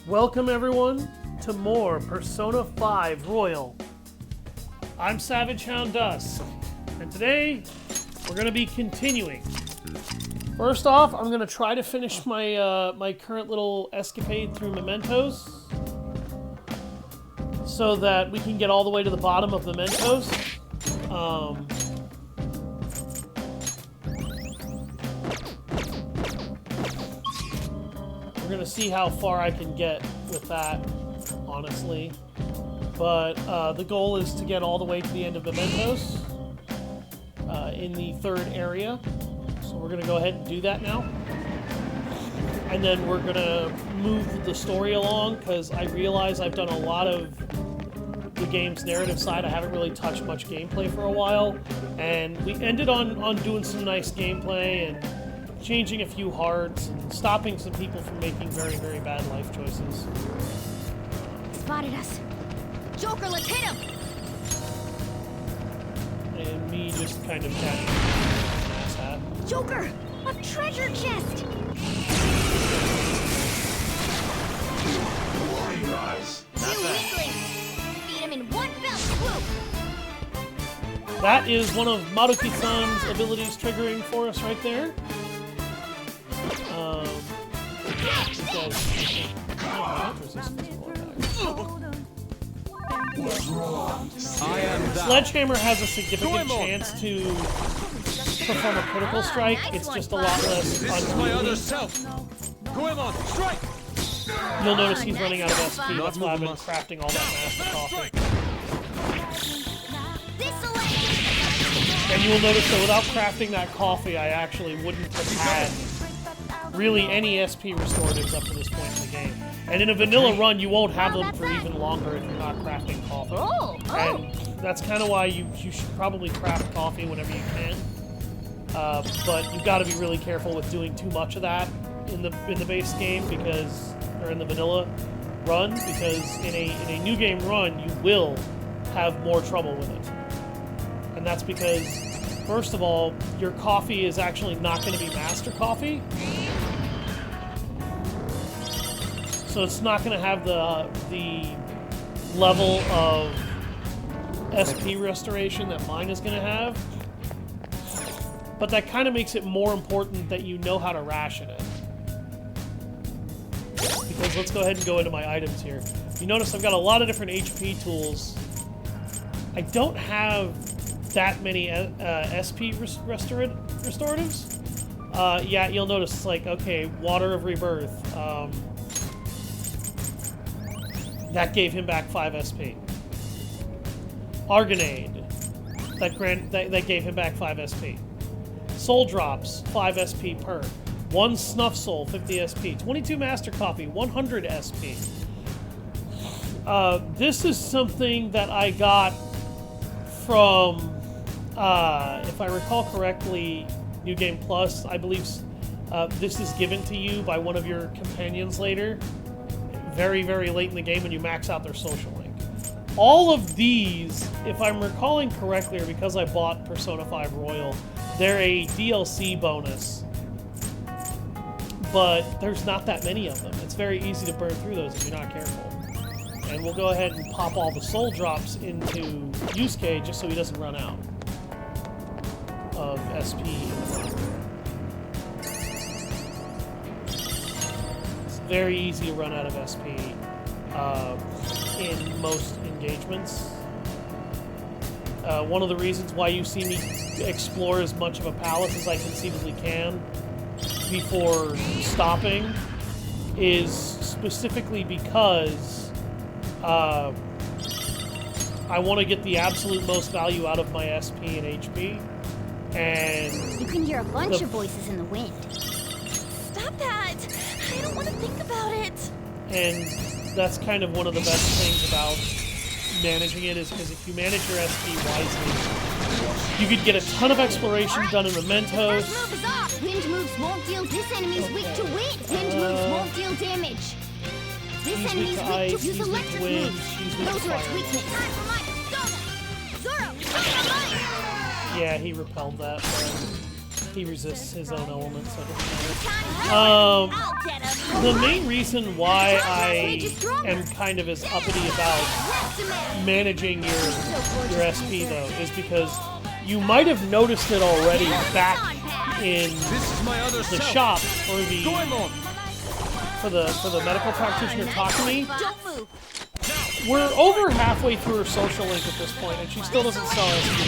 Welcome everyone to more Persona 5 Royal. I'm Savage Hound Dusk, and today we're going to be continuing. First off, I'm going to try to finish my my current little escapade through Mementos, so that we can get all the way to the bottom of Mementos. We're going to see how far I can get with that, honestly. But the goal is to get all the way to the end of Mementos in the third area. So we're going to go ahead and do that now. And then we're going to move the story along, because I realize I've done a lot of the game's narrative side. I haven't really touched much gameplay for a while. And we ended on doing some nice gameplay and changing a few hearts and stopping some people from making very, very bad life choices. Spotted us. Joker, let's hit him! And me just kind of catching an ass hat. Joker! A treasure chest! Two weaklings! Feed him in one fell swoop! That is one of Maruki-san's abilities triggering for us right there. Sledgehammer has a significant chance to perform a critical strike. It's just a lot less unwieldy. You'll notice he's running out of SP. That's why I've been crafting all that master coffee. And you will notice that without crafting that coffee, I actually wouldn't have had really any SP restoratives up to this point in the game. And in a vanilla run, you won't have them for even longer if you're not crafting coffee. And that's kind of why you should probably craft coffee whenever you can. But you've got to be really careful with doing too much of that in the base game, because, or in the vanilla run, because in a new game run, you will have more trouble with it. And that's because, first of all, your coffee is actually not going to be master coffee. So it's not going to have the level of SP restoration that mine is going to have. But that kind of makes it more important that you know how to ration it. Because let's go ahead and go into my items here. You notice I've got a lot of different HP tools. I don't have that many SP restoratives. Yeah, you'll notice it's like, okay, Water of Rebirth. That gave him back 5 SP. Argonade. That gave him back 5 SP. Soul Drops, 5 SP per. 1 Snuff Soul, 50 SP. 22 Master Coffee, 100 SP. This is something that I got from, if I recall correctly, New Game Plus. I believe This is given to you by one of your companions later, very, very late in the game when you max out their social link. All of these, if I'm recalling correctly, or because I bought Persona 5 Royal, they're a DLC bonus. But there's not that many of them. It's very easy to burn through those if you're not careful. And we'll go ahead and pop all the soul drops into Yusuke just so he doesn't run out of SP. It's very easy to run out of SP in most engagements. One of the reasons why you see me explore as much of a palace as I conceivably can before stopping is specifically because I want to get the absolute most value out of my SP and HP. And you can hear a bunch of voices in the wind. Stop that! I don't want to think about it. And that's kind of one of the best things about managing it, is because if you manage your SP wisely, you could get a ton of exploration done in Mementos. First move is off. Wind moves won't deal this enemy's weak to wind. Wind moves won't deal damage. This enemy's weak to use electric moves. Those are its weakness. Time for my persona. Zoro, yeah, he repelled that. He resists his own elements, so it doesn't matter. The main reason why I am kind of as uppity about managing your SP, though, is because you might have noticed it already back in the shop for the medical practitioner Takumi. We're over halfway through her social link at this point, and she still doesn't sell SP.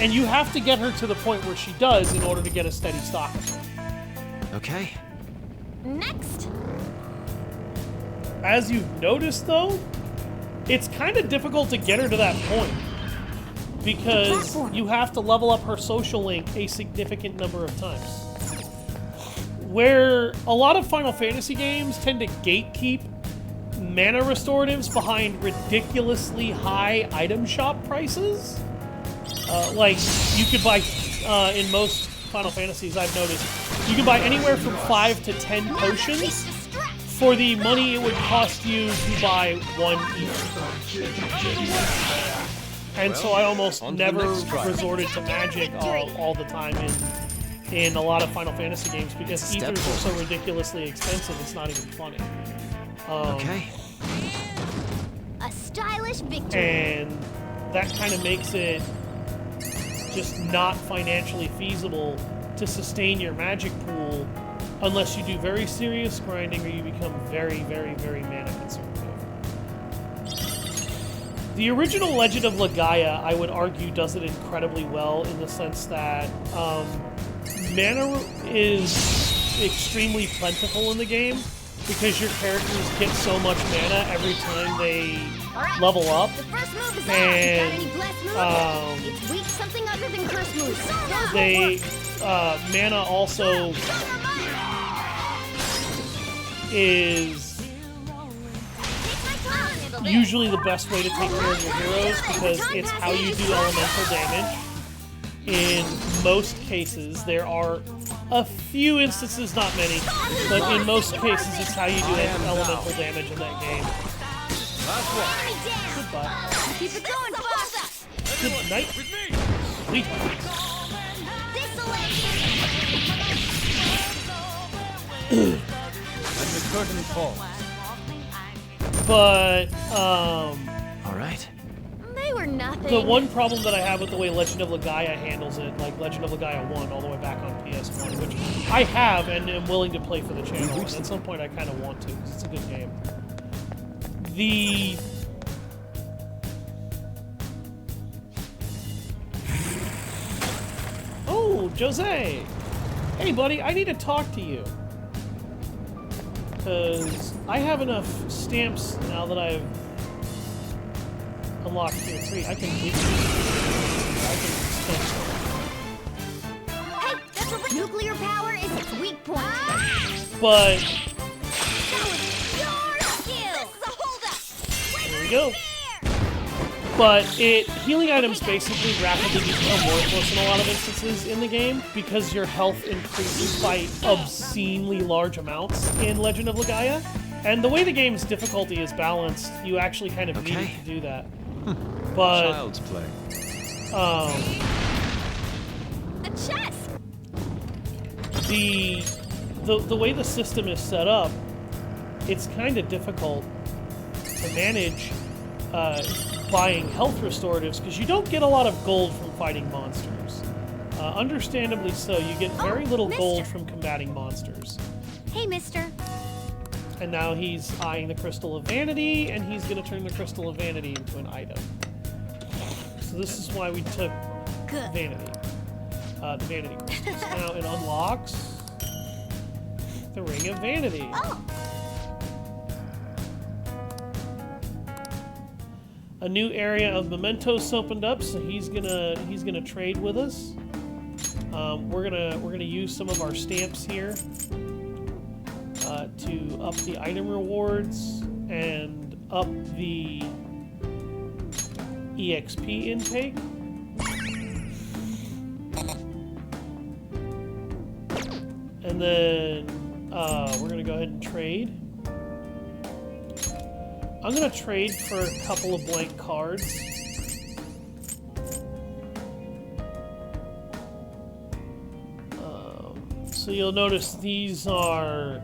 And you have to get her to the point where she does in order to get a steady stock of her. Okay. Next. As you've noticed, though, it's kind of difficult to get her to that point because you have to level up her social link a significant number of times. Where a lot of Final Fantasy games tend to gatekeep mana restoratives behind ridiculously high item shop prices. Like, you could buy, in most Final Fantasies I've noticed, you can buy anywhere from 5 to 10 potions for the money it would cost you to buy one each. And so I almost never resorted to magic all the time in a lot of Final Fantasy games because ethers are so ridiculously expensive, it's not even funny. Okay. A stylish victory. And that kind of makes it just not financially feasible to sustain your magic pool unless you do very serious grinding or you become very, very, very mana conservative. The original Legend of Legaia, I would argue, does it incredibly well in the sense that mana is extremely plentiful in the game because your characters get so much mana every time they level up. The first move is and it's weak something other than curse moves. They mana also is usually the best way to take care of your heroes because it's how you do elemental damage. In most cases, there are a few instances, not many, but in most cases it's how you do elemental damage in that game. Goodbye. Keep it going, boss. Good night. Sweet. And the curtain falls. But, Alright. They were nothing. the one problem that I have with the way Legend of Legaia handles it, like Legend of Legaia 1 all the way back on PS1, which I have and am willing to play for the channel, and at some point I kind of want to, because it's a good game. Oh, Jose! Hey, buddy, I need to talk to you. Because I have enough stamps now that I've unlocked Tier 3. I can spend some. Hey, that's a nuclear power is its weak point. But That was pure skill. This is a holdup. here we go. But healing items basically rapidly become worthless in a lot of instances in the game because your health increases by obscenely large amounts in Legend of Legaia. And the way the game's difficulty is balanced, you actually kind of need to do that. But Child's play. A chest. The way the system is set up, it's kind of difficult to manage buying health restoratives because you don't get a lot of gold from fighting monsters. Understandably so, you get very little gold from combating monsters. Hey, mister. And now he's eyeing the Crystal of Vanity, and he's going to turn the Crystal of Vanity into an item. So this is why we took Vanity. The Vanity Crystals. Now it unlocks the Ring of Vanity. Oh. A new area of Mementos opened up, so he's gonna trade with us. We're gonna use some of our stamps here to up the item rewards and up the EXP intake. And then we're gonna go ahead and trade. I'm gonna trade for a couple of blank cards. So you'll notice these are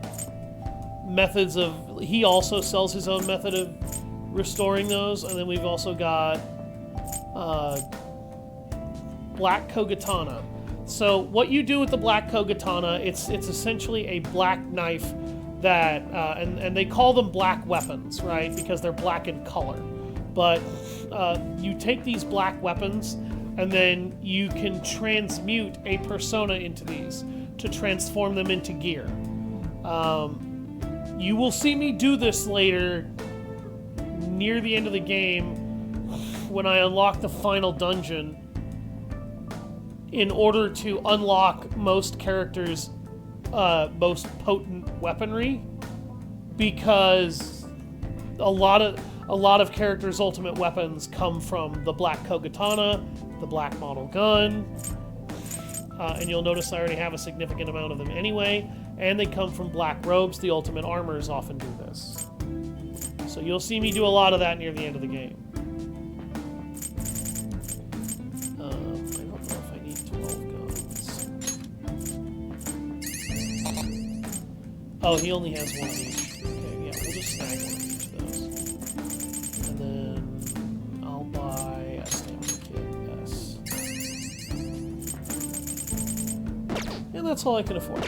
methods of... He also sells his own method of restoring those, and then we've also got Black Kogatana. So what you do with the Black Kogatana, it's essentially a black knife that, and they call them black weapons, right? Because they're black in color. But you take these black weapons, and then you can transmute a persona into these to transform them into gear. You will see me do this later, near the end of the game, when I unlock the final dungeon, in order to unlock most characters' most potent weaponry, because a lot of characters' ultimate weapons come from the Black Kogatana, the Black Model Gun, and you'll notice I already have a significant amount of them anyway, and they come from black robes. The ultimate armors often do this. So you'll see me do a lot of that near the end of the game. I don't know if I need 12 guns. Oh, he only has one of each. Okay, yeah, we'll just snag one of each of those. And then I'll buy a stamina kit, yes. And that's all I can afford.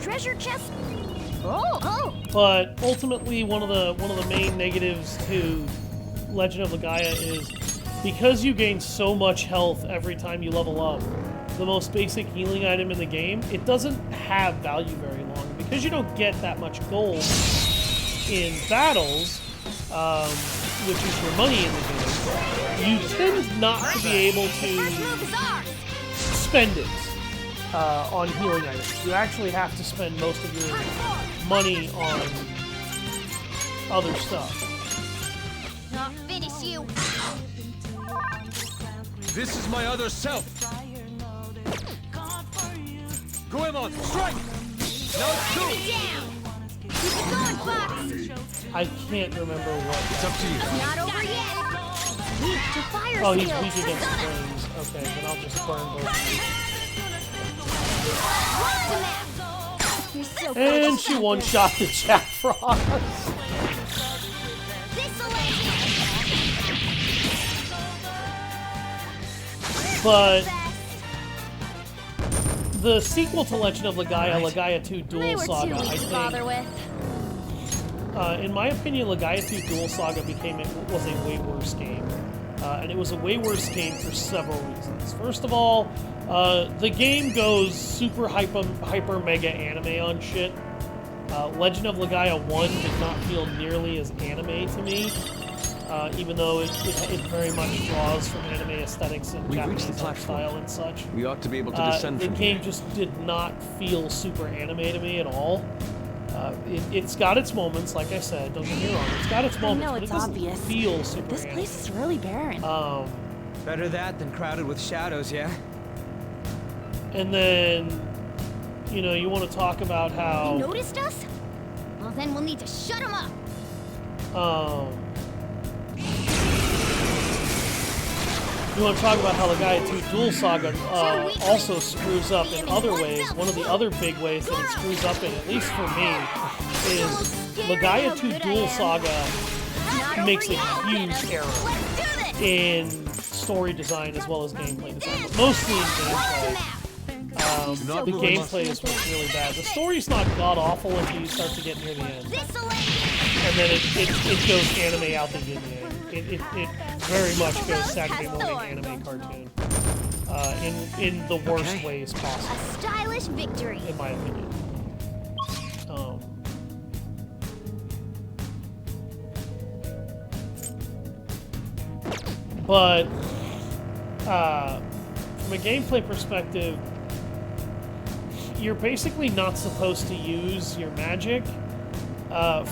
Treasure chest. Oh. But ultimately, one of the main negatives to Legend of Legaia is because you gain so much health every time you level up, the most basic healing item in the game, it doesn't have value very long. Because you don't get that much gold in battles, which is your money in the game, you tend not to be able to spend it on healing items. You actually have to spend most of your money on other stuff. Not finish you. This is my other self. Goemon, strike! Now it's two! Down. Keep it going, Fox. I can't remember what. It's up to you. Not over yet. Weak to fire Oh, he's skills. weak against flames. Okay, then I'll just burn both. You're so And she one-shot the Jack Frost. But the sequel to Legend of Legaia, Legaia 2 They Duel were Saga, too I weak to bother think, with. in my opinion, Legaia 2 Duel Saga was a way worse game. And it was a way worse game for several reasons. First of all, the game goes super hyper mega anime on shit. Legend of Legaia 1 did not feel nearly as anime to me. even though it very much draws from anime aesthetics and We've reached Japanese the art platform. style and such. We ought to be able to descend The from game here. just did not feel super anime to me at all. It's got its moments, like I said. Don't get me wrong. It's got its I moments, know but it it's doesn't obvious. feel super This anime. place is really barren. Better that than crowded with shadows, yeah? And then, you want to talk about They how noticed us? Well, then we'll need to shut them up. you want to talk about how the Gaia 2 Duel Saga also screws up in other ways. One of the other big ways that it screws up in, at least for me, is the Gaia 2 Duel Saga makes a huge error Let's do this! in story design as well as gameplay design, but mostly in gameplay. The gameplay is what's really bad. The story's not god-awful until you start to get near the end. This'll end. And then it goes anime out the yin yang. It very much goes Saturday morning anime cartoon. In the worst ways A possible, stylish victory. in my opinion. But from a gameplay perspective, you're basically not supposed to use your magic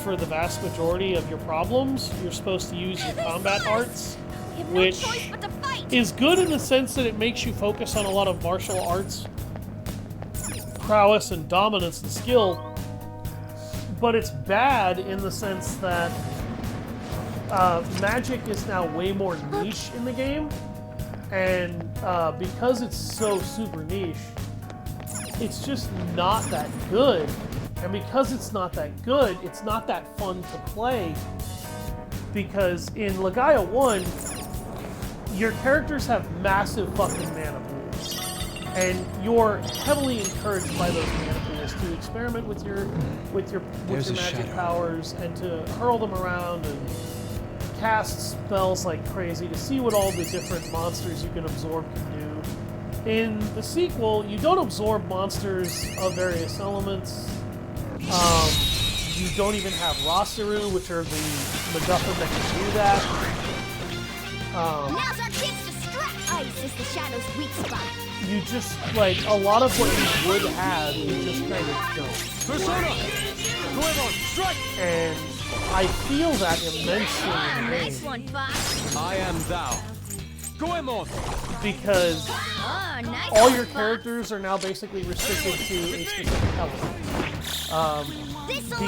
for the vast majority of your problems. You're supposed to use your combat arts, We have no which choice but to fight. is good in the sense that it makes you focus on a lot of martial arts prowess and dominance and skill, but it's bad in the sense that magic is now way more niche in the game, and because it's so super niche, it's just not that good. And because it's not that good, it's not that fun to play, because in Legaia 1, your characters have massive fucking mana pools, and you're heavily encouraged by those mana pools to experiment with your There's a magic shadow. powers and to hurl them around and cast spells like crazy to see what all the different monsters you can absorb can do. In the sequel, you don't absorb monsters of various elements. You don't even have Rasaru, which are the MacGuffin that can do that. Now's our chance to strike. Ice is the shadow's weak spot. You just, like, a lot of what you would have, you just kind of don't. Persona! Goemon, strike! And I feel that immensely in the Nice game, one, Fox. I am thou. Goemon! because Oh, nice all one, your Fox. characters are now basically restricted to a specific element. This'll The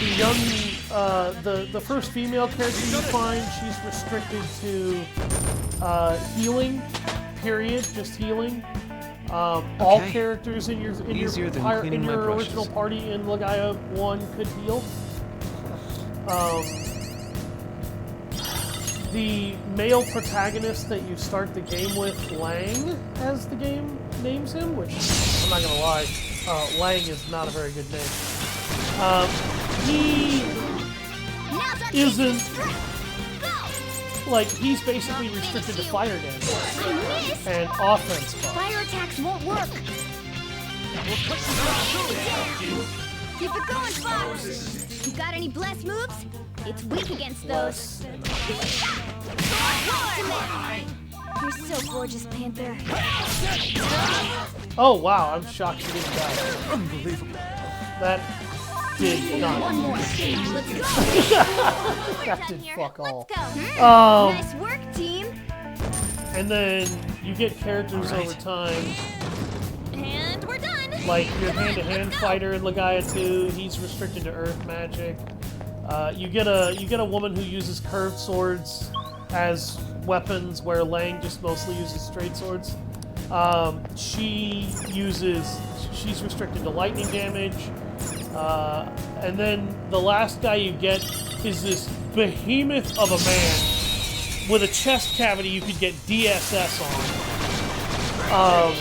end. young, the first female character you find, she's restricted to healing, period, just healing. All Okay. characters in your Easier than cleaning my brushes. original party in Legaia 1 could heal. The male protagonist that you start the game with, Lang, as the game names him, which I'm not gonna lie, Lang is not a very good name. He Now's our chance to isn't, strike. Go. like, he's basically restricted to fire damage I missed. and offense buff. Fire attacks won't work. Keep it going, Fox. You got any bless moves? It's weak against those. You're so gorgeous, Panther. Oh wow, I'm shocked she didn't die. Unbelievable. That did not. One more. Let's go. That did fuck all. Let's go. Nice work, team. And then you get characters All right. over time, And we're done. like your hand-to-hand fighter in Legaia 2. He's restricted to earth magic. You get a woman who uses curved swords as weapons, where Lang just mostly uses straight swords. She's restricted to lightning damage. And then the last guy you get is this behemoth of a man with a chest cavity you could get DSS on.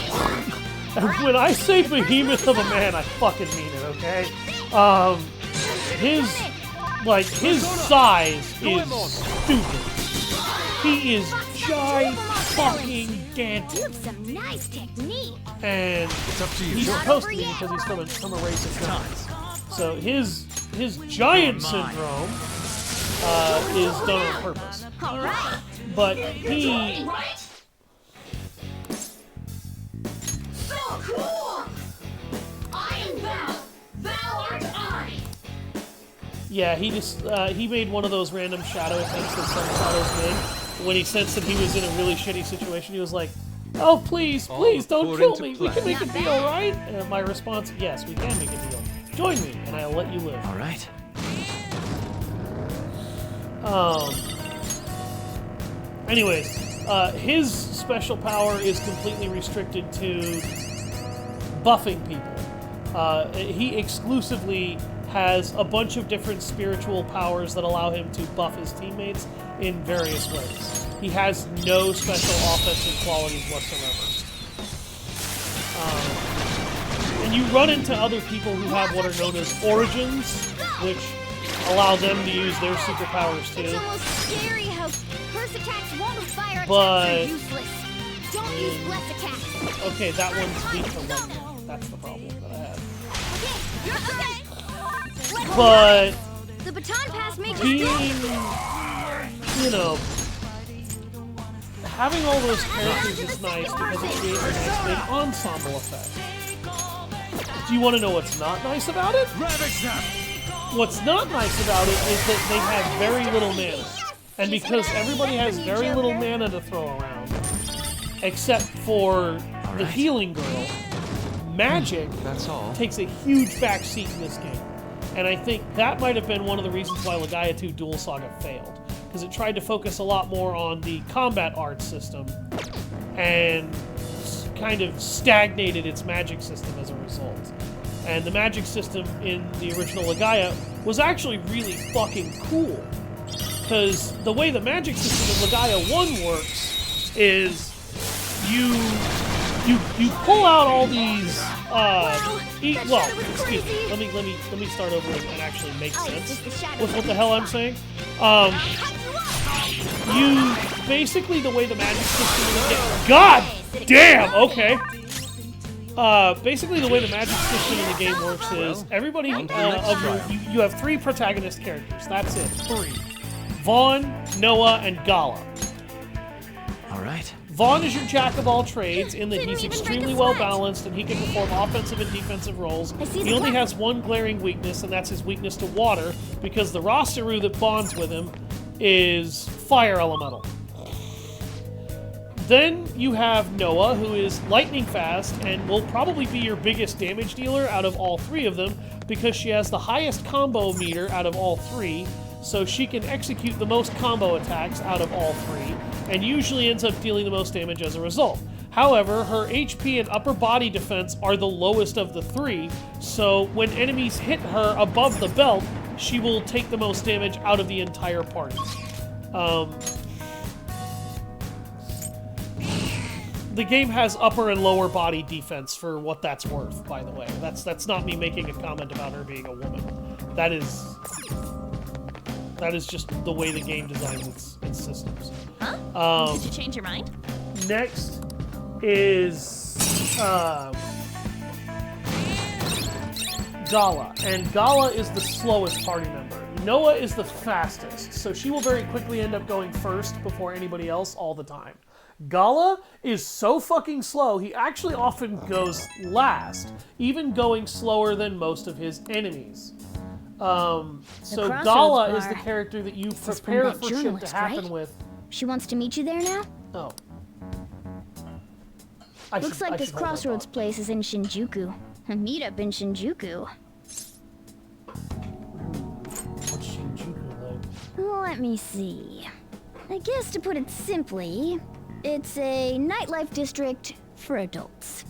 And when I say behemoth of a man, I fucking mean it, okay? His size is stupid. He is fucking You gigantic. have some nice technique. And It's up to you. he's supposed to be because he's from a race of giants. So his giant syndrome is done on purpose. All right. But he... So cool! I am thou, thou art I. Yeah, he just, he made one of those random shadow attempts that some shadows made. When he sensed that he was in a really shitty situation, he was like, oh, please, please, don't kill me. We can make a deal, right? And my response, yes, we can make a deal. Join me, and I'll let you live. All right. Anyways, his special power is completely restricted to buffing people. He exclusively has a bunch of different spiritual powers that allow him to buff his teammates in various ways. He has no special offensive qualities whatsoever. And you run into other people who have what are known as origins, which allow them to use their superpowers It's too. almost scary how curse attacks won't fire But- attacks are useless. Don't use bless attacks. Okay, that one's weak to lightning. That's the problem that I have. Okay, you're okay. Let's But the baton pass made you being, strong. you know, having all those characters is nice because it creates a nice big ensemble effect. Do you want to know what's not nice about it? Ravage them! What's not nice about it is that they have very little mana. And because everybody has very little mana to throw around, except for the healing girl, magic That's all. takes a huge backseat in this game. And I think that might have been one of the reasons why Legaia 2 Duel Saga failed. Because it tried to focus a lot more on the combat art system and kind of stagnated its magic system as a result. And the magic system in the original Legaia was actually really fucking cool. Because the way the magic system in Legaia 1 works is you pull out all these excuse me. Let me start over and actually make sense with what the hell I'm saying. You basically, the way the magic system in the game, God damn, okay. Basically the way the magic system in the game works is everybody you have 3 protagonist characters. That's it. 3. Vaughn, Noah, and Gala. All right. Vaughn is your jack of all trades in that Didn't he's even extremely break a well sweat. balanced and he can perform offensive and defensive roles. I see He the only clock. has one glaring weakness, and that's his weakness to water, because the Rosteru that bonds with him is fire elemental. Then you have Noah, who is lightning fast and will probably be your biggest damage dealer out of all 3 of them because she has the highest combo meter out of all 3, so she can execute the most combo attacks out of all 3 and usually ends up dealing the most damage as a result. However, her HP and upper body defense are the lowest of the 3, so when enemies hit her above the belt, she will take the most damage out of the entire party. The game has upper and lower body defense for what that's worth, by the way. That's not me making a comment about her being a woman. That is just the way the game designs its systems. Huh? Did you change your mind? Next is Gala, and Gala is the slowest party member. Noah is the fastest, so she will very quickly end up going first before anybody else all the time. Gala is so fucking slow, he actually often goes last, even going slower than most of his enemies. So Crossroads Gala is bar. the character that you This is from prepare that for shit to journalist, happen right? with. She wants to meet you there now? Oh. Looks like this Crossroads place is in Shinjuku. A meetup in Shinjuku. What's Shinjuku like? Let me see. I guess to put it simply, it's a nightlife district for adults.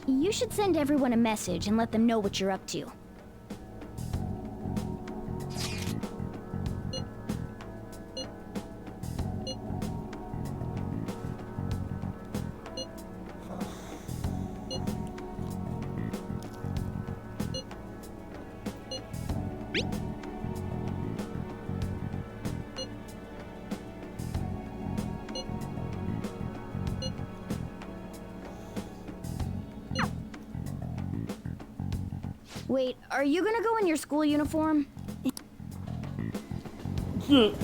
You should send everyone a message and let them know what you're up to. Wait, are you gonna go in your school uniform? You're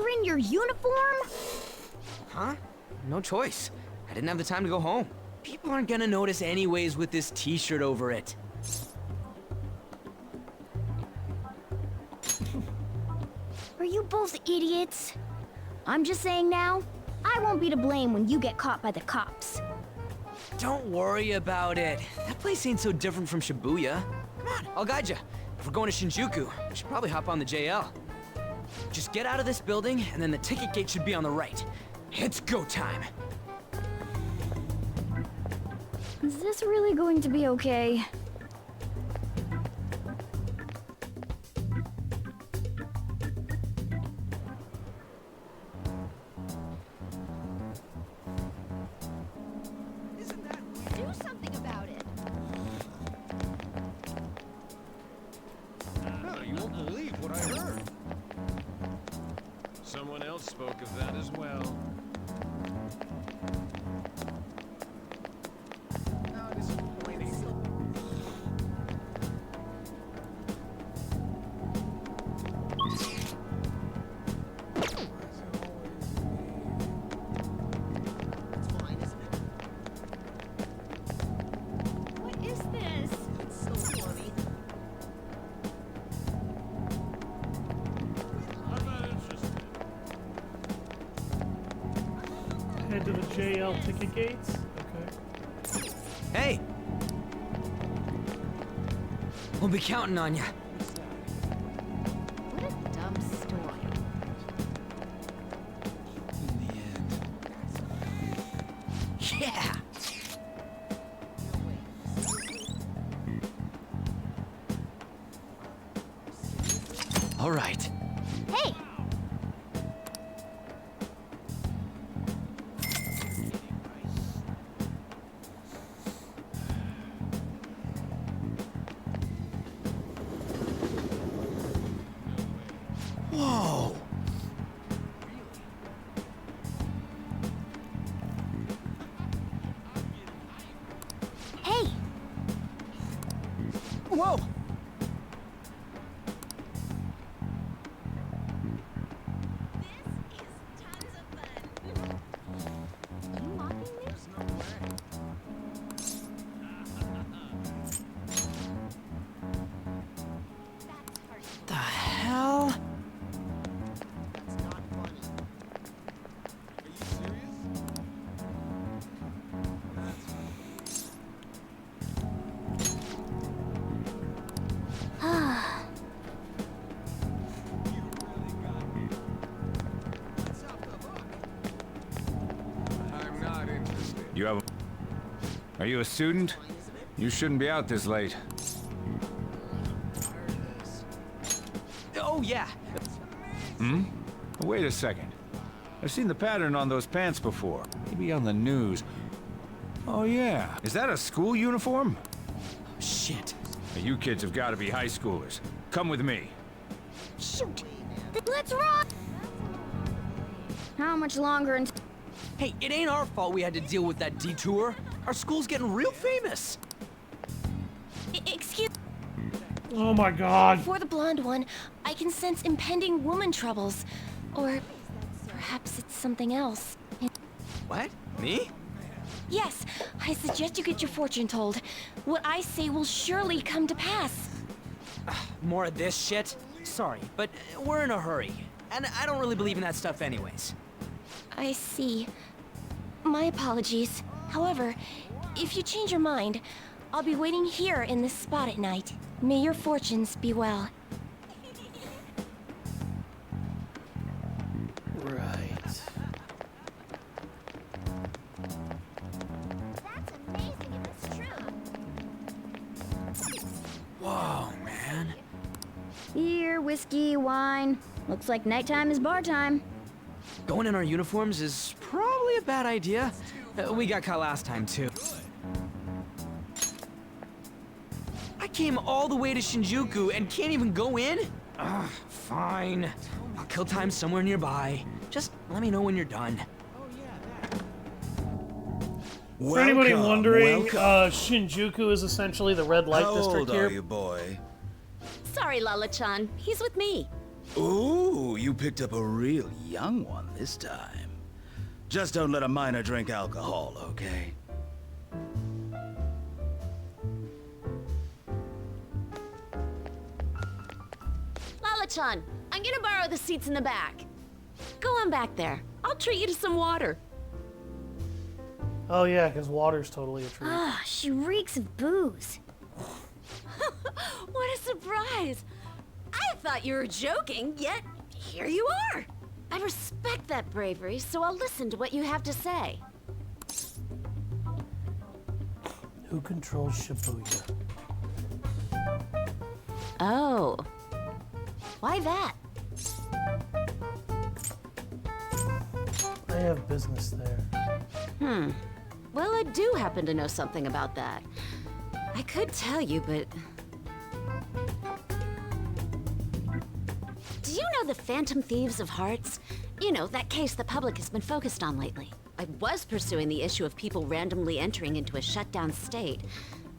in your uniform? Huh? No choice. I didn't have the time to go home. People aren't gonna notice anyways with this t-shirt over it. Are you both idiots? I'm just saying now, I won't be to blame when you get caught by the cops. Don't worry about it. That place ain't so different from Shibuya. Come on, I'll guide you. If we're going to Shinjuku, we should probably hop on the JL. Just get out of this building, and then the ticket gate should be on the right. It's go time. Is this really going to be okay? Do something about it. You won't believe what I heard. Someone else spoke of that as well. What is this? It's so funny. Head to the JL ticket gates. Okay. Hey! We'll be counting on you. What a dumb story. Yeah! All right. Hey! Whoa! Hey! Whoa! Are you mocking me? The hell? That's not funny. I'm not interested. You have... Are you a student? You shouldn't be out this late. Oh, yeah. Wait a second. I've seen the pattern on those pants before. Maybe on the news. Oh yeah. Is that a school uniform? Shit. Now, you kids have got to be high schoolers. Come with me. Shoot! Let's run! How much longer until... Hey, it ain't our fault we had to deal with that detour. Our school's getting real famous. Excuse Oh my god. For the blonde one, I can sense impending woman troubles. Or perhaps it's something else. What? Me? Yes, I suggest you get your fortune told. What I say will surely come to pass. More of this shit? Sorry, but we're in a hurry. And I don't really believe in that stuff anyways. I see. My apologies. However, if you change your mind, I'll be waiting here in this spot at night. May your fortunes be well. Right. That's amazing if it's true. Whoa, man. Beer, whiskey, wine. Looks like nighttime is bar time. Going in our uniforms is probably a bad idea. We got caught last time, too. I came all the way to Shinjuku and can't even go in? Ugh, fine. I'll kill time somewhere nearby. Just let me know when you're done. For anybody wondering, Shinjuku is essentially the red light How district old here. are you, boy? Sorry, Lala-chan. He's with me. Ooh, you picked up a real young one this time. Just don't let a minor drink alcohol, okay? Lala-chan, I'm gonna borrow the seats in the back. Go on back there. I'll treat you to some water. Oh yeah, because water's totally a treat. Ah, she reeks of booze. What a surprise! I thought you were joking, yet here you are. I respect that bravery, so I'll listen to what you have to say. Who controls Shibuya? Oh. Why that? I have business there. Well, I do happen to know something about that. I could tell you, but... Do you know the Phantom Thieves of Hearts? You know, that case the public has been focused on lately. I was pursuing the issue of people randomly entering into a shutdown state,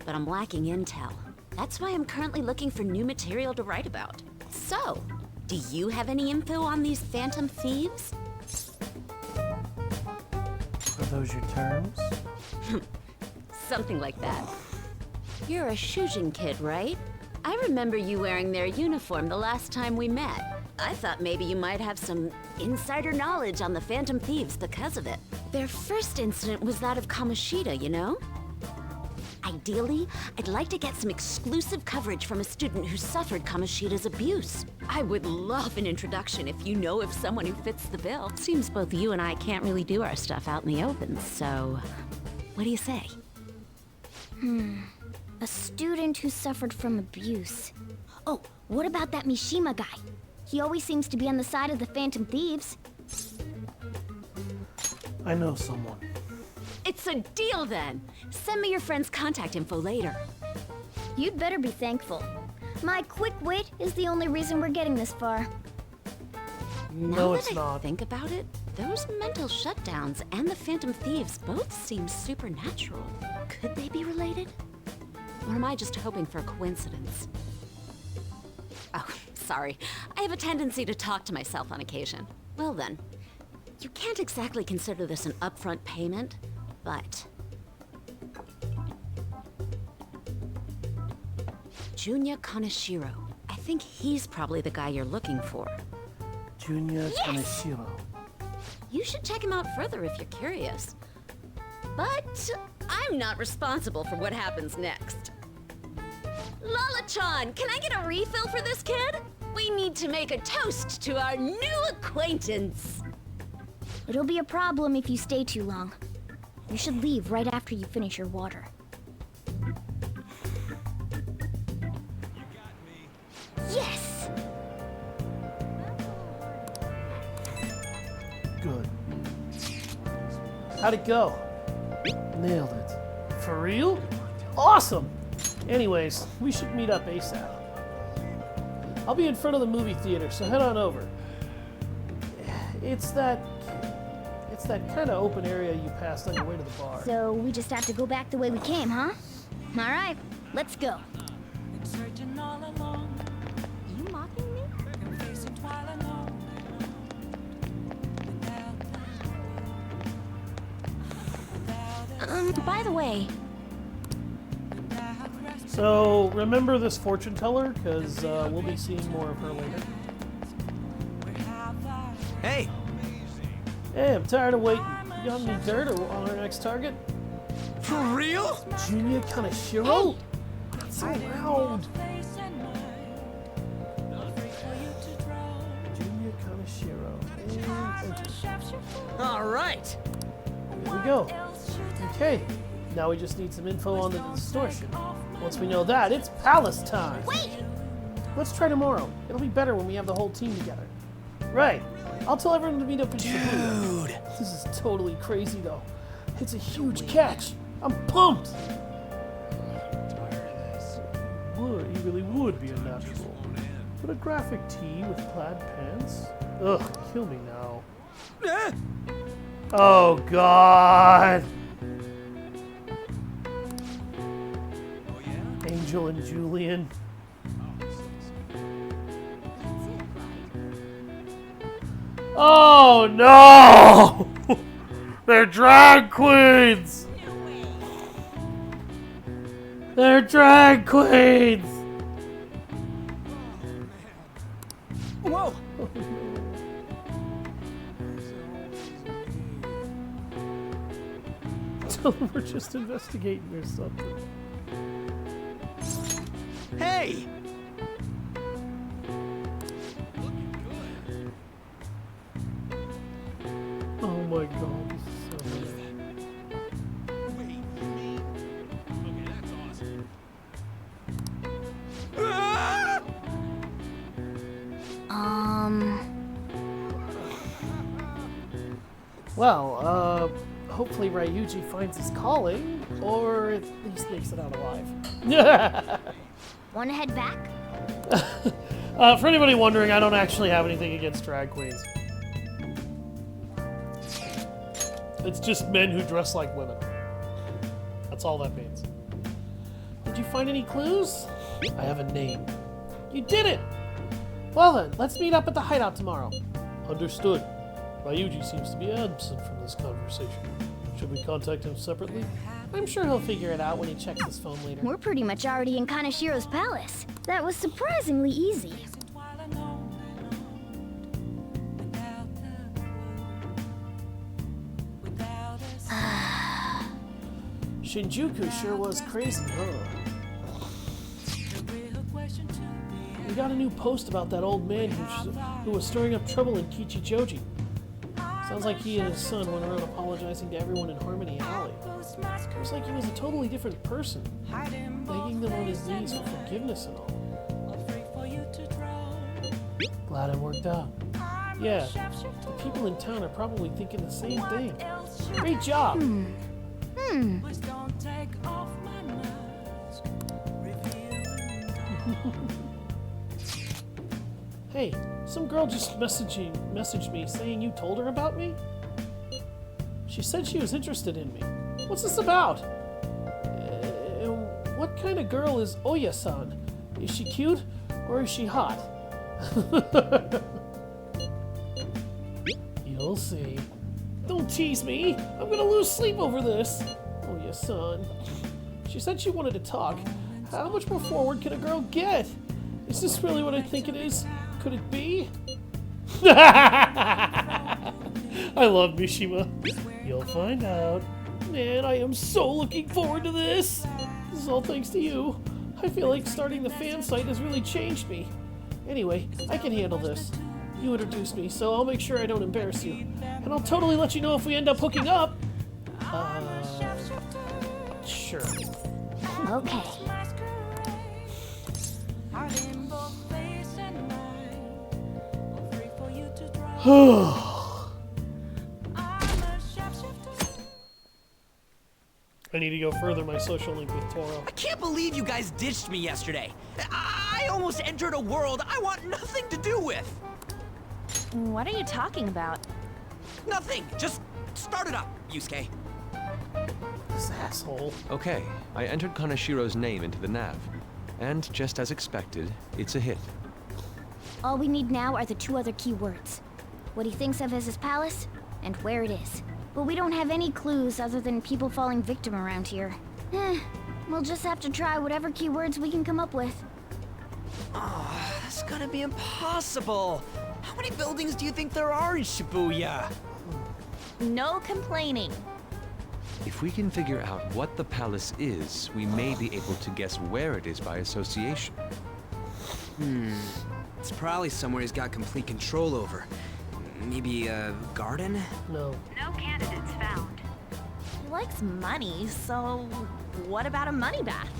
but I'm lacking intel. That's why I'm currently looking for new material to write about. So, do you have any info on these Phantom Thieves? Are those your terms? Something like that. You're a Shujin kid, right? I remember you wearing their uniform the last time we met. I thought maybe you might have some insider knowledge on the Phantom Thieves because of it. Their first incident was that of Kamoshida, you know? Ideally, I'd like to get some exclusive coverage from a student who suffered Kamoshida's abuse. I would love an introduction if you know of someone who fits the bill. Seems both you and I can't really do our stuff out in the open, so... What do you say? A student who suffered from abuse. Oh, what about that Mishima guy? He always seems to be on the side of the Phantom Thieves. I know someone. It's a deal then! Send me your friend's contact info later. You'd better be thankful. My quick wit is the only reason we're getting this far. No, Now it's that I not. think about it, those mental shutdowns and the Phantom Thieves both seem supernatural. Could they be related? Or am I just hoping for a coincidence? Oh, sorry. I have a tendency to talk to myself on occasion. Well then, you can't exactly consider this an upfront payment, but... Junya Kaneshiro. I think he's probably the guy you're looking for. Junya Kaneshiro. You should check him out further if you're curious. But I'm not responsible for what happens next. Lala-chan, can I get a refill for this kid? We need to make a toast to our new acquaintance. It'll be a problem if you stay too long. You should leave right after you finish your water. Yes! Good. How'd it go? Nailed it. For real? Awesome! Anyways, we should meet up ASAP. I'll be in front of the movie theater, so head on over. It's that kind of open area you passed on your way to the bar. So we just have to go back the way we came, huh? Alright, let's go. You mocking me? By the way, So, remember this fortune teller, because we'll be seeing more of her later. Hey, Hey, I'm tired of waiting. You got any dirt on our next target? for real? Junya Kaneshiro? That's so loud. Junya Kaneshiro. And enter. All right. Here we go. Okay, now we just need some info on the distortion. Once we know that, it's palace time. Wait! Let's try tomorrow. It'll be better when we have the whole team together. Right. I'll tell everyone to meet up in Shibuya. Dude. This is totally crazy, though. It's a huge catch. I'm pumped. He really would be a natural. But a graphic tee with plaid pants? Ugh, kill me now. Eh. Oh, God. Angel and Julian. Oh no! They're drag queens! They're drag queens! Whoa! Tell them we're just investigating or something. Hey! Oh my god, this is so weird. Well, hopefully Ryuji finds his calling, or at least makes it out alive. Wanna head back? For anybody wondering, I don't actually have anything against drag queens. It's just men who dress like women. That's all that means. Did you find any clues? I have a name. You did it! Well then, let's meet up at the hideout tomorrow. Understood. Ryuji seems to be absent from this conversation. Should we contact him separately? I'm sure he'll figure it out when he checks his phone later. We're pretty much already in Kaneshiro's palace. That was surprisingly easy. Shinjuku sure was crazy, huh? We got a new post about that old man who was stirring up trouble in Kichijoji. Sounds like he and his son went around apologizing to everyone in Harmony Alley. Looks like he was a totally different person, begging them on his knees for forgiveness and all. Glad it worked out. Yeah, the people in town are probably thinking the same thing. Great job! Hey, some girl just messaged me saying you told her about me? She said she was interested in me. What's this about? What kind of girl is Oya-san? Is she cute or is she hot? You'll see. Don't tease me! I'm gonna lose sleep over this! Oya-san. She said she wanted to talk. How much more forward can a girl get? Is this really what I think it is? Could it be? I love Mishima. You'll find out. Man, I am so looking forward to this. This is all thanks to you. I feel like starting the fan site has really changed me. Anyway, I can handle this. You introduced me, so I'll make sure I don't embarrass you. And I'll totally let you know if we end up hooking up. Sure. Okay. I need to go further my social link with Toro. I can't believe you guys ditched me yesterday. I almost entered a world I want nothing to do with. What are you talking about? Nothing. Just start it up, Yusuke. This asshole. Okay, I entered Kaneshiro's name into the nav. And just as expected, it's a hit. All we need now are the two other keywords. What he thinks of as his palace, and where it is. But we don't have any clues other than people falling victim around here. We'll just have to try whatever keywords we can come up with. Oh, that's gonna be impossible. How many buildings do you think there are in Shibuya? No complaining. If we can figure out what the palace is, we may be able to guess where it is by association. It's probably somewhere he's got complete control over. Maybe a garden? No. No candidates found. He likes money, so what about a money bath?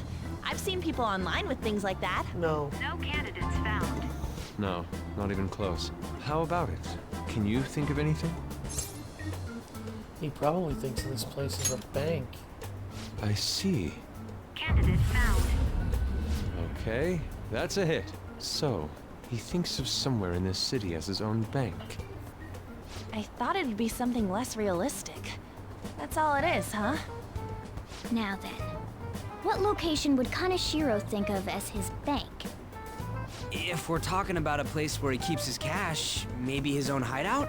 I've seen people online with things like that. No. No candidates found. No, not even close. How about it? Can you think of anything? He probably thinks this place is a bank. I see. Candidate found. Okay, that's a hit. So, he thinks of somewhere in this city as his own bank. I thought it'd be something less realistic. That's all it is, huh? Now then, what location would Kaneshiro think of as his bank? If we're talking about a place where he keeps his cash, maybe his own hideout?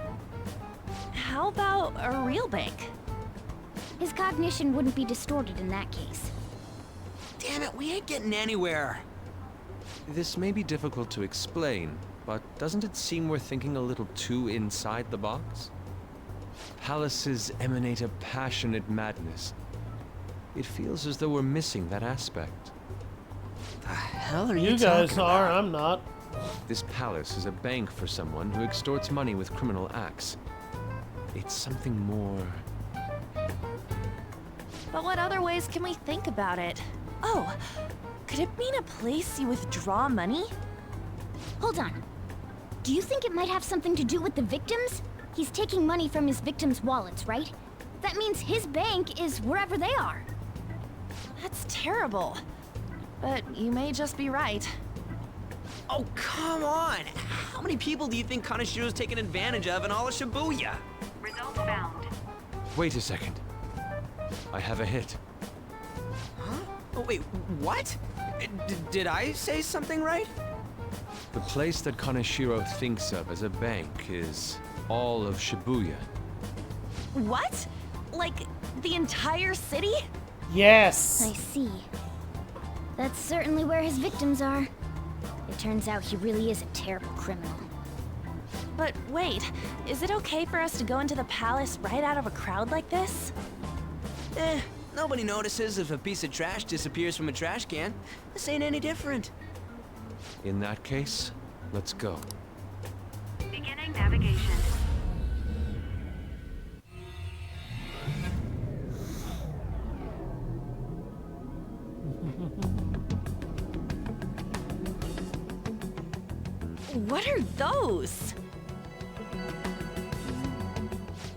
how about a real bank? His cognition wouldn't be distorted in that case. Damn it, we ain't getting anywhere. This may be difficult to explain, but doesn't it seem we're thinking a little too inside the box? Palaces emanate a passionate madness. It feels as though we're missing that aspect. The hell are you You guys talking are, about? I'm not. This palace is a bank for someone who extorts money with criminal acts. It's something more... But what other ways can we think about it? Oh, could it mean a place you withdraw money? Hold on. Do you think it might have something to do with the victims? He's taking money from his victims' wallets, right? That means his bank is wherever they are. That's terrible. But you may just be right. Oh, come on! How many people do you think Kaneshiro's taken advantage of in all of Shibuya? Results found. Wait a second. I have a hit. Huh? Oh, wait, what? Did I say something right? The place that Kaneshiro thinks of as a bank is all of Shibuya. What? Like, the entire city? Yes. I see. That's certainly where his victims are. It turns out he really is a terrible criminal. But wait, is it okay for us to go into the palace right out of a crowd like this? Nobody notices if a piece of trash disappears from a trash can. This ain't any different. In that case, let's go. Beginning navigation. What are those?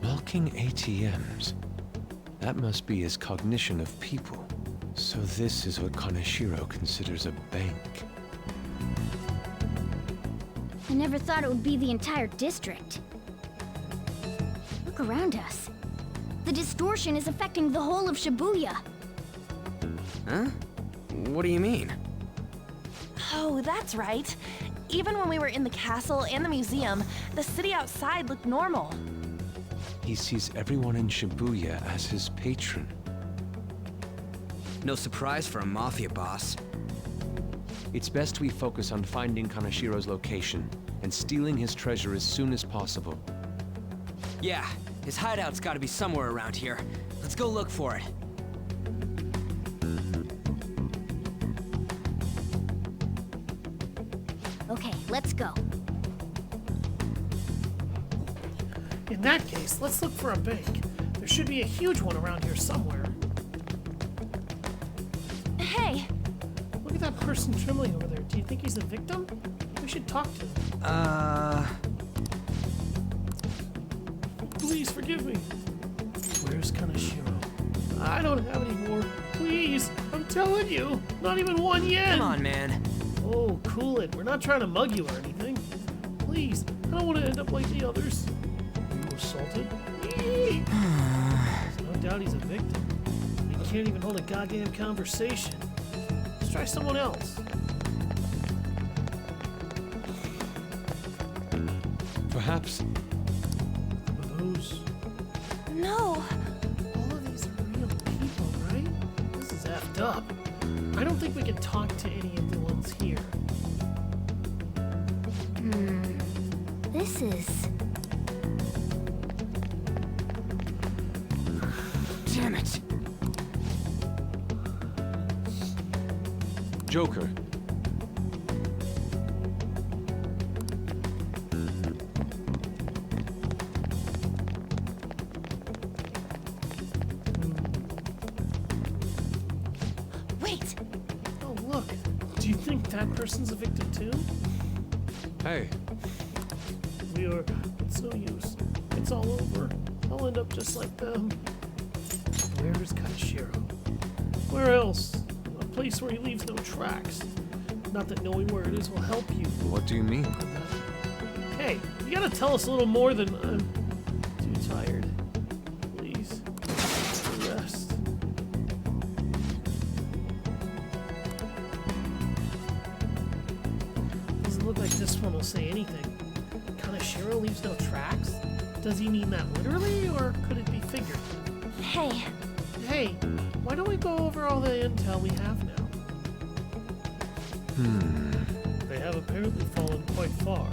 Walking ATMs. That must be his cognition of people. So this is what Kaneshiro considers a bank. I never thought it would be the entire district. Look around us. The distortion is affecting the whole of Shibuya. Huh? What do you mean? Oh, that's right. Even when we were in the castle and the museum, the city outside looked normal. He sees everyone in Shibuya as his patron. No surprise for a mafia boss. It's best we focus on finding Kaneshiro's location and stealing his treasure as soon as possible. Yeah, his hideout's gotta be somewhere around here. Let's go look for it. Okay, let's go. In that case, let's look for a bank. There should be a huge one around here somewhere. Hey, Look at that person trembling over there. Do you think he's a victim? We should talk to him. Please forgive me. Where's Kaneshiro? I don't have any more. Please, I'm telling you. Not even one yen. Come on, man. Oh, cool it. We're not trying to mug you or anything. Please, I don't want to end up like the others. Were you assaulted? There's no doubt he's a victim. He can't even hold a goddamn conversation. Let's try someone else. Perhaps Are those... no. All of these are real people, right? This is effed up. I don't think we can talk to any of the ones here. This is... Damn it. Joker. Wait, Oh, look. Do you think that person's a victim too? Hey, We are... It's no use. It's all over. I'll end up just like them. Where's Kaneshiro? Where else? A place where he leaves no tracks. Not that knowing where it is will help you. what do you mean? Hey, you gotta tell us a little more than I'm too tired. Please. Rest. Doesn't look like this one will say anything. Kaneshiro leaves no tracks? Does he mean that literally, or could it be figurative? Hey, Hey, why don't we go over all the intel we have now? They have apparently fallen quite far.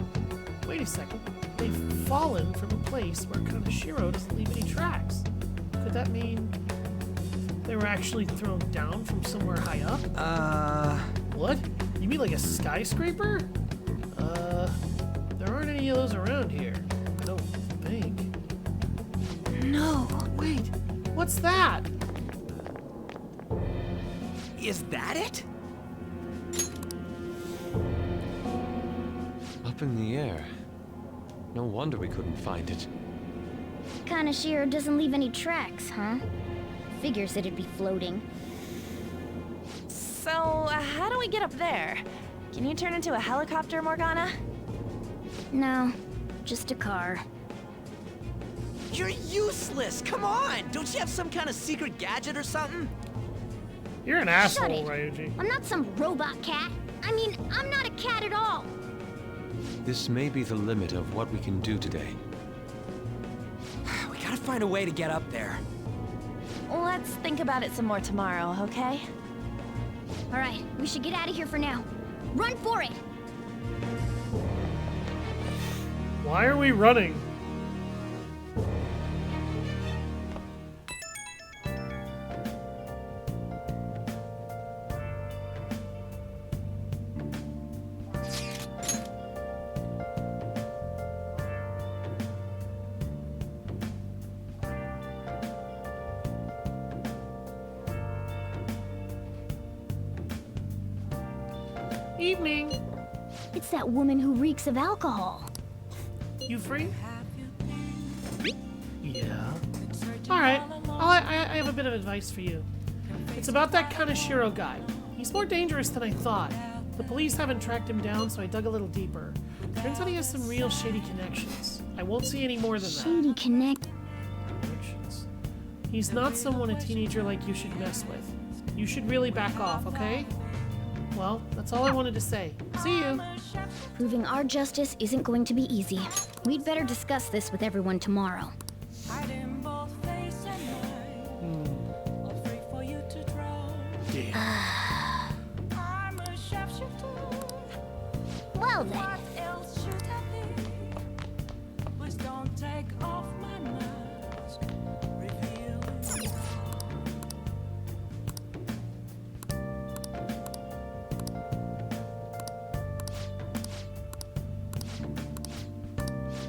Wait a second. They've fallen from a place where Kaneshiro doesn't leave any tracks. Could that mean they were actually thrown down from somewhere high up? What? You mean like a skyscraper? There aren't any of those around here. I don't think. no. Wait, what's that? Is that it? Up in the air. No wonder we couldn't find it. Kaneshiro doesn't leave any tracks, huh? Figures it'd be floating. So, how do we get up there? Can you turn into a helicopter, Morgana? No, just a car. You're useless! Come on! Don't you have some kind of secret gadget or something? You're an Shut asshole, it. Ryuji. I'm not some robot cat. I mean, I'm not a cat at all. This may be the limit of what we can do today. We gotta find a way to get up there. Let's think about it some more tomorrow, okay? All right, we should get out of here for now. Run for it! Why are we running? Evening. It's that woman who reeks of alcohol. You free? Yeah. Alright. I have a bit of advice for you. It's about that Kaneshiro guy. He's more dangerous than I thought. The police haven't tracked him down, so I dug a little deeper. Turns out he has some real shady connections. I won't see any more than that. Shady connections. He's not someone a teenager like you should mess with. You should really back off, okay? Well, that's all I wanted to say. See you. Proving our justice isn't going to be easy. We'd better discuss this with everyone tomorrow. Well then.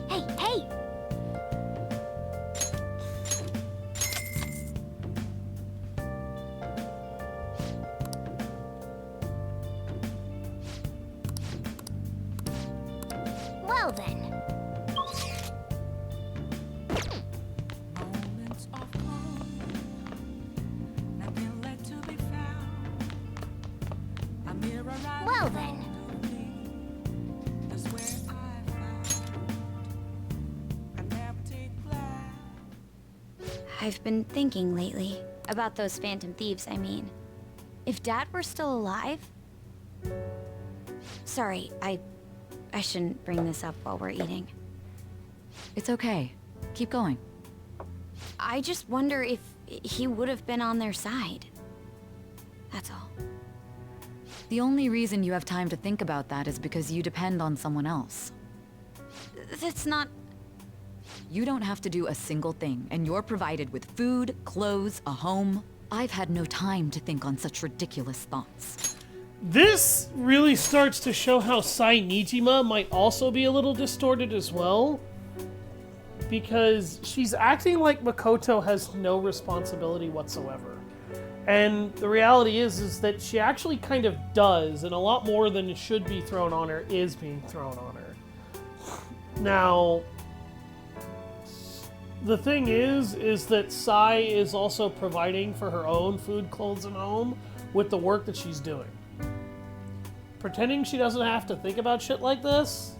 Hey, hey! Well then. Well then. I've been thinking lately. About those phantom thieves, I mean. If Dad were still alive... Sorry, I shouldn't bring this up while we're eating. It's okay. Keep going. I just wonder if he would have been on their side. That's all. The only reason you have time to think about that is because you depend on someone else. That's not... You don't have to do a single thing, and you're provided with food, clothes, a home. I've had no time to think on such ridiculous thoughts. This really starts to show how Sai Nijima might also be a little distorted as well. Because she's acting like Makoto has no responsibility whatsoever. And the reality is that she actually kind of does, and a lot more than should be thrown on her is being thrown on her. Now, the thing is that Sai is also providing for her own food, clothes, and home with the work that she's doing. Pretending she doesn't have to think about shit like this?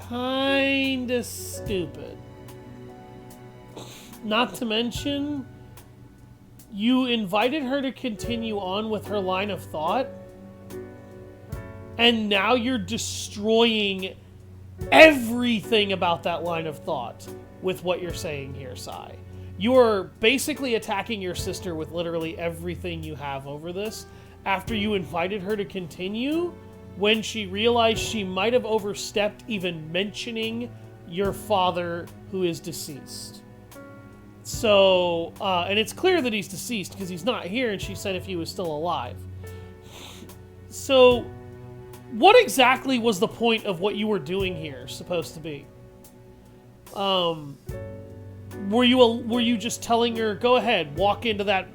Kinda stupid. Not to mention, you invited her to continue on with her line of thought, and now you're destroying everything about that line of thought with what you're saying here, Sai. You are basically attacking your sister with literally everything you have over this after you invited her to continue when she realized she might have overstepped even mentioning your father who is deceased. So, and it's clear that he's deceased because he's not here, and she said if he was still alive. So, what exactly was the point of what you were doing here supposed to be? Were you just telling her, go ahead, walk into that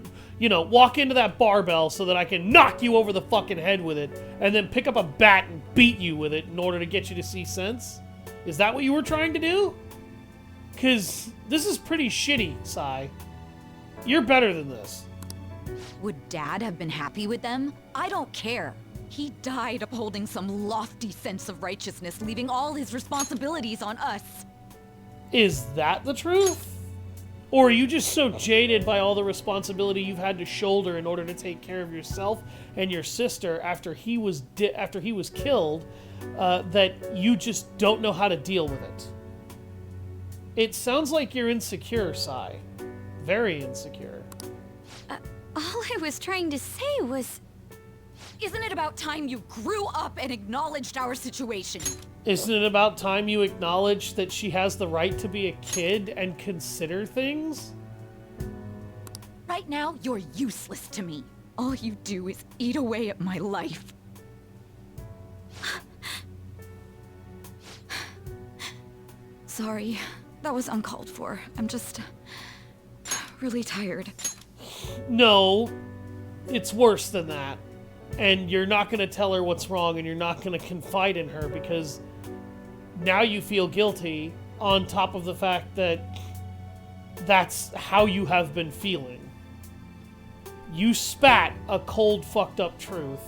barbell so that I can knock you over the fucking head with it, and then pick up a bat and beat you with it in order to get you to see sense? Is that what you were trying to do? Because this is pretty shitty, Sai. You're better than this. Would Dad have been happy with them? I don't care. He died upholding some lofty sense of righteousness, leaving all his responsibilities on us. Is that the truth? Or are you just so jaded by all the responsibility you've had to shoulder in order to take care of yourself and your sister after he was killed that you just don't know how to deal with it? It sounds like you're insecure, Sai. Very insecure. All I was trying to say was... Isn't it about time you grew up and acknowledged our situation? Isn't it about time you acknowledged that she has the right to be a kid and consider things? Right now, you're useless to me. All you do is eat away at my life. Sorry, that was uncalled for. I'm just... really tired. No, it's worse than that. And you're not going to tell her what's wrong, and you're not going to confide in her because now you feel guilty on top of the fact that that's how you have been feeling. You spat a cold, fucked up truth,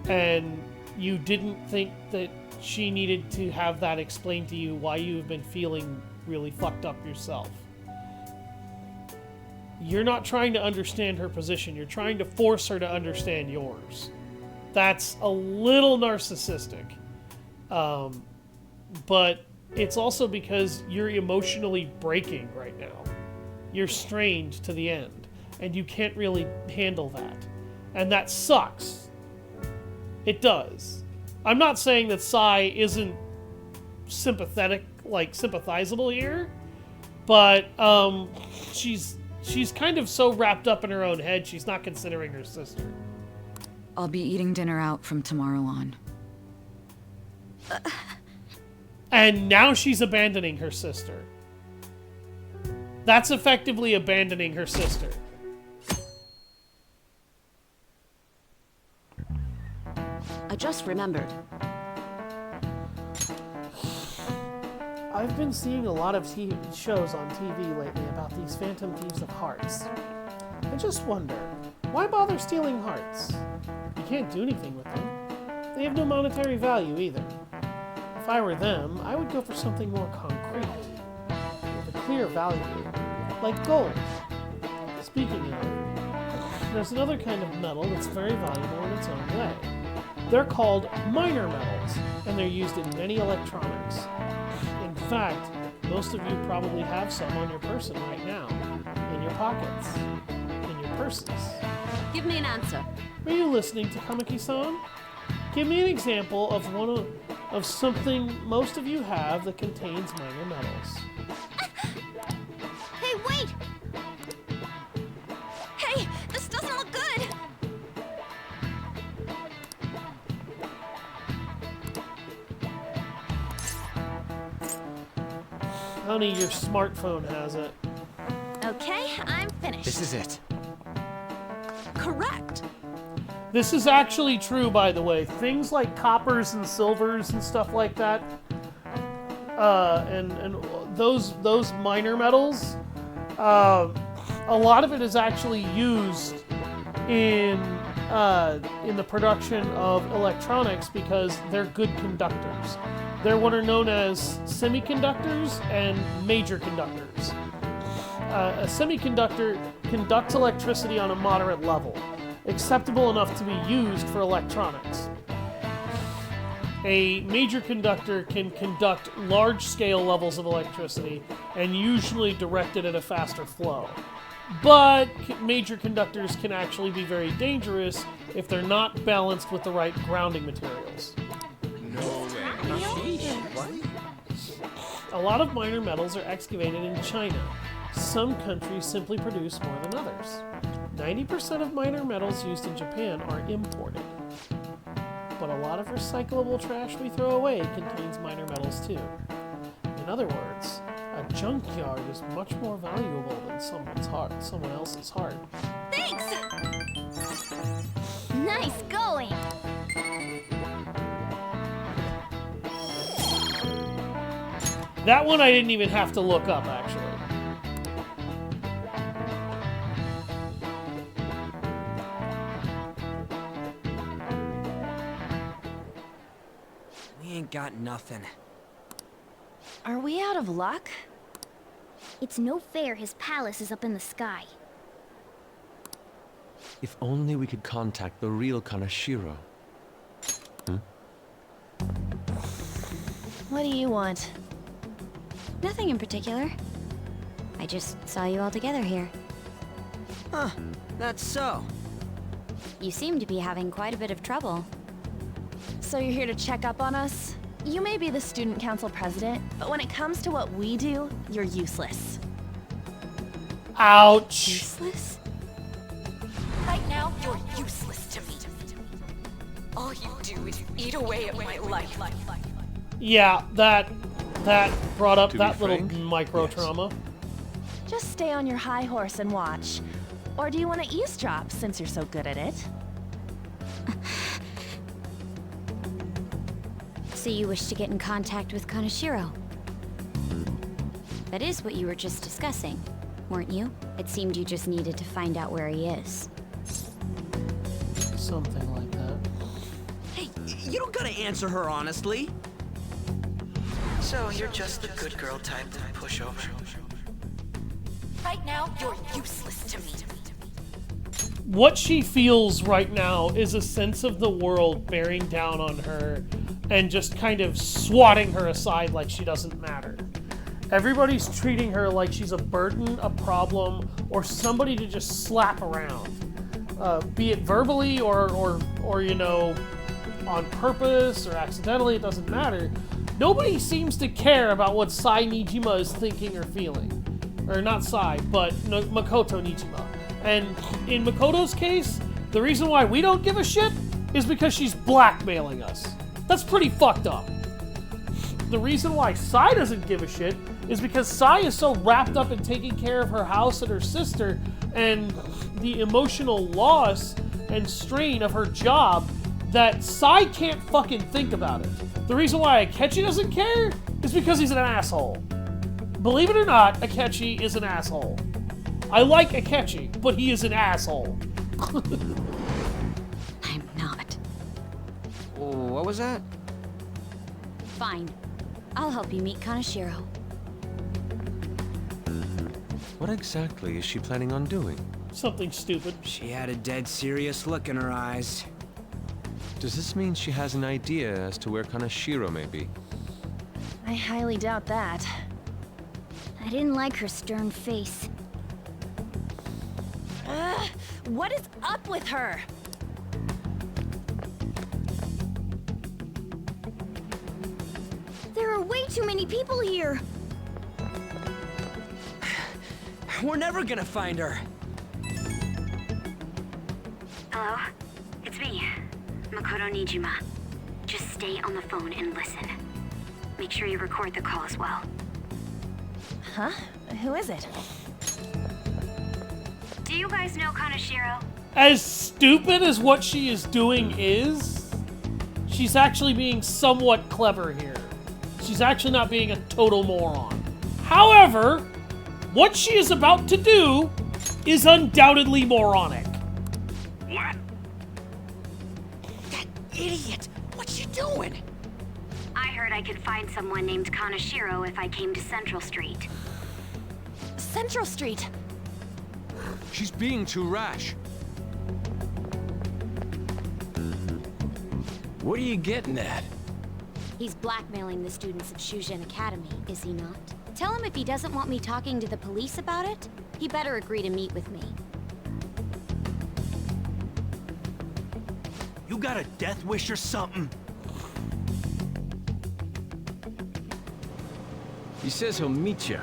and you didn't think that she needed to have that explained to you why you've been feeling really fucked up yourself. You're not trying to understand her position. You're trying to force her to understand yours. That's a little narcissistic. But it's also because you're emotionally breaking right now. You're strained to the end, and you can't really handle that. And that sucks. It does. I'm not saying that Sai isn't sympathetic, like sympathizable here, but she's kind of so wrapped up in her own head, she's not considering her sister. I'll be eating dinner out from tomorrow on. And now she's abandoning her sister. That's effectively abandoning her sister. I just remembered. I've been seeing a lot of shows on TV lately about these phantom thieves of hearts. I just wonder, why bother stealing hearts? You can't do anything with them. They have no monetary value either. If I were them, I would go for something more concrete, with a clear value, like gold. Speaking of, there's another kind of metal that's very valuable in its own way. They're called minor metals, and they're used in many electronics. In fact, most of you probably have some on your person right now, in your pockets, in your purses. Give me an answer. Are you listening to Kamiki-san? Give me an example of something most of you have that contains minor metals. Hey, wait! Hey, this doesn't look good! Honey, your smartphone has it. Okay, I'm finished. This is it. Correct! This is actually true, by the way. Things like coppers and silvers and stuff like that, and those minor metals, a lot of it is actually used in the production of electronics because they're good conductors. They're what are known as semiconductors and major conductors. A semiconductor conducts electricity on a moderate level, acceptable enough to be used for electronics. a major conductor can conduct large-scale levels of electricity and usually direct it at a faster flow. But major conductors can actually be very dangerous if they're not balanced with the right grounding materials. A lot of minor metals are excavated in China. Some countries simply produce more than others. 90% of minor metals used in Japan are imported. But a lot of recyclable trash we throw away contains minor metals too. In other words, a junkyard is much more valuable than someone else's heart. Thanks! Nice going! That one I didn't even have to look up, actually. We ain't got nothing. Are we out of luck? It's no fair his palace is up in the sky. If only we could contact the real Kaneshiro. What do you want? Nothing in particular. I just saw you all together here. Huh, that's so. You seem to be having quite a bit of trouble. So you're here to check up on us? You may be the student council president, but when it comes to what we do, you're useless. Ouch. Useless? Right now, you're useless to me. All you do is eat away at my life. Yeah, that brought up To be that little frank, micro yes. trauma. Just stay on your high horse and watch. Or do you want to eavesdrop since you're so good at it? So you wish to get in contact with Kaneshiro? That is what you were just discussing, weren't you? It seemed you just needed to find out where he is. Something like that. Hey, you don't gotta answer her honestly. So you're just the good girl type to push over. Right now, you're useless to me. What she feels right now is a sense of the world bearing down on her and just kind of swatting her aside like she doesn't matter. Everybody's treating her like she's a burden, a problem, or somebody to just slap around. Be it verbally or you know, on purpose or accidentally, it doesn't matter. Nobody seems to care about what Sai Nijima is thinking or feeling. Or not Sai, but Makoto Nijima. And in Makoto's case, the reason why we don't give a shit is because she's blackmailing us. That's pretty fucked up. The reason why Sai doesn't give a shit is because Sai is so wrapped up in taking care of her house and her sister and the emotional loss and strain of her job that Sai can't fucking think about it. The reason why Akechi doesn't care is because he's an asshole. Believe it or not, Akechi is an asshole. I like Akechi, but he is an asshole. I'm not. What was that? Fine. I'll help you meet Kaneshiro. What exactly is she planning on doing? Something stupid. She had a dead serious look in her eyes. Does this mean she has an idea as to where Kaneshiro may be? I highly doubt that. I didn't like her stern face. What is up with her? There are way too many people here. We're never gonna find her. Hello? It's me, Makoto Nijima. Just stay on the phone and listen. Make sure you record the call as well. Huh? Who is it? Do you guys know Kaneshiro? As stupid as what she is doing is, she's actually being somewhat clever here. She's actually not being a total moron. However, what she is about to do is undoubtedly moronic. What? That idiot! What's she doing? I heard I could find someone named Kaneshiro if I came to Central Street. Central Street. She's being too rash. What are you getting at? He's blackmailing the students of Shujin Academy, is he not? Tell him if he doesn't want me talking to the police about it, he better agree to meet with me. You got a death wish or something? He says he'll meet you.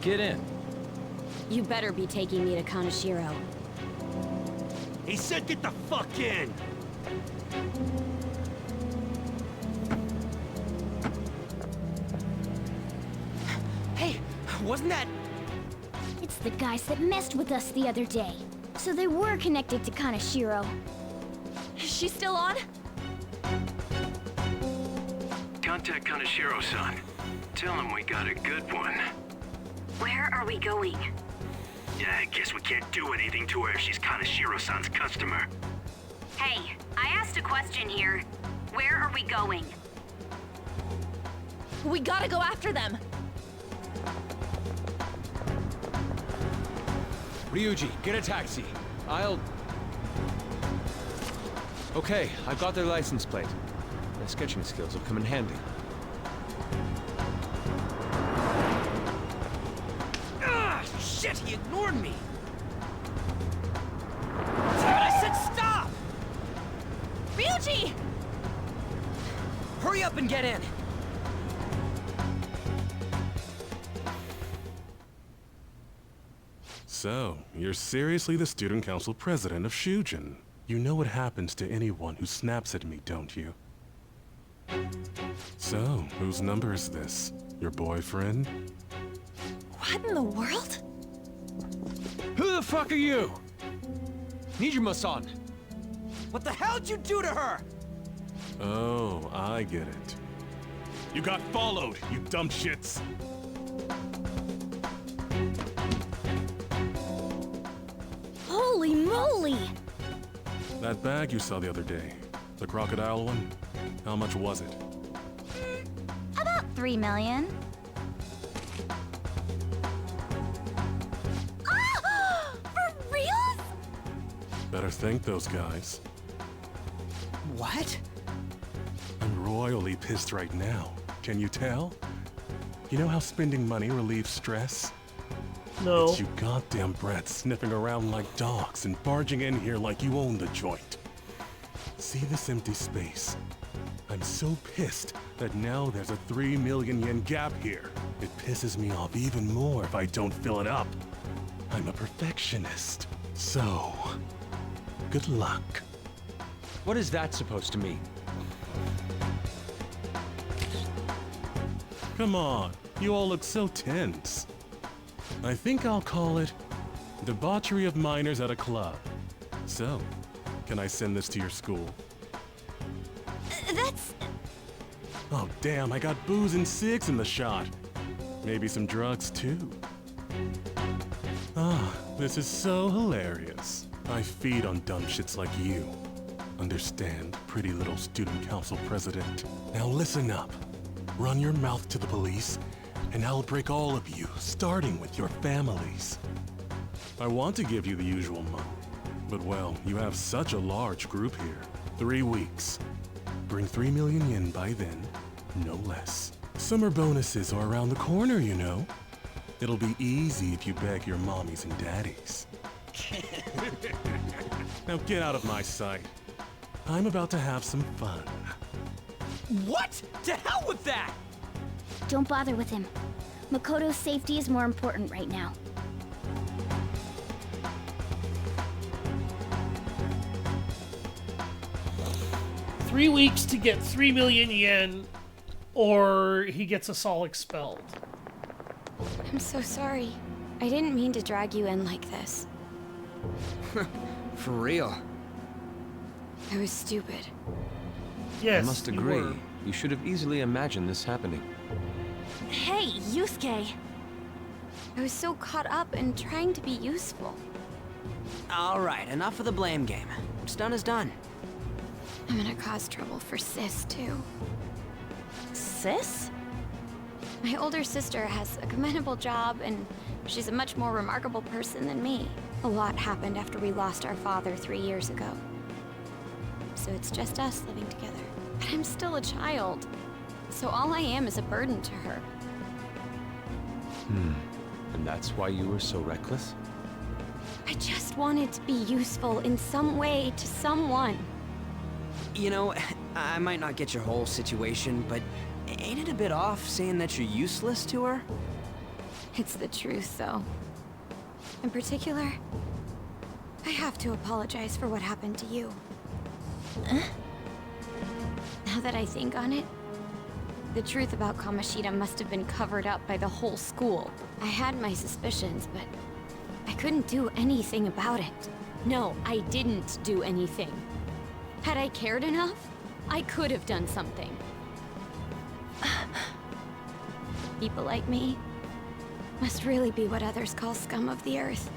Get in. You better be taking me to Kaneshiro. He said get the fuck in! Hey, wasn't that... It's the guys that messed with us the other day. So they were connected to Kaneshiro. Is she still on? Contact Kaneshiro-san. Tell him we got a good one. Where are we going? Yeah, I guess we can't do anything to her if she's Kaneshiro-san's customer. Hey, I asked a question here. Where are we going? We gotta go after them. Ryuji, get a taxi. I'll... Okay, I've got their license plate. My sketching skills will come in handy. Ah, shit, he ignored me! Damn it, I said stop! Ryuji! Hurry up and get in! So, you're seriously the student council president of Shujin. You know what happens to anyone who snaps at me, don't you? So, whose number is this? Your boyfriend? What in the world? Who the fuck are you? Nijima-san! What the hell'd you do to her? Oh, I get it. You got followed, you dumb shits! Holy moly! That bag you saw the other day, the crocodile one, how much was it? About 3 million. Ah! For reals? Better thank those guys. What? I'm royally pissed right now. Can you tell? You know how spending money relieves stress? No. It's you goddamn brats sniffing around like dogs and barging in here like you own the joint. See this empty space? I'm so pissed that now there's a 3 million yen gap here. It pisses me off even more if I don't fill it up. I'm a perfectionist. So, good luck. What is that supposed to mean? Come on, you all look so tense. I think I'll call it debauchery of minors at a club. So, can I send this to your school? That's... Oh damn, I got booze and cigs in the shot. Maybe some drugs too. Ah, this is so hilarious. I feed on dumb shits like you. Understand, pretty little student council president. Now listen up. Run your mouth to the police, and I'll break all of you, starting with your families. I want to give you the usual month, but well, you have such a large group here. 3 weeks. Bring 3 million yen by then, no less. Summer bonuses are around the corner, you know. It'll be easy if you beg your mommies and daddies. Now get out of my sight. I'm about to have some fun. What? To hell with that! Don't bother with him. Makoto's safety is more important right now. Three weeks to get 3 million yen, or he gets us all expelled. I'm so sorry. I didn't mean to drag you in like this. For real. I was stupid. Yes, I must you agree. were. You should have easily imagined this happening. Hey, Yusuke! I was so caught up in trying to be useful. Alright, enough of the blame game. What's done is done. I'm gonna cause trouble for Sis, too. Sis? My older sister has a commendable job, and she's a much more remarkable person than me. A lot happened after we lost our father 3 years ago. So it's just us living together. But I'm still a child. so all I am is a burden to her. And that's why you were so reckless? I just wanted to be useful in some way to someone. You know, I might not get your whole situation, but ain't it a bit off saying that you're useless to her? It's the truth, though. In particular, I have to apologize for what happened to you. Now that I think on it, the truth about Kamoshida must have been covered up by the whole school. I had my suspicions, but I couldn't do anything about it. No, I didn't do anything. Had I cared enough, I could have done something. People like me must really be what others call scum of the earth.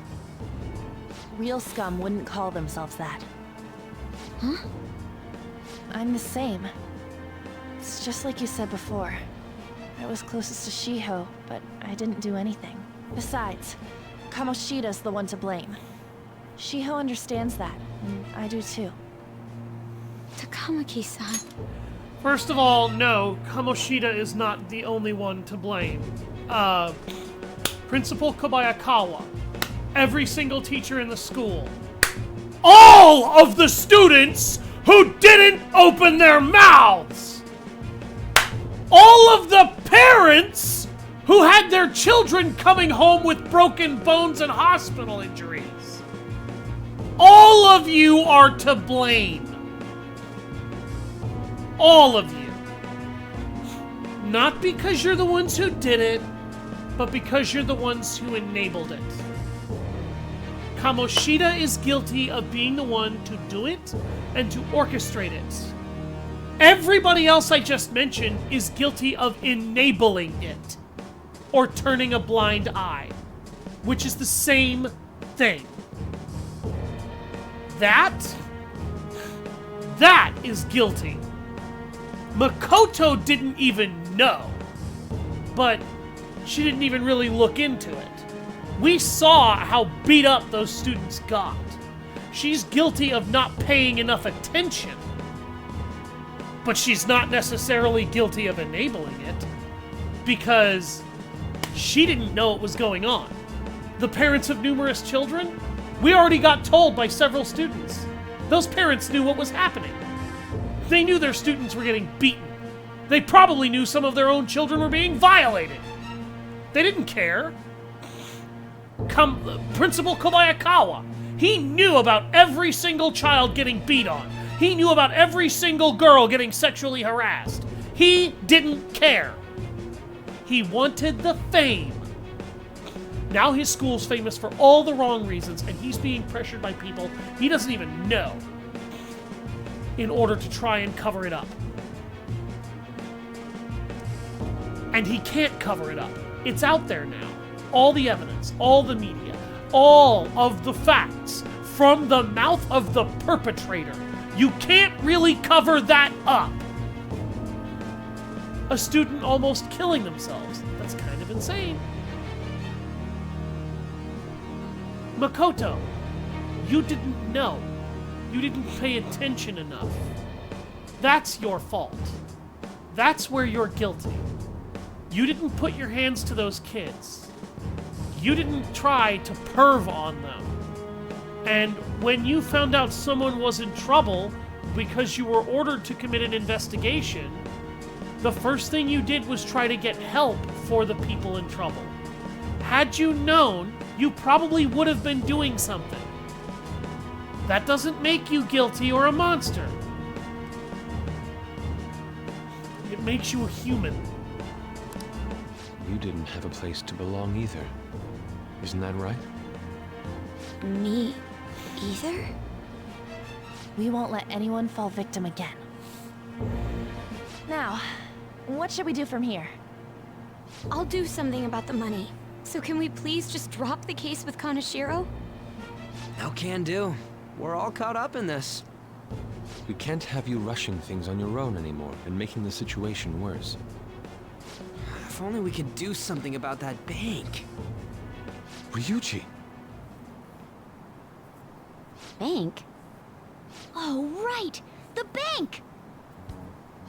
Real scum wouldn't call themselves that. Huh? I'm the same. It's just like you said before. I was closest to Shiho, but I didn't do anything. Besides, Kamoshida's the one to blame. Shiho understands that, and I do too. Takamaki-san. First of all, no, Kamoshida is not the only one to blame. Principal Kobayakawa, every single teacher in the school, all of the students who didn't open their mouths, all of the parents who had their children coming home with broken bones and hospital injuries. All of you are to blame. All of you. Not because you're the ones who did it, but because you're the ones who enabled it. Kamoshida is guilty of being the one to do it and to orchestrate it. Everybody else I just mentioned is guilty of enabling it, or turning a blind eye, which is the same thing. That is guilty. Makoto didn't even know, but she didn't even really look into it. We saw how beat up those students got. She's guilty of not paying enough attention, but she's not necessarily guilty of enabling it, because she didn't know it was going on. The parents of numerous children? We already got told by several students. Those parents knew what was happening. They knew their students were getting beaten. They probably knew some of their own children were being violated. They didn't care. Principal Kobayakawa, he knew about every single child getting beat on. He knew about every single girl getting sexually harassed. He didn't care. He wanted the fame. Now his school's famous for all the wrong reasons, and he's being pressured by people he doesn't even know in order to try and cover it up. And he can't cover it up. It's out there now. All the evidence, all the media, all of the facts from the mouth of the perpetrator. You can't really cover that up. A student almost killing themselves. That's kind of insane. Makoto, you didn't know. You didn't pay attention enough. That's your fault. That's where you're guilty. You didn't put your hands to those kids. You didn't try to perv on them. And when you found out someone was in trouble because you were ordered to commit an investigation, the first thing you did was try to get help for the people in trouble. Had you known, you probably would have been doing something. That doesn't make you guilty or a monster. It makes you a human. You didn't have a place to belong either. Isn't that right? Me either? We won't let anyone fall victim again. Now, what should we do from here? I'll do something about the money. So can we please just drop the case with Kaneshiro? No can do. We're all caught up in this. We can't have you rushing things on your own anymore and making the situation worse. If only we could do something about that bank. Ryuji! Bank? Oh, right! The bank!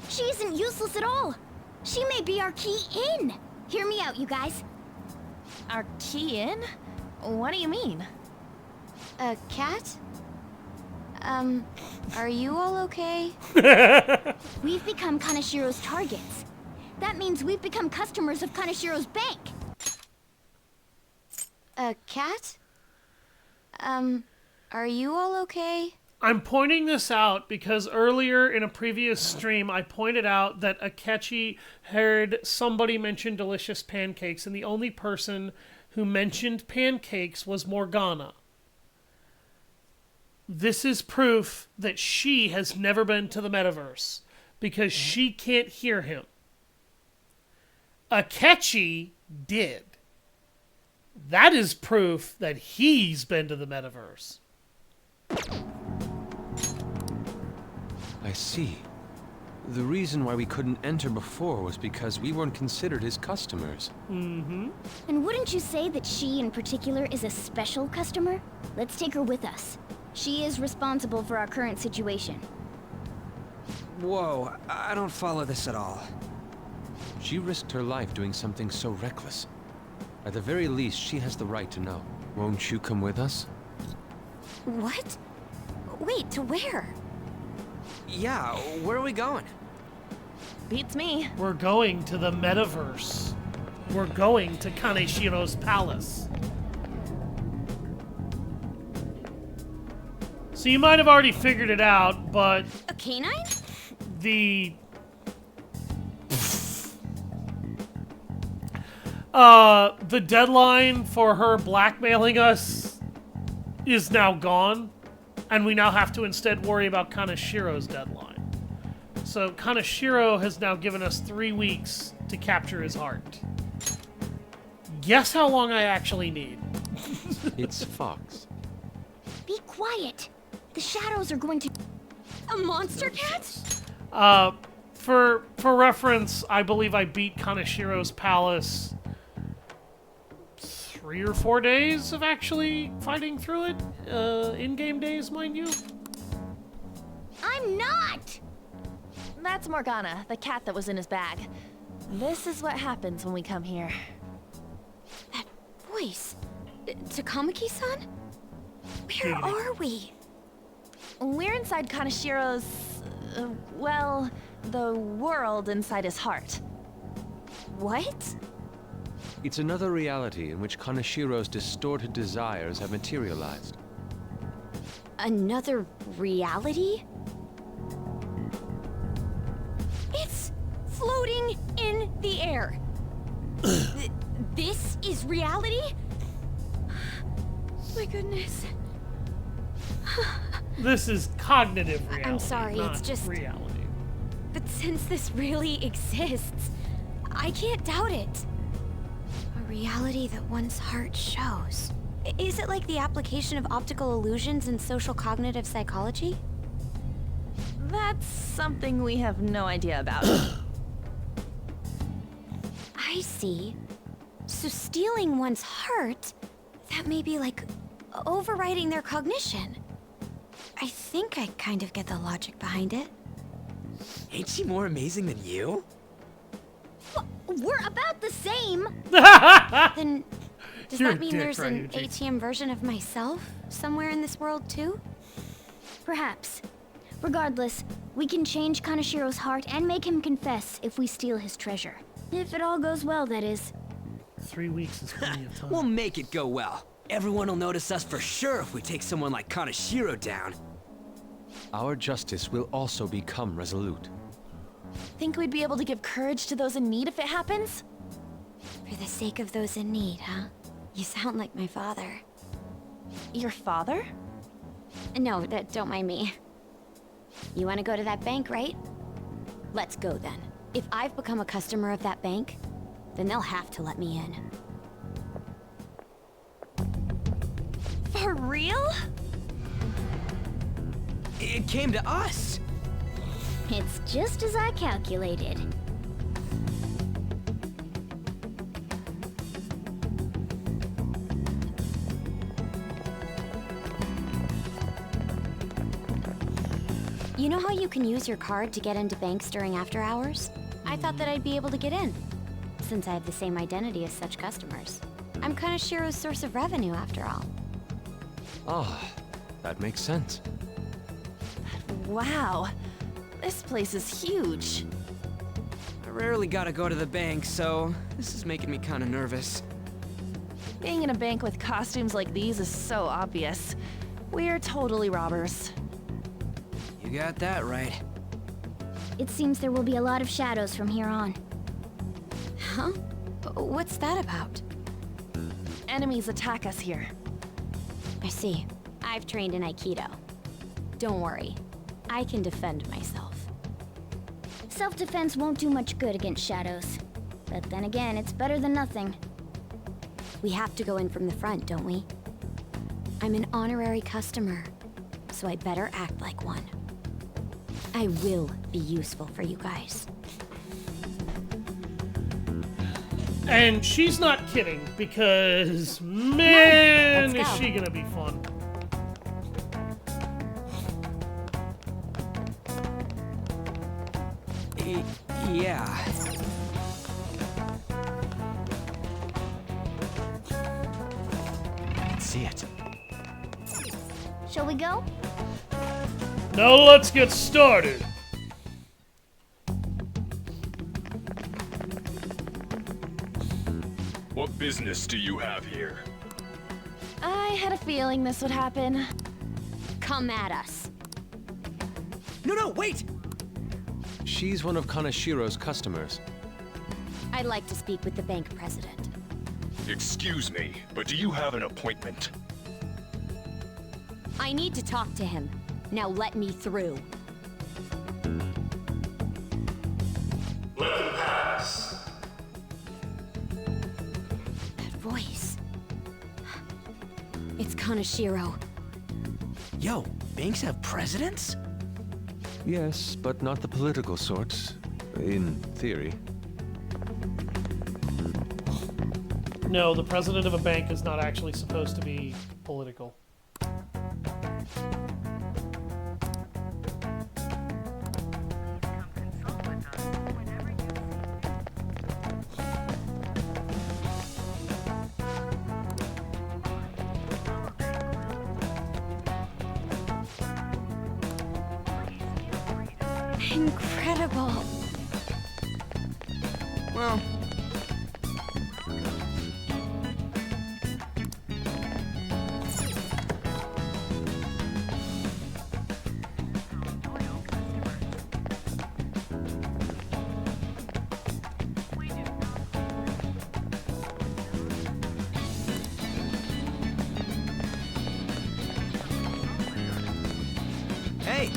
She isn't useless at all! She may be our key in. Hear me out, you guys. Our key in? What do you mean? A cat? Are you all okay? We've become Kaneshiro's targets. That means we've become customers of Kaneshiro's bank. A cat? Are you all okay? I'm pointing this out because earlier in a previous stream, I pointed out that Akechi heard somebody mention delicious pancakes, and the only person who mentioned pancakes was Morgana. This is proof that she has never been to the metaverse, because she can't hear him. Akechi did. That is proof that he's been to the metaverse. I see. The reason why we couldn't enter before was because we weren't considered his customers. Mm-hmm. And wouldn't you say that she in particular is a special customer? Let's take her with us. She is responsible for our current situation. Whoa, I don't follow this at all. She risked her life doing something so reckless. At the very least, she has the right to know. Won't you come with us? What? Wait, to where? Yeah, where are we going? Beats me. We're going to the metaverse. We're going to Kaneshiro's palace. So you might have already figured it out, but... A canine? The deadline for her blackmailing us is now gone, and we now have to instead worry about Kaneshiro's deadline. So Kaneshiro has now given us 3 weeks to capture his heart. Guess how long I actually need? It's Fox. Be quiet. The shadows are going to... A monster cat? For reference, I believe I beat Kaneshiro's palace 3 or 4 days of actually fighting through it. In-game days, mind you. I'm not! That's Morgana, the cat that was in his bag. This is what happens when we come here. That voice. Takamaki-san? Where are we? We're inside Kaneshiro's... well, the world inside his heart. What? It's another reality in which Kaneshiro's distorted desires have materialized. Another reality? It's floating in the air. This is reality? My goodness. This is cognitive reality. I'm sorry, not it's just reality. But since this really exists, I can't doubt it. A reality that one's heart shows. Is it like the application of optical illusions in social cognitive psychology? That's something we have no idea about. I see. So stealing one's heart, that may be like overriding their cognition. I think I kind of get the logic behind it. Ain't she more amazing than you? We're about the same. Then does You're that mean a dick, there's an Ryuji. ATM version of myself somewhere in this world too? Perhaps. Regardless, we can change Kaneshiro's heart and make him confess if we steal his treasure. If it all goes well, that is. 3 weeks is plenty of time. We'll make it go well. Everyone will notice us for sure if we take someone like Kaneshiro down. Our justice will also become resolute. Think we'd be able to give courage to those in need if it happens? For the sake of those in need, huh? You sound like my father. Your father? No, don't mind me. You want to go to that bank, right? Let's go then. If I've become a customer of that bank, then they'll have to let me in. For real? It came to us. It's just as I calculated. You know how you can use your card to get into banks during after hours? I thought that I'd be able to get in, since I have the same identity as such customers. I'm Kaneshiro's source of revenue, after all. Ah, that makes sense. Wow. This place is huge. I rarely gotta go to the bank, so this is making me kinda nervous. Being in a bank with costumes like these is so obvious. We're totally robbers. You got that right. It seems there will be a lot of shadows from here on. Huh? What's that about? Enemies attack us here. I see. I've trained in Aikido. Don't worry. I can defend myself. Self-defense won't do much good against shadows. But then again, it's better than nothing. We have to go in from the front, don't we? I'm an honorary customer, so I better act like one. I will be useful for you guys. And she's not kidding, because, man, Let's is go. she gonna be fun. Yeah. Let's see it. Shall we go? Now let's get started. What business do you have here? I had a feeling this would happen. Come at us. No, wait! She's one of Kaneshiro's customers. I'd like to speak with the bank president. Excuse me, but do you have an appointment? I need to talk to him. Now let me through. Let them pass. That voice. It's Kaneshiro. Yo, banks have presidents? Yes, but not the political sort, in theory. No, the president of a bank is not actually supposed to be political. Incredible. Well... Hey!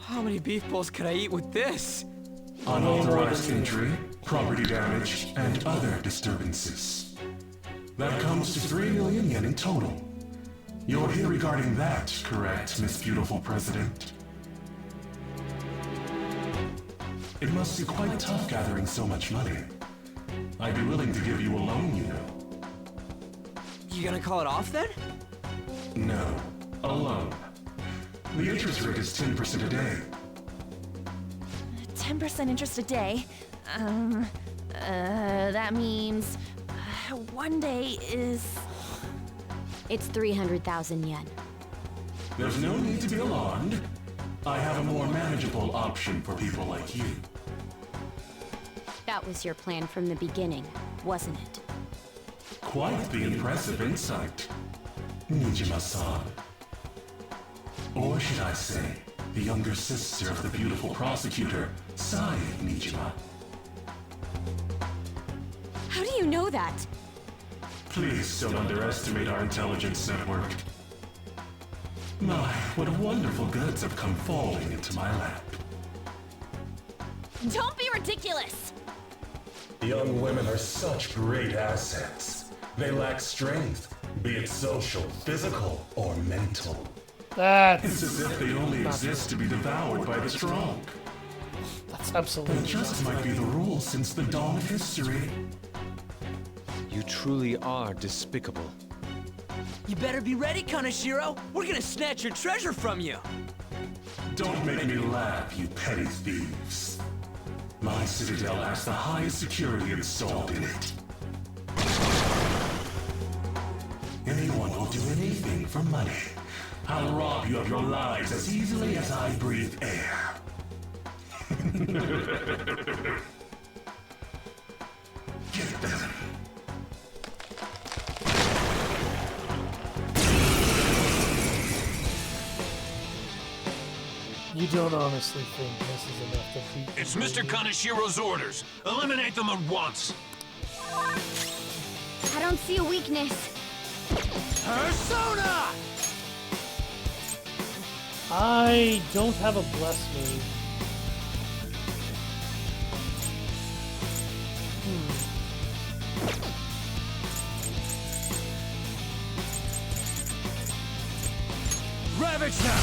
How many beef bowls could I eat with this? Unauthorized entry, property damage, and other disturbances. That comes to 3 million yen in total. You're here regarding that, correct, Miss Beautiful President? It must be quite tough gathering so much money. I'd be willing to give you a loan, you know. You gonna call it off then? No, a loan. The interest rate is 10% a day. 10% interest a day. That means... one day is... It's 300,000 yen. There's no need to be alarmed. I have a more manageable option for people like you. That was your plan from the beginning, wasn't it? Quite the impressive insight, Nijima-san. Or should I say, the younger sister of the beautiful prosecutor, Sae Nijima. How do you know that? Please don't underestimate our intelligence network. My, what wonderful goods have come falling into my lap. Don't be ridiculous! Young women are such great assets. They lack strength, be it social, physical, or mental. That's It's as if they only exist to be devoured by the strong. That's absolutely That just might be the rule since the dawn of history. You truly are despicable. You better be ready, Kaneshiro. We're gonna snatch your treasure from you. Don't make me laugh, you petty thieves. My citadel has the highest security installed in it. Anyone will do anything for money. I'll rob you of your lives as easily as I breathe air. Get them. You don't honestly think this is enough to beat It's Mr. Kaneshiro's orders. Eliminate them at once. I don't see a weakness. Persona! I don't have a bless move. Ravage now!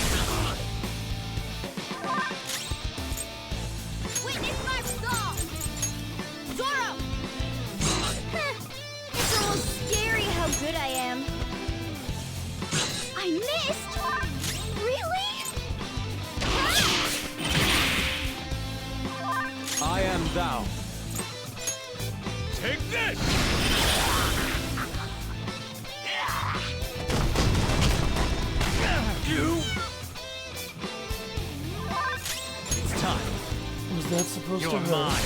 Witness my song! Zoro! It's almost scary how good I am. I missed? Really? I am thou. Take this! You! It's time. Was that supposed to You're hurt? mine.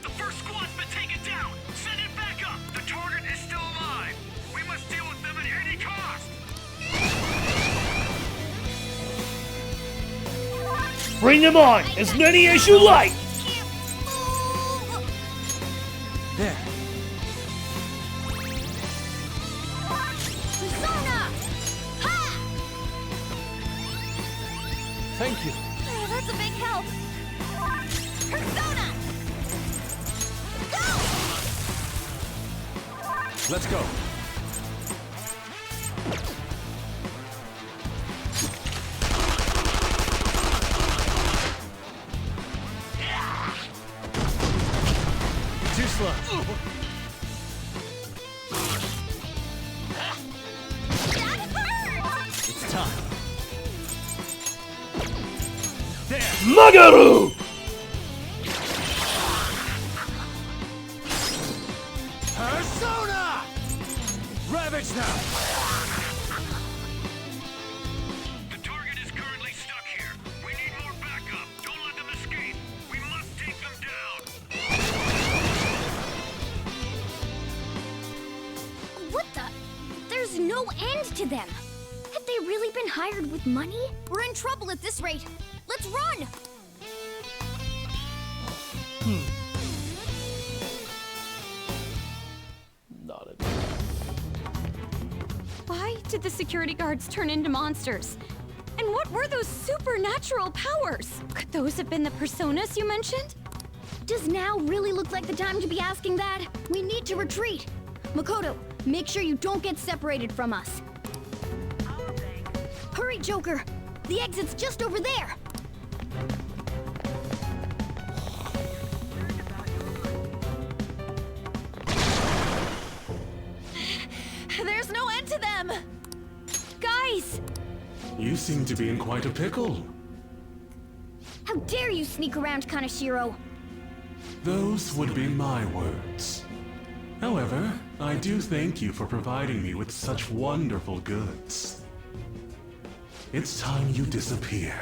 The first squad's been taken down! Send it back up! The target is still alive! We must deal with them at any cost! Bring them on! As many as you like! There. Persona! Ha! Thank you. Oh, that's a big help. Persona! Go! Let's go. Too slow. That hurts! It's time. There! Magaru! Persona! Ravage now! The target is currently stuck here. We need more backup. Don't let them escape. We must take them down. What the? There's no end to them. Have they really been hired with money? We're in trouble at this rate. Let's run! Not it. Why did the security guards turn into monsters? And what were those supernatural powers? Could those have been the personas you mentioned? Does now really look like the time to be asking that? We need to retreat. Makoto, make sure you don't get separated from us. Hurry, Joker! The exit's just over there! There's no end to them! Guys! You seem to be in quite a pickle. How dare you sneak around Kaneshiro? Those would be my words. However, I do thank you for providing me with such wonderful goods. It's time you disappear.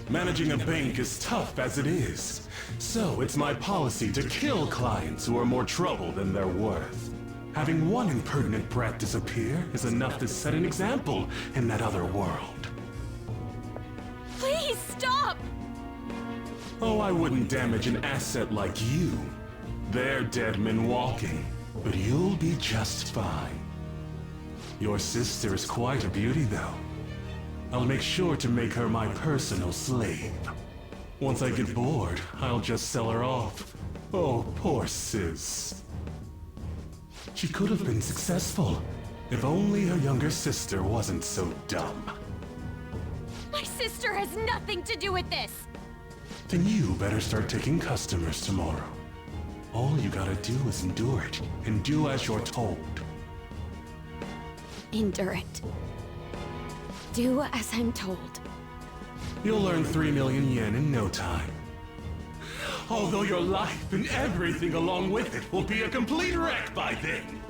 Managing a bank is tough as it is, so it's my policy to kill clients who are more trouble than they're worth. Having one impertinent brat disappear is enough to set an example in that other world. Please stop! Oh, I wouldn't damage an asset like you. They're dead men walking, but you'll be just fine. Your sister is quite a beauty, though. I'll make sure to make her my personal slave. Once I get bored, I'll just sell her off. Oh, poor sis. She could have been successful, if only her younger sister wasn't so dumb. My sister has nothing to do with this! Then you better start taking customers tomorrow. All you gotta do is endure it, and do as you're told. Endure it. Do as I'm told. You'll earn 3 million yen in no time. Although your life and everything along with it will be a complete wreck by then.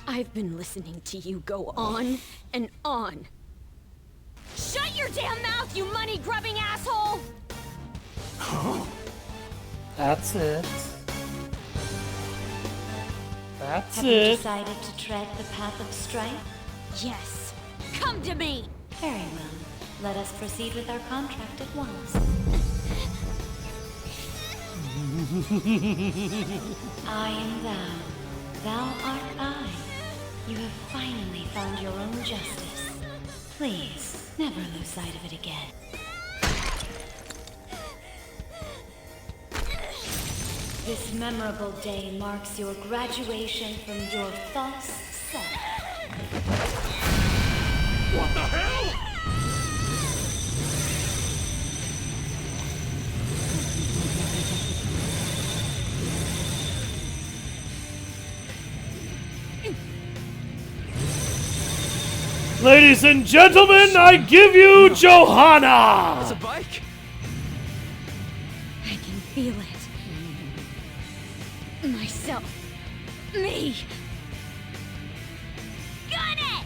I've been listening to you go on and on. Shut your damn mouth, you money-grubbing asshole! That's it. That's Have you it. decided to tread the path of strife? Yes. Come to me! Very well. Let us proceed with our contract at once. I am thou. Thou art I. You have finally found your own justice. Please, never lose sight of it again. This memorable day marks your graduation from your false self. What the hell? Ladies and gentlemen, I give you Johanna! That's a bike? I can feel it. Myself. Me. Got it!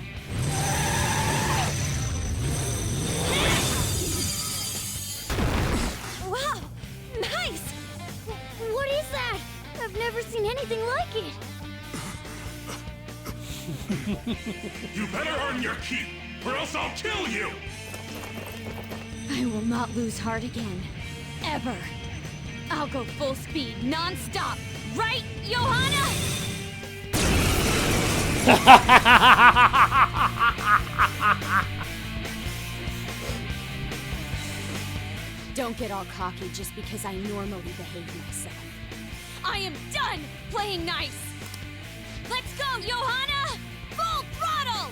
Wow! Nice! What is that? I've never seen anything like it. You better earn your keep, or else I'll kill you! I will not lose heart again. Ever. I'll go full speed, non-stop. Right, Johanna? Don't get all cocky just because I normally behave myself. I am done playing nice! Let's go, Johanna! Full throttle!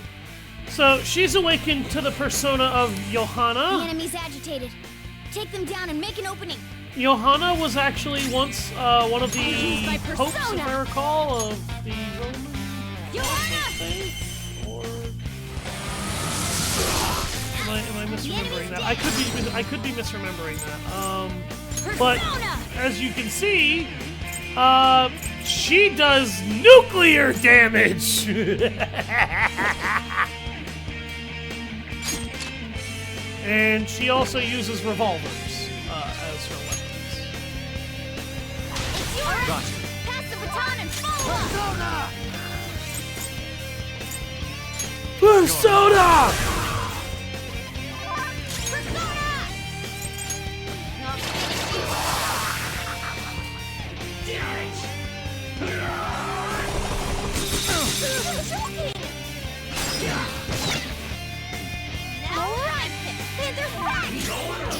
So, she's awakened to the persona of Johanna. The enemy's agitated. Take them down and make an opening. Johanna was actually once one of the my popes, if persona. I recall, of the Roman Johanna! faith. Or am I misremembering that? I could be misremembering that. But as you can see, she does nuclear damage. And she also uses revolvers as her weapons. It's yours! Gotcha. Pass the baton and follow up! Persona!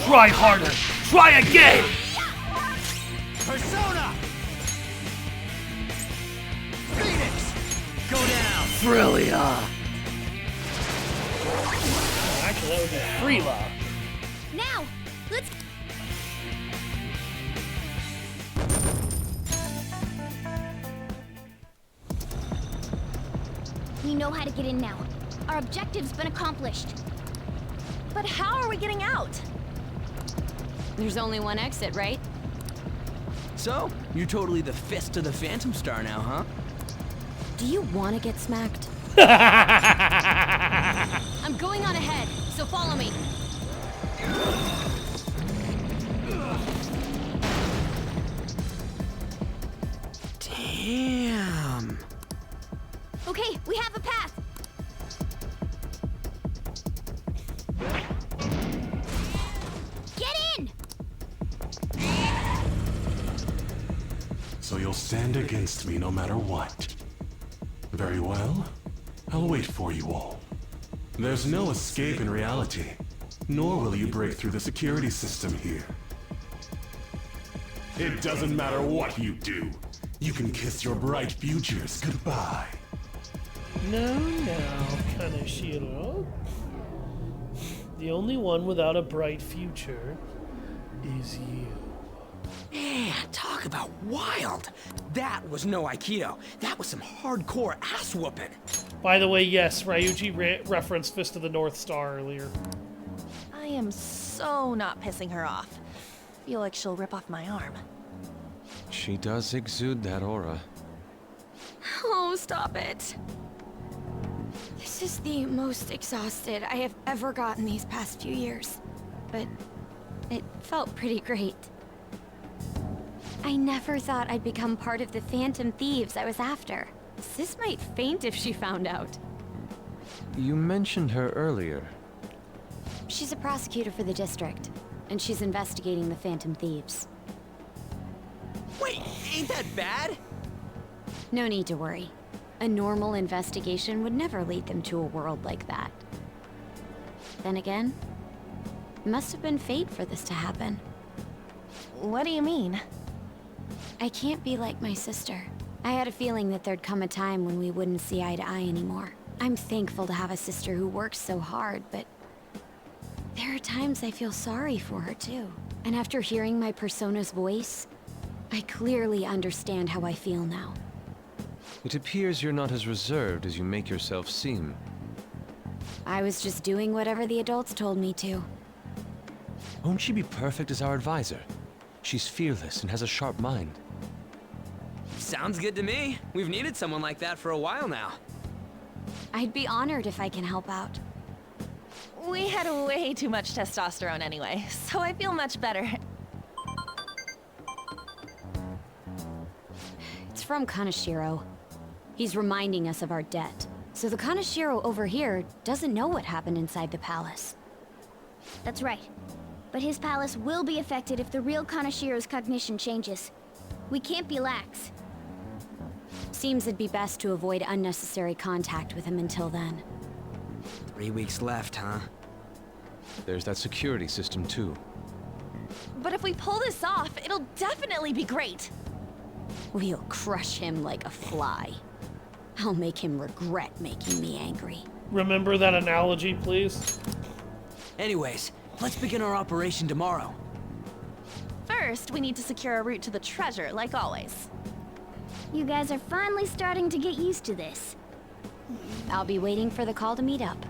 Try harder! Try again! Persona! Phoenix! Go down! Frelia! Actually, that would be Freela. Now, let's... We know how to get in now. Our objective's been accomplished. But how are we getting out? There's only one exit, right? So, you're totally the fist of the Phantom Star now, huh? Do you want to get smacked? I'm going on ahead, so follow me. Damn. Okay, we have a path. you'll stand against me no matter what. Very well. I'll wait for you all. There's no escape in reality, nor will you break through the security system here. It doesn't matter what you do. You can kiss your bright futures goodbye. No, Kaneshiro. The only one without a bright future is you. Man, talk about wild. That was no Aikido. That was some hardcore ass whooping. By the way, yes, Ryuji referenced Fist of the North Star earlier. I am so not pissing her off. Feel like she'll rip off my arm. She does exude that aura. Oh, stop it. This is the most exhausted I have ever gotten these past few years. But it felt pretty great. I never thought I'd become part of the Phantom Thieves I was after. Sis might faint if she found out. You mentioned her earlier. She's a prosecutor for the district, and she's investigating the Phantom Thieves. Wait, ain't that bad? No need to worry. A normal investigation would never lead them to a world like that. Then again, it must have been fate for this to happen. What do you mean? I can't be like my sister. I had a feeling that there'd come a time when we wouldn't see eye to eye anymore. I'm thankful to have a sister who works so hard, but there are times I feel sorry for her too. And after hearing my persona's voice, I clearly understand how I feel now. It appears you're not as reserved as you make yourself seem. I was just doing whatever the adults told me to. Won't she be perfect as our advisor? She's fearless and has a sharp mind. Sounds good to me. We've needed someone like that for a while now. I'd be honored if I can help out. We had way too much testosterone anyway, so I feel much better. It's from Kaneshiro. He's reminding us of our debt. So the Kaneshiro over here doesn't know what happened inside the palace. That's right. But his palace will be affected if the real Kaneshiro's cognition changes. We can't be lax. Seems it'd be best to avoid unnecessary contact with him until then. 3 weeks left, huh? There's that security system too. But if we pull this off, it'll definitely be great. We'll crush him like a fly. I'll make him regret making me angry. Remember that analogy, please? Anyways, let's begin our operation tomorrow. First, we need to secure a route to the treasure, like always. You guys are finally starting to get used to this. I'll be waiting for the call to meet up.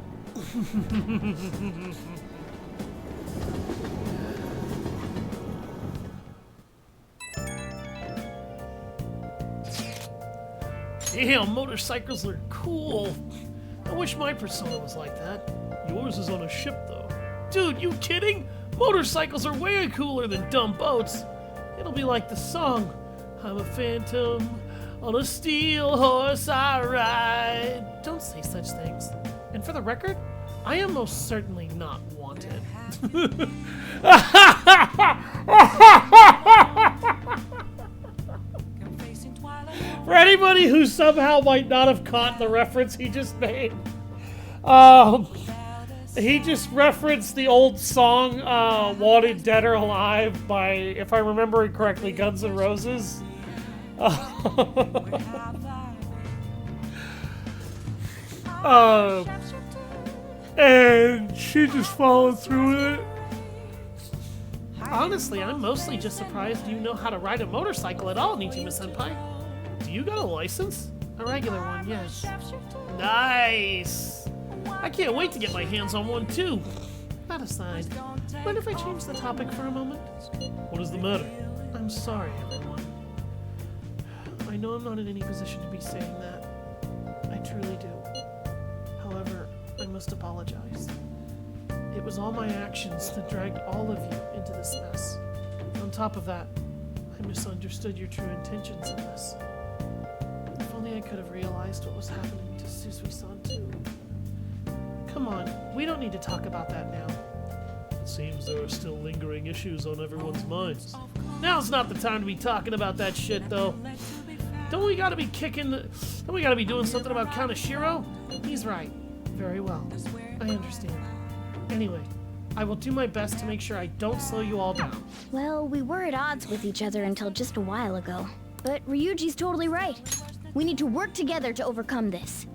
Damn, motorcycles are cool. I wish my persona was like that. Yours is on a ship, though. Dude, you kidding? Motorcycles are way cooler than dumb boats. It'll be like the song, I'm a phantom, on a steel horse I ride. Don't say such things. And for the record, I am most certainly not wanted. For anybody who somehow might not have caught the reference he just made, he just referenced the old song, Wanted Dead or Alive by, if I remember it correctly, Guns N' Roses. And she just followed through with it. Honestly, I'm mostly just surprised you know how to ride a motorcycle at all, Nichima-senpai. Do you got a license? A regular one, yes. Nice! I can't wait to get my hands on one, too. That aside, mind if I change the topic for a moment? What is the matter? I'm sorry, everyone. I know I'm not in any position to be saying that. I truly do. However, I must apologize. It was all my actions that dragged all of you into this mess. On top of that, I misunderstood your true intentions in this. If only I could have realized what was happening to Susui-san too. Come on, we don't need to talk about that now. It seems there are still lingering issues on everyone's minds. Now's not the time to be talking about that shit, though. Don't we gotta be doing something about Kaneshiro? He's right. Very well. I understand. Anyway, I will do my best to make sure I don't slow you all down. Well, we were at odds with each other until just a while ago. But Ryuji's totally right. We need to work together to overcome this.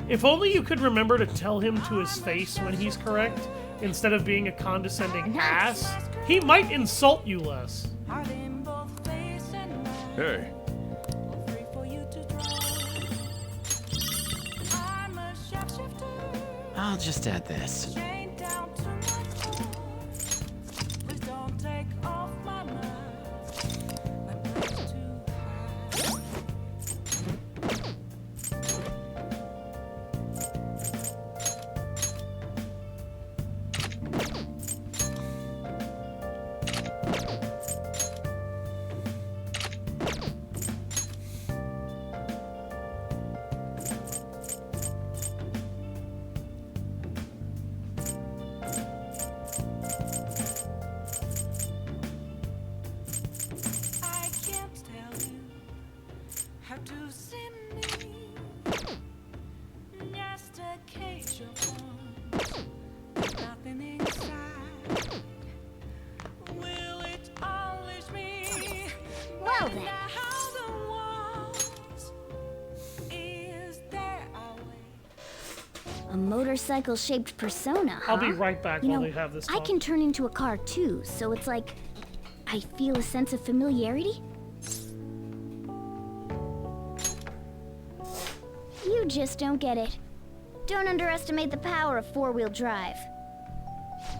If only you could remember to tell him to his face when he's correct, instead of being a condescending ass, he might insult you less. Hey. I'll just add this. Well then. A motorcycle-shaped persona, huh? I'll be right back while they have this I talk. can turn into a car too, so it's like I feel a sense of familiarity. You just don't get it. Don't underestimate the power of four-wheel drive.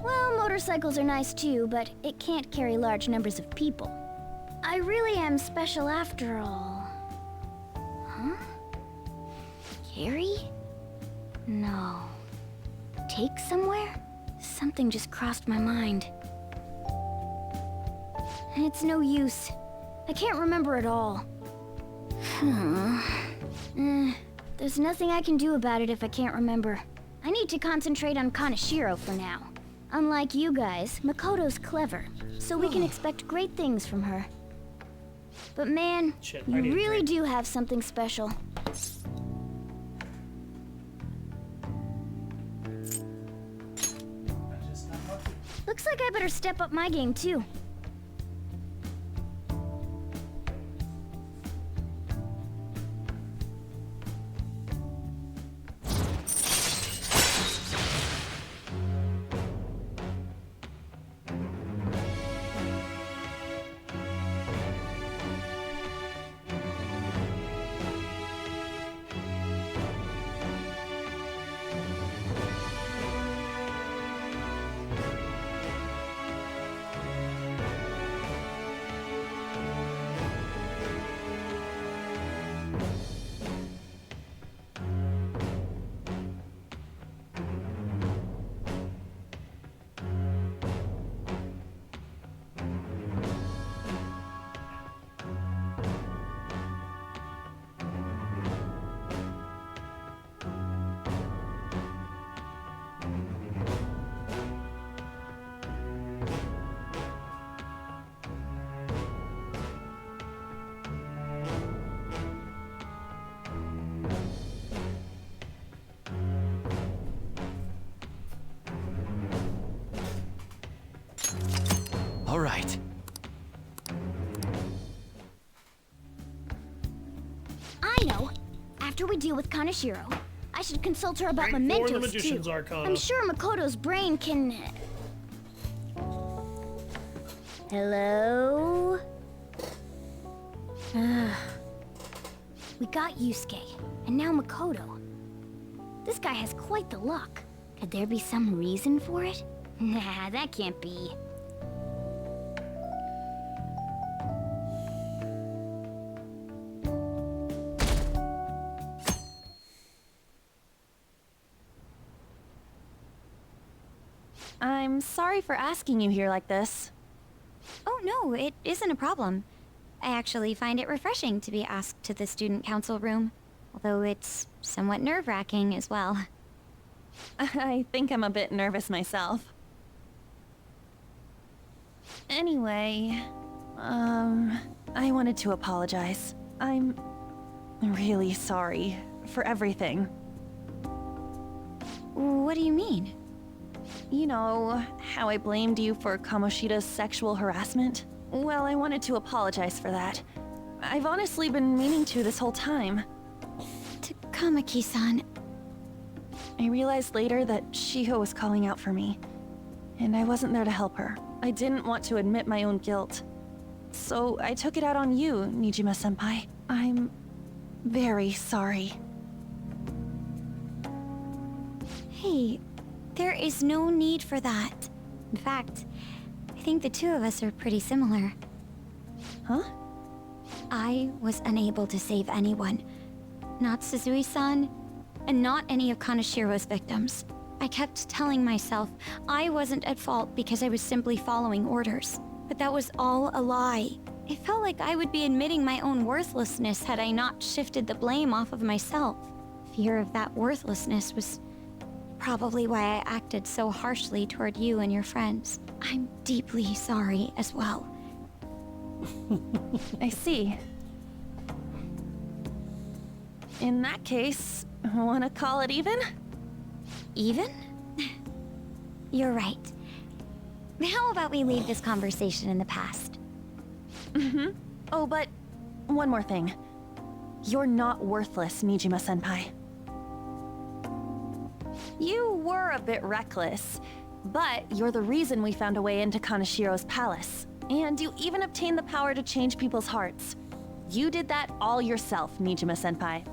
Well, motorcycles are nice too, but it can't carry large numbers of people. I really am special after all. Huh? Carry? No. Take somewhere? Something just crossed my mind. It's no use. I can't remember it all. There's nothing I can do about it if I can't remember. I need to concentrate on Kaneshiro for now. Unlike you guys, Makoto's clever, so we can expect great things from her. But man, you really do have something special. Looks like I better step up my game too. All right. I know. After we deal with Kaneshiro, I should consult her about Mementos too. I'm sure Makoto's brain can... Hello? We got Yusuke, and now Makoto. This guy has quite the luck. Could there be some reason for it? Nah, that can't be. I'm sorry for asking you here like this. Oh no, it isn't a problem. I actually find it refreshing to be asked to the student council room, although it's somewhat nerve-wracking as well. I think I'm a bit nervous myself. Anyway, I wanted to apologize. I'm really sorry for everything. What do you mean? You know, how I blamed you for Kamoshida's sexual harassment? Well, I wanted to apologize for that. I've honestly been meaning to this whole time. Kamaki-san. I realized later that Shiho was calling out for me, and I wasn't there to help her. I didn't want to admit my own guilt. So I took it out on you, Nijima-senpai. I'm very sorry. Hey, there is no need for that. In fact, I think the two of us are pretty similar. Huh? I was unable to save anyone. Not Suzui-san, and not any of Kaneshiro's victims. I kept telling myself I wasn't at fault because I was simply following orders. But that was all a lie. It felt like I would be admitting my own worthlessness had I not shifted the blame off of myself. Fear of that worthlessness was probably why I acted so harshly toward you and your friends. I'm deeply sorry as well. I see. In that case, wanna call it even? Even? You're right. How about we leave this conversation in the past? Mm-hmm. Oh, but one more thing. You're not worthless, Nijima-senpai. You were a bit reckless, but you're the reason we found a way into Kaneshiro's palace. And you even obtained the power to change people's hearts. You did that all yourself, Nijima-senpai.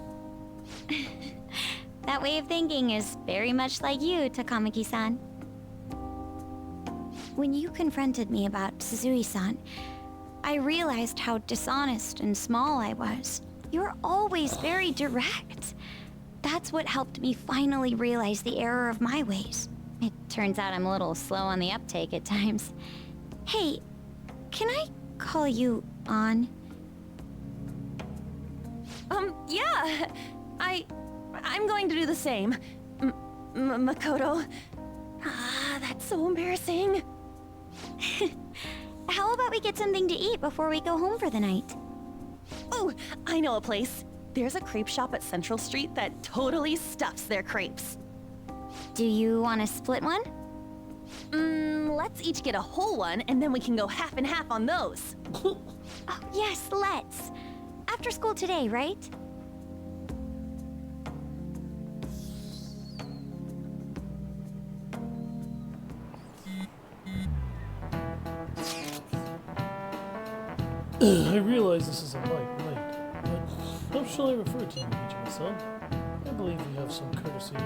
That way of thinking is very much like you, Takamaki-san. When you confronted me about Suzui-san, I realized how dishonest and small I was. You're always very direct. That's what helped me finally realize the error of my ways. It turns out I'm a little slow on the uptake at times. Hey, can I call you On? Yeah! I'm going to do the same. Makoto. Ah, that's so embarrassing. How about we get something to eat before we go home for the night? Oh, I know a place. There's a crepe shop at Central Street that totally stuffs their crepes. Do you want to split one? Let's each get a whole one, and then we can go half and half on those. Oh, yes, let's. After school today, right? I realize this is a light night, but how shall I refer to you, Nijima-san? I believe we have some courtesy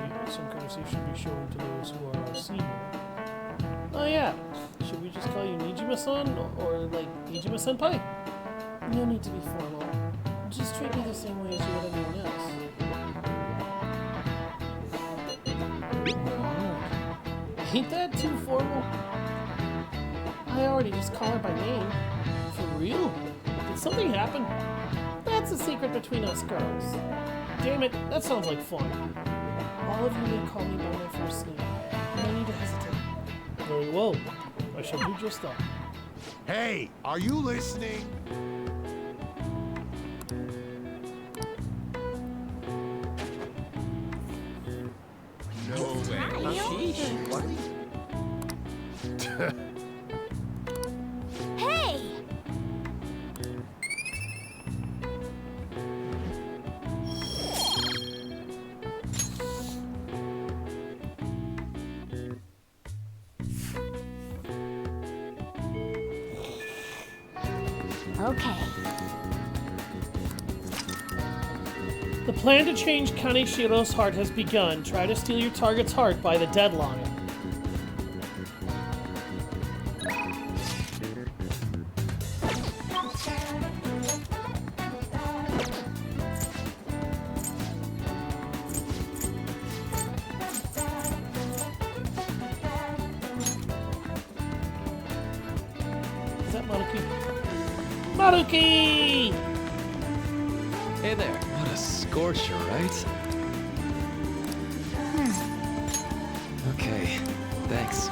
should be shown to those who are our senior. Oh yeah, should we just call you Nijima-san, or like Nijima-senpai? No need to be formal. Just treat me the same way as you would anyone else. Ain't that too formal? I already just call her by name. For real? Did something happen? That's a secret between us girls. Damn it, that sounds like fun. All of you may call me by my first name. No need to hesitate. Very well. I shall do just that. Hey, are you listening? No way. Hey! Okay. The plan to change Kaneshiro's heart has begun. Try to steal your target's heart by the deadline. Is that Maruki? Maruki! Hey there. What a scorcher, right? Okay, thanks.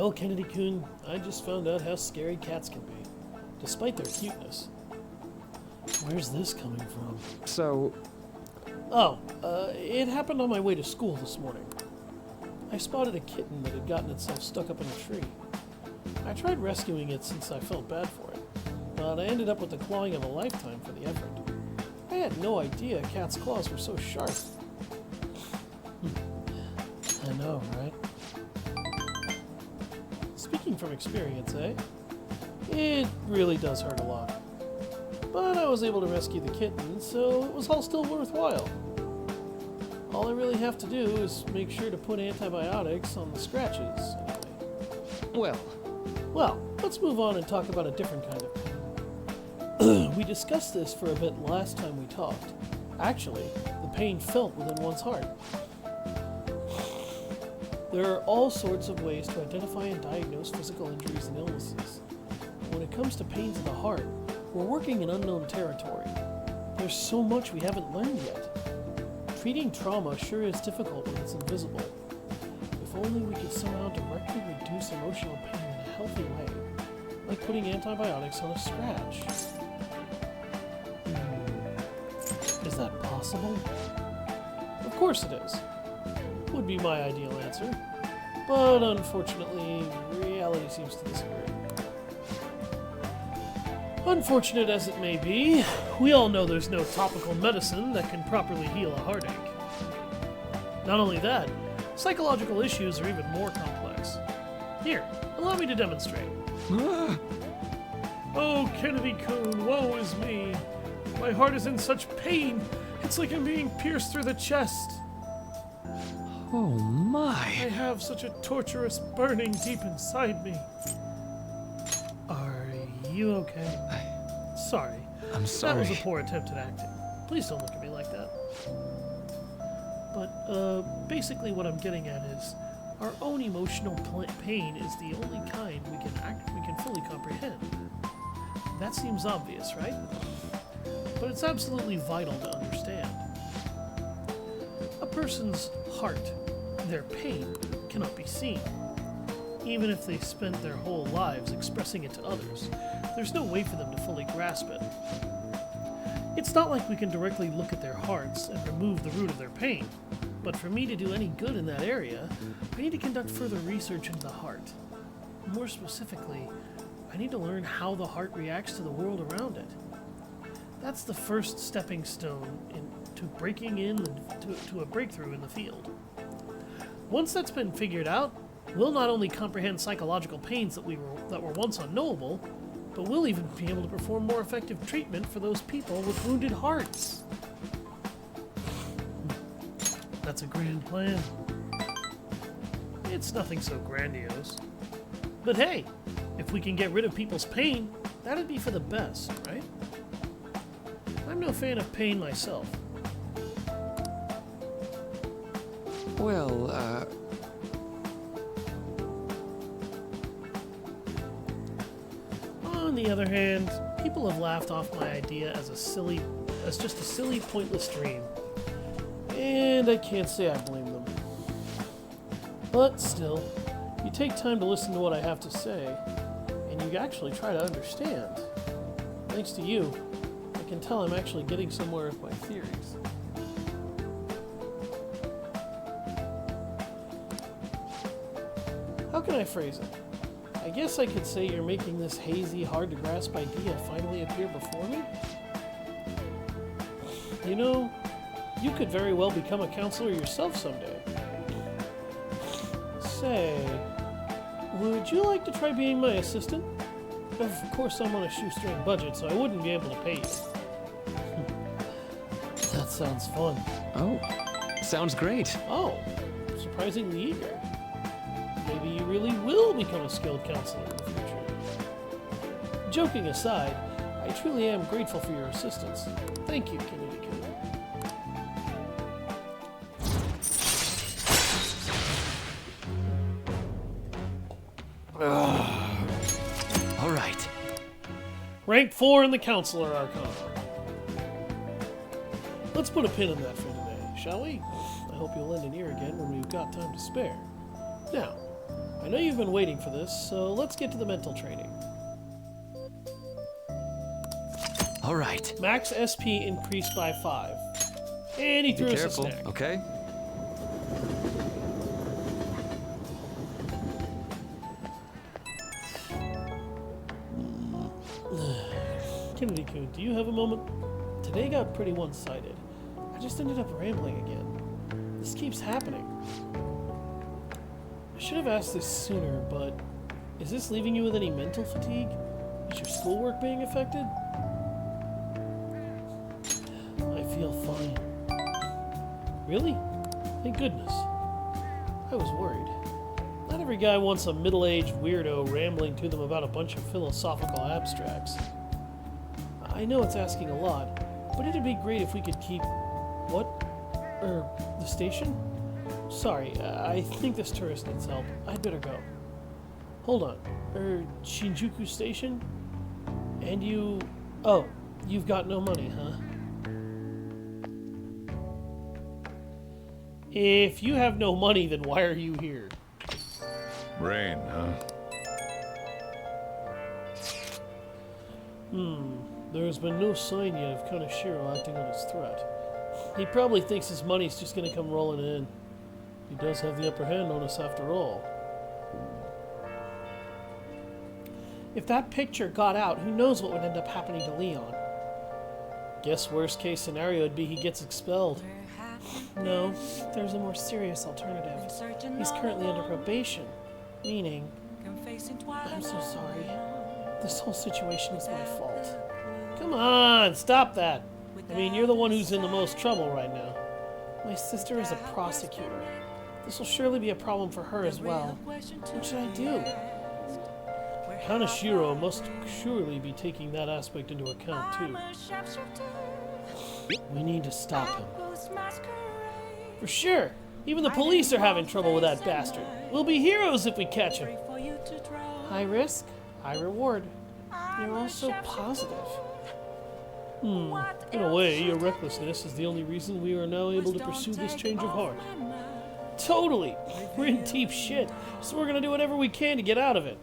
Well, Kennedy-kun, I just found out how scary cats can be, despite their cuteness. Where's this coming from? So... Oh, it happened on my way to school this morning. I spotted a kitten that had gotten itself stuck up in a tree. I tried rescuing it since I felt bad for it, but I ended up with the clawing of a lifetime for the effort. I had no idea cats' claws were so sharp. I know, right? Speaking from experience, eh? It really does hurt a lot. But I was able to rescue the kitten, so it was all still worthwhile. All I really have to do is make sure to put antibiotics on the scratches, anyway. Well, let's move on and talk about a different kind of pain. We discussed this for a bit last time we talked. Actually, the pain felt within one's heart. There are all sorts of ways to identify and diagnose physical injuries and illnesses. But when it comes to pains of the heart, we're working in unknown territory. There's so much we haven't learned yet. Treating trauma sure is difficult when it's invisible. If only we could somehow directly reduce emotional pain in a healthy way, like putting antibiotics on a scratch. Is that possible? Of course it is. Would be my ideal answer. But unfortunately, reality seems to disagree. Unfortunate as it may be, we all know there's no topical medicine that can properly heal a heartache. Not only that, psychological issues are even more complex. Here, allow me to demonstrate. Oh, Kennedy-kun, woe is me. My heart is in such pain. It's like I'm being pierced through the chest. Oh my. I have such a torturous burning deep inside me. Are you okay? Sorry. I'm sorry. That was a poor attempt at acting. Please don't look at me like that. But, basically what I'm getting at is, our own emotional pain is the only kind we can fully comprehend. That seems obvious, right? But it's absolutely vital to understand. A person's heart, their pain, cannot be seen. Even if they spent their whole lives expressing it to others, there's no way for them to fully grasp it. It's not like we can directly look at their hearts and remove the root of their pain, but for me to do any good in that area, I need to conduct further research into the heart. More specifically, I need to learn how the heart reacts to the world around it. That's the first stepping stone to breaking in to a breakthrough in the field. Once that's been figured out, we'll not only comprehend psychological pains that were once unknowable, but we'll even be able to perform more effective treatment for those people with wounded hearts. That's a grand plan. It's nothing so grandiose. But hey, if we can get rid of people's pain, that'd be for the best, right? I'm no fan of pain myself. Well, On the other hand, people have laughed off my idea as just a silly, pointless dream. And I can't say I blame them. But still, you take time to listen to what I have to say, and you actually try to understand. Thanks to you, I can tell I'm actually getting somewhere with my theories. How can I phrase it? I guess I could say you're making this hazy, hard-to-grasp idea finally appear before me? You know, you could very well become a counselor yourself someday. Say, would you like to try being my assistant? Of course, I'm on a shoestring budget, so I wouldn't be able to pay you. That sounds fun. Oh, sounds great. Oh, surprisingly eager. Maybe you really will become a skilled counselor in the future. Joking aside, I truly am grateful for your assistance. Thank you, Kennedy-kun. All right. Rank 4 in the Counselor Arcana. Let's put a pin in that for today, shall we? I hope you'll lend an ear again when we've got time to spare. Now, I know you've been waiting for this, so let's get to the mental training. All right. Max SP increased by 5. And he threw us a snack. Okay? Kennedy-kun, do you have a moment? Today got pretty one-sided. I just ended up rambling again. This keeps happening. I should have asked this sooner, but is this leaving you with any mental fatigue? Is your schoolwork being affected? I feel fine. Really? Thank goodness. I was worried. Not every guy wants a middle-aged weirdo rambling to them about a bunch of philosophical abstracts. I know it's asking a lot, but it'd be great if we could keep... What? The station? Sorry, I think this tourist needs help. I'd better go. Hold on. Shinjuku Station? And you... Oh, you've got no money, huh? If you have no money, then why are you here? Rain, huh? There's been no sign yet of Kaneshiro acting on his threat. He probably thinks his money's just gonna come rolling in. He does have the upper hand on us after all. If that picture got out, who knows what would end up happening to Leon? Guess worst case scenario would be he gets expelled. No, there's a more serious alternative. He's currently under probation, meaning... I'm so sorry. This whole situation is my fault. Come on, stop that! I mean, you're the one who's in the most trouble right now. My sister is a prosecutor. This will surely be a problem for her as well. What should I do? Kaneshiro must surely be taking that aspect into account, too. We need to stop him. For sure! Even the police are having trouble with that bastard. We'll be heroes if we catch him. High risk, high reward. You're all so positive. In a way, your recklessness is the only reason we are now able to pursue this change of heart. Totally! We're in deep shit, so we're gonna do whatever we can to get out of it.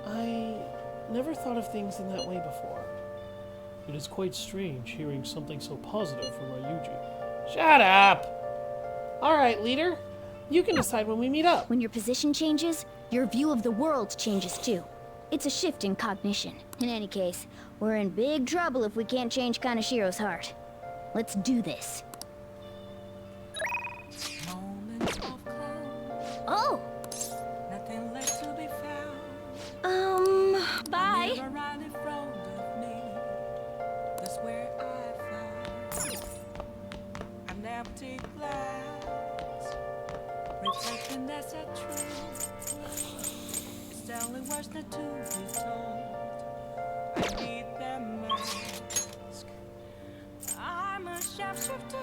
I never thought of things in that way before. It is quite strange hearing something so positive from Ryuji. Shut up! Alright, leader. You can decide when we meet up. When your position changes, your view of the world changes too. It's a shift in cognition. In any case, we're in big trouble if we can't change Kaneshiro's heart. Let's do this. Oh! Bye. An empty glass, reflecting that's a truth. It's telling words not to be told. I need that mask. I'm a sharpshooter.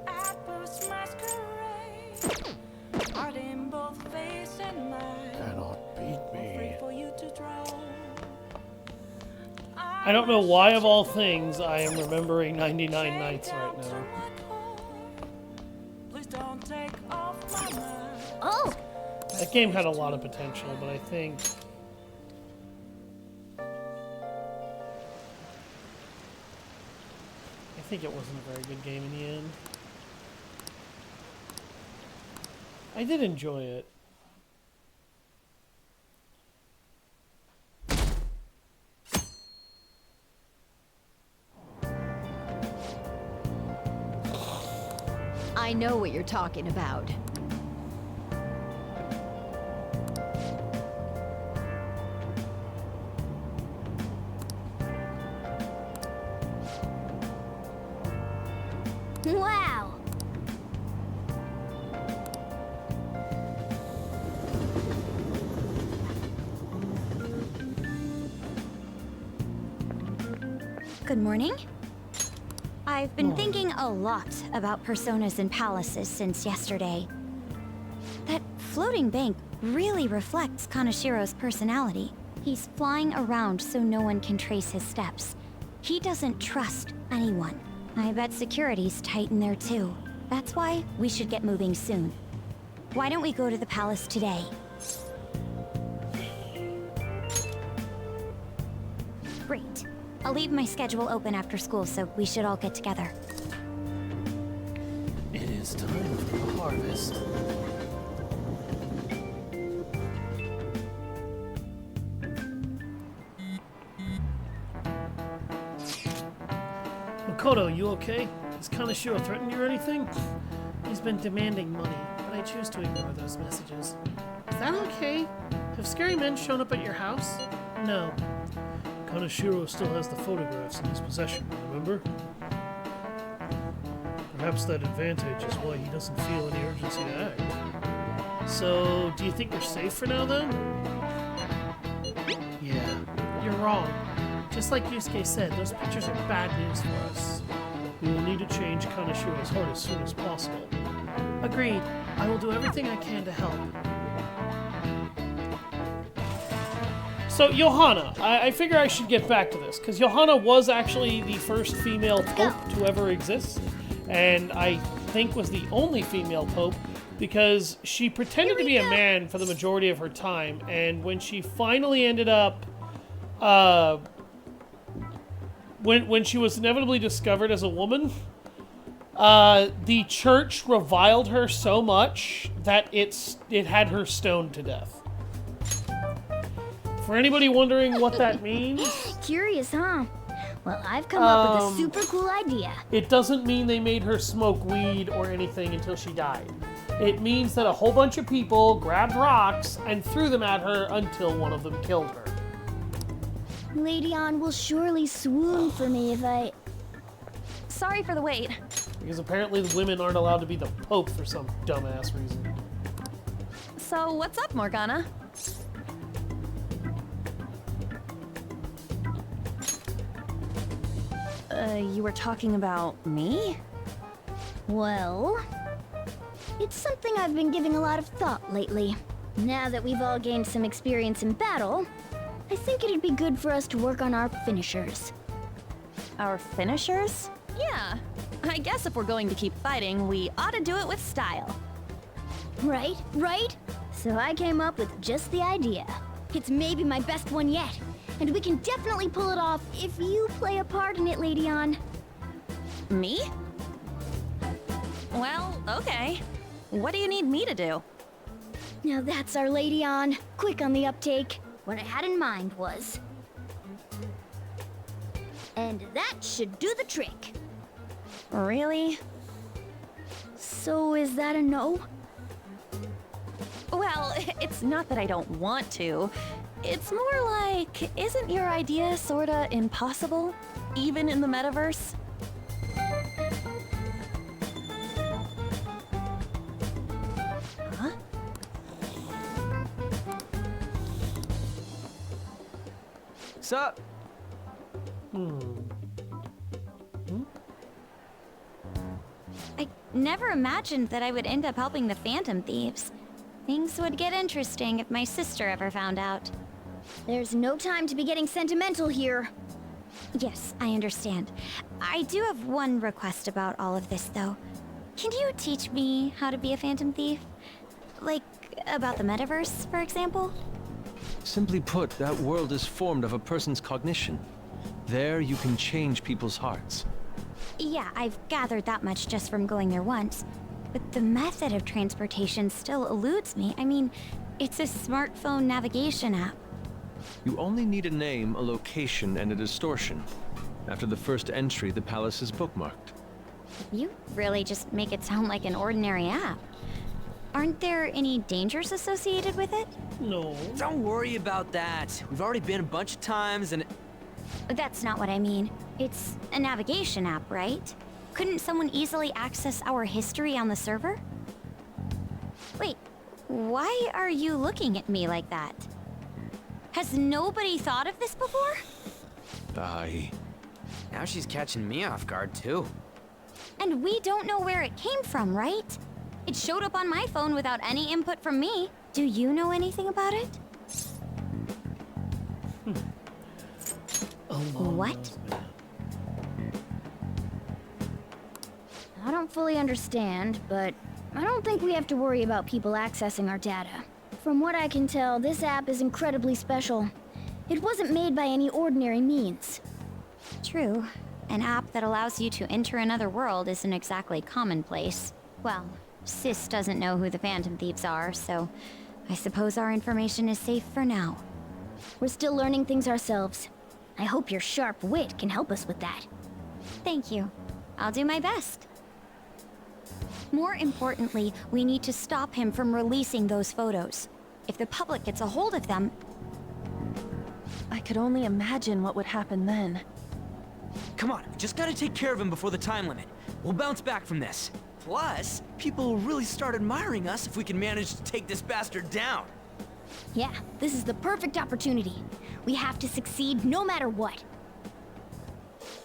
Apples masquerade. Heart in both face and mind. Cannot beat me. For you to draw. I don't know why, of all things, I am remembering 99 Nights right now. Oh! That game had a lot of potential, but I think... it wasn't a very good game in the end. I did enjoy it. I know what you're talking about. Wow! Good morning. I've been thinking a lot about personas and palaces since yesterday. That floating bank really reflects Kaneshiro's personality. He's flying around so no one can trace his steps. He doesn't trust anyone. I bet security's tight in there too. That's why we should get moving soon. Why don't we go to the palace today? Great. I'll leave my schedule open after school, so we should all get together. It is time for the harvest. Makoto, you okay? Has Kaneshiro threatened you or anything? He's been demanding money, but I choose to ignore those messages. Is that okay? Have scary men shown up at your house? No. Kaneshiro still has the photographs in his possession, remember? Perhaps that advantage is why he doesn't feel any urgency to act. So, do you think you're safe for now, then? Yeah, you're wrong. Just like Yusuke said, those pictures are bad news for us. We will need to change Kaneshiro's heart as soon as possible. Agreed. I will do everything I can to help. So, Johanna, I figure I should get back to this, because Johanna was actually the first female pope to ever exist, and I think was the only female pope, because she pretended to be a man for the majority of her time, and when she finally ended up, when she was inevitably discovered as a woman, the church reviled her so much that it had her stoned to death. For anybody wondering what that means... Curious, huh? Well, I've come up with a super cool idea. It doesn't mean they made her smoke weed or anything until she died. It means that a whole bunch of people grabbed rocks and threw them at her until one of them killed her. Lady Ann will surely swoon for me if I... Sorry for the wait. Because apparently the women aren't allowed to be the Pope for some dumbass reason. So, what's up, Morgana? You were talking about me? Well... It's something I've been giving a lot of thought lately. Now that we've all gained some experience in battle, I think it'd be good for us to work on our finishers. Our finishers? Yeah. I guess if we're going to keep fighting, we ought to do it with style. Right, right? So I came up with just the idea. It's maybe my best one yet, and we can definitely pull it off if you play a part in it, Lady Ann. Me? Well, okay. What do you need me to do? Now that's our Lady Ann. Quick on the uptake. What I had in mind was... And that should do the trick. Really? So is that a no? Well, it's not that I don't want to. It's more like, isn't your idea sorta impossible? Even in the metaverse? Huh? Sup? I never imagined that I would end up helping the Phantom Thieves. Things would get interesting if my sister ever found out. There's no time to be getting sentimental here. Yes, I understand. I do have one request about all of this, though. Can you teach me how to be a Phantom Thief? Like, about the metaverse, for example? Simply put, that world is formed of a person's cognition. There you can change people's hearts. Yeah, I've gathered that much just from going there once. But the method of transportation still eludes me. I mean, it's a smartphone navigation app. You only need a name, a location, and a distortion. After the first entry, the palace is bookmarked. You really just make it sound like an ordinary app. Aren't there any dangers associated with it? No. Don't worry about that. We've already been a bunch of times and... That's not what I mean. It's a navigation app, right? Couldn't someone easily access our history on the server? Wait, why are you looking at me like that? Has nobody thought of this before? Now she's catching me off guard, too. And we don't know where it came from, right? It showed up on my phone without any input from me. Do you know anything about it? What? I don't fully understand, but I don't think we have to worry about people accessing our data. From what I can tell, this app is incredibly special. It wasn't made by any ordinary means. True. An app that allows you to enter another world isn't exactly commonplace. Well, Sis doesn't know who the Phantom Thieves are, so I suppose our information is safe for now. We're still learning things ourselves. I hope your sharp wit can help us with that. Thank you. I'll do my best. More importantly, we need to stop him from releasing those photos. If the public gets a hold of them... I could only imagine what would happen then. Come on, we just gotta take care of him before the time limit. We'll bounce back from this. Plus, people will really start admiring us if we can manage to take this bastard down. Yeah, this is the perfect opportunity. We have to succeed no matter what.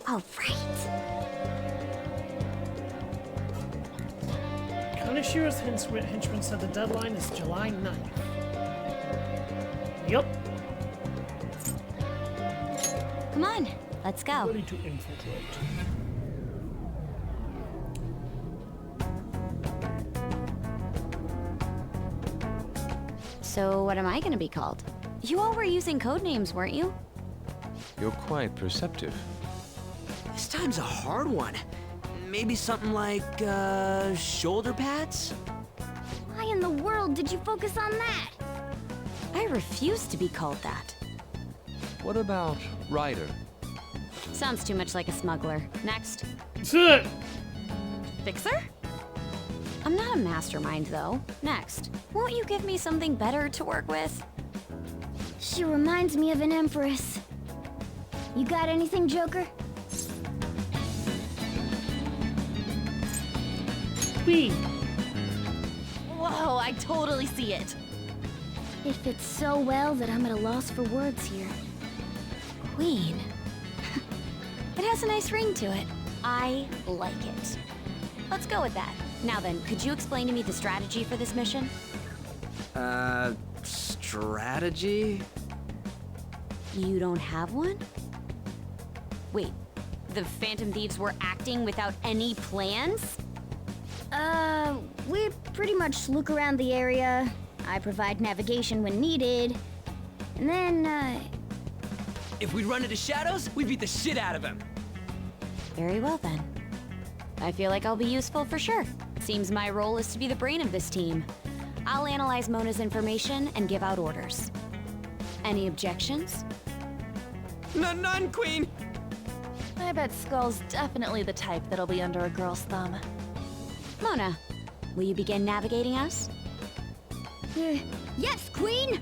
All right. Kaneshiro's henchman said the deadline is July 9th. Yep. Come on, let's go. Ready to infiltrate. So what am I gonna be called? You all were using code names, weren't you? You're quite perceptive. This time's a hard one. Maybe something like, shoulder pads? Why in the world did you focus on that? I refuse to be called that. What about Ryder? Sounds too much like a smuggler. Next. Fixer? I'm not a mastermind, though. Next. Won't you give me something better to work with? She reminds me of an empress. You got anything, Joker? Queen. Whoa, I totally see it. It fits so well that I'm at a loss for words here. Queen. It has a nice ring to it. I like it. Let's go with that. Now then, could you explain to me the strategy for this mission? Strategy? You don't have one? Wait, the Phantom Thieves were acting without any plans? We pretty much look around the area. I provide navigation when needed. And then, If we'd run into Shadows, we'd beat the shit out of him. Very well then. I feel like I'll be useful for sure. Seems my role is to be the brain of this team. I'll analyze Mona's information and give out orders. Any objections? None, Queen! I bet Skull's definitely the type that'll be under a girl's thumb. Mona, will you begin navigating us? Yes, Queen!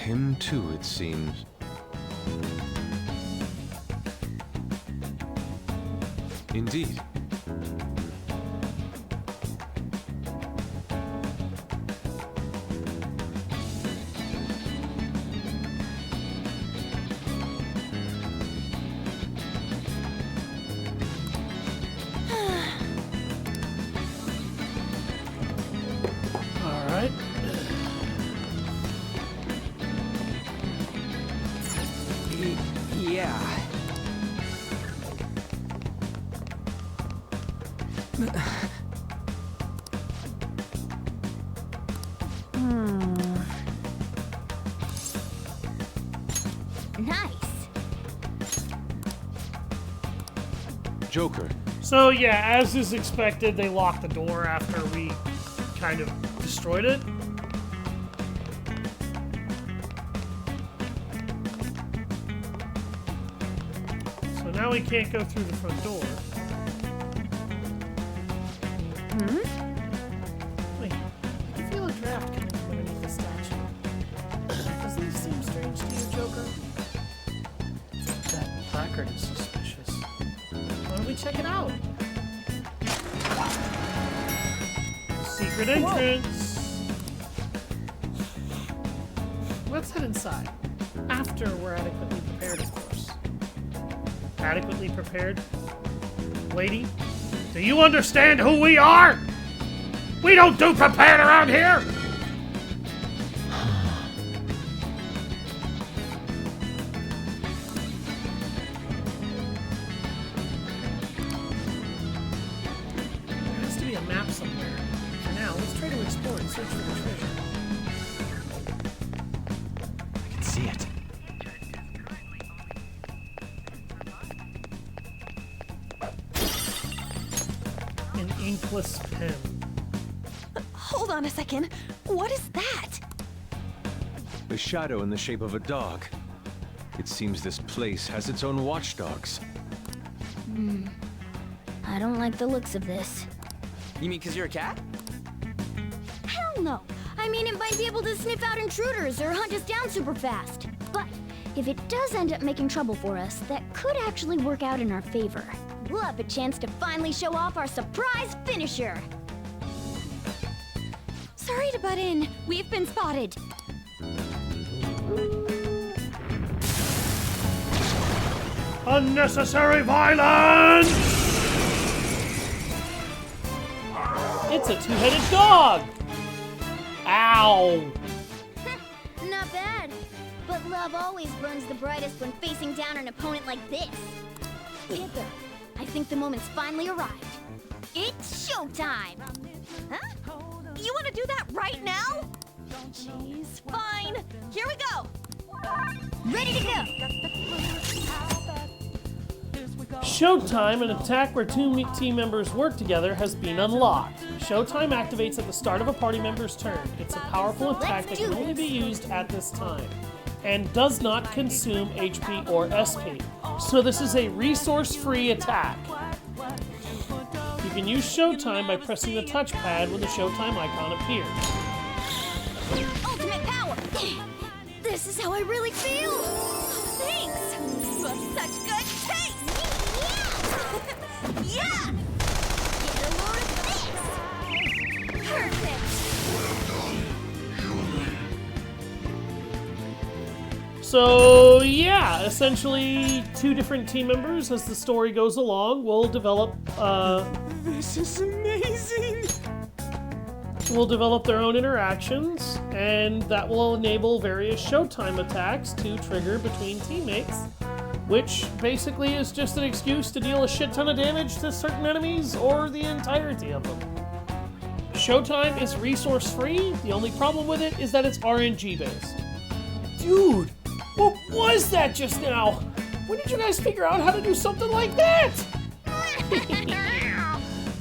Him too, it seems. Indeed. Alright. Yeah. Nice. Joker. So yeah, as is expected, they locked the door after we kind of destroyed it. So now we can't go through the front door. Wait, I can feel a draft coming from underneath the statue. Does these seem strange to you, Joker? That placard is suspicious. Why don't we check it out? Secret entrance. Let's head inside. After we're adequately prepared, of course. Adequately prepared? Lady, do you understand who we are? We don't do prepared around here! There has to be a map somewhere. area to explore and search for the treasure. I can see it. An inkless pen. Hold on a second. What is that? A shadow in the shape of a dog. It seems this place has its own watchdogs. I don't like the looks of this. You mean 'cause you're a cat? Hell no. I mean, it might be able to sniff out intruders or hunt us down super fast. But if it does end up making trouble for us, that could actually work out in our favor. We'll have a chance to finally show off our surprise finisher. Sorry to butt in. We've been spotted. Unnecessary violence! It's a two-headed dog! Ow! Not bad. But love always burns the brightest when facing down an opponent like this. Panther, I think the moment's finally arrived. It's showtime! Huh? You want to do that right now? Jeez, fine. Here we go. Ready to go! Showtime, an attack where two team members work together, has been unlocked. Showtime activates at the start of a party member's turn. It's a powerful attack that can only be used at this time, and does not consume HP or SP. So this is a resource-free attack. You can use Showtime by pressing the touchpad when the Showtime icon appears. Ultimate power! This is how I really feel! Thanks. You have such good taste. Yeah. Get a load of this! Perfect! So yeah, essentially two different team members as the story goes along will develop This is amazing! will develop their own interactions, and that will enable various Showtime attacks to trigger between teammates, which basically is just an excuse to deal a shit ton of damage to certain enemies or the entirety of them. Showtime is resource free. The only problem with it is that it's RNG based. Dude, what was that just now? When did you guys figure out how to do something like that?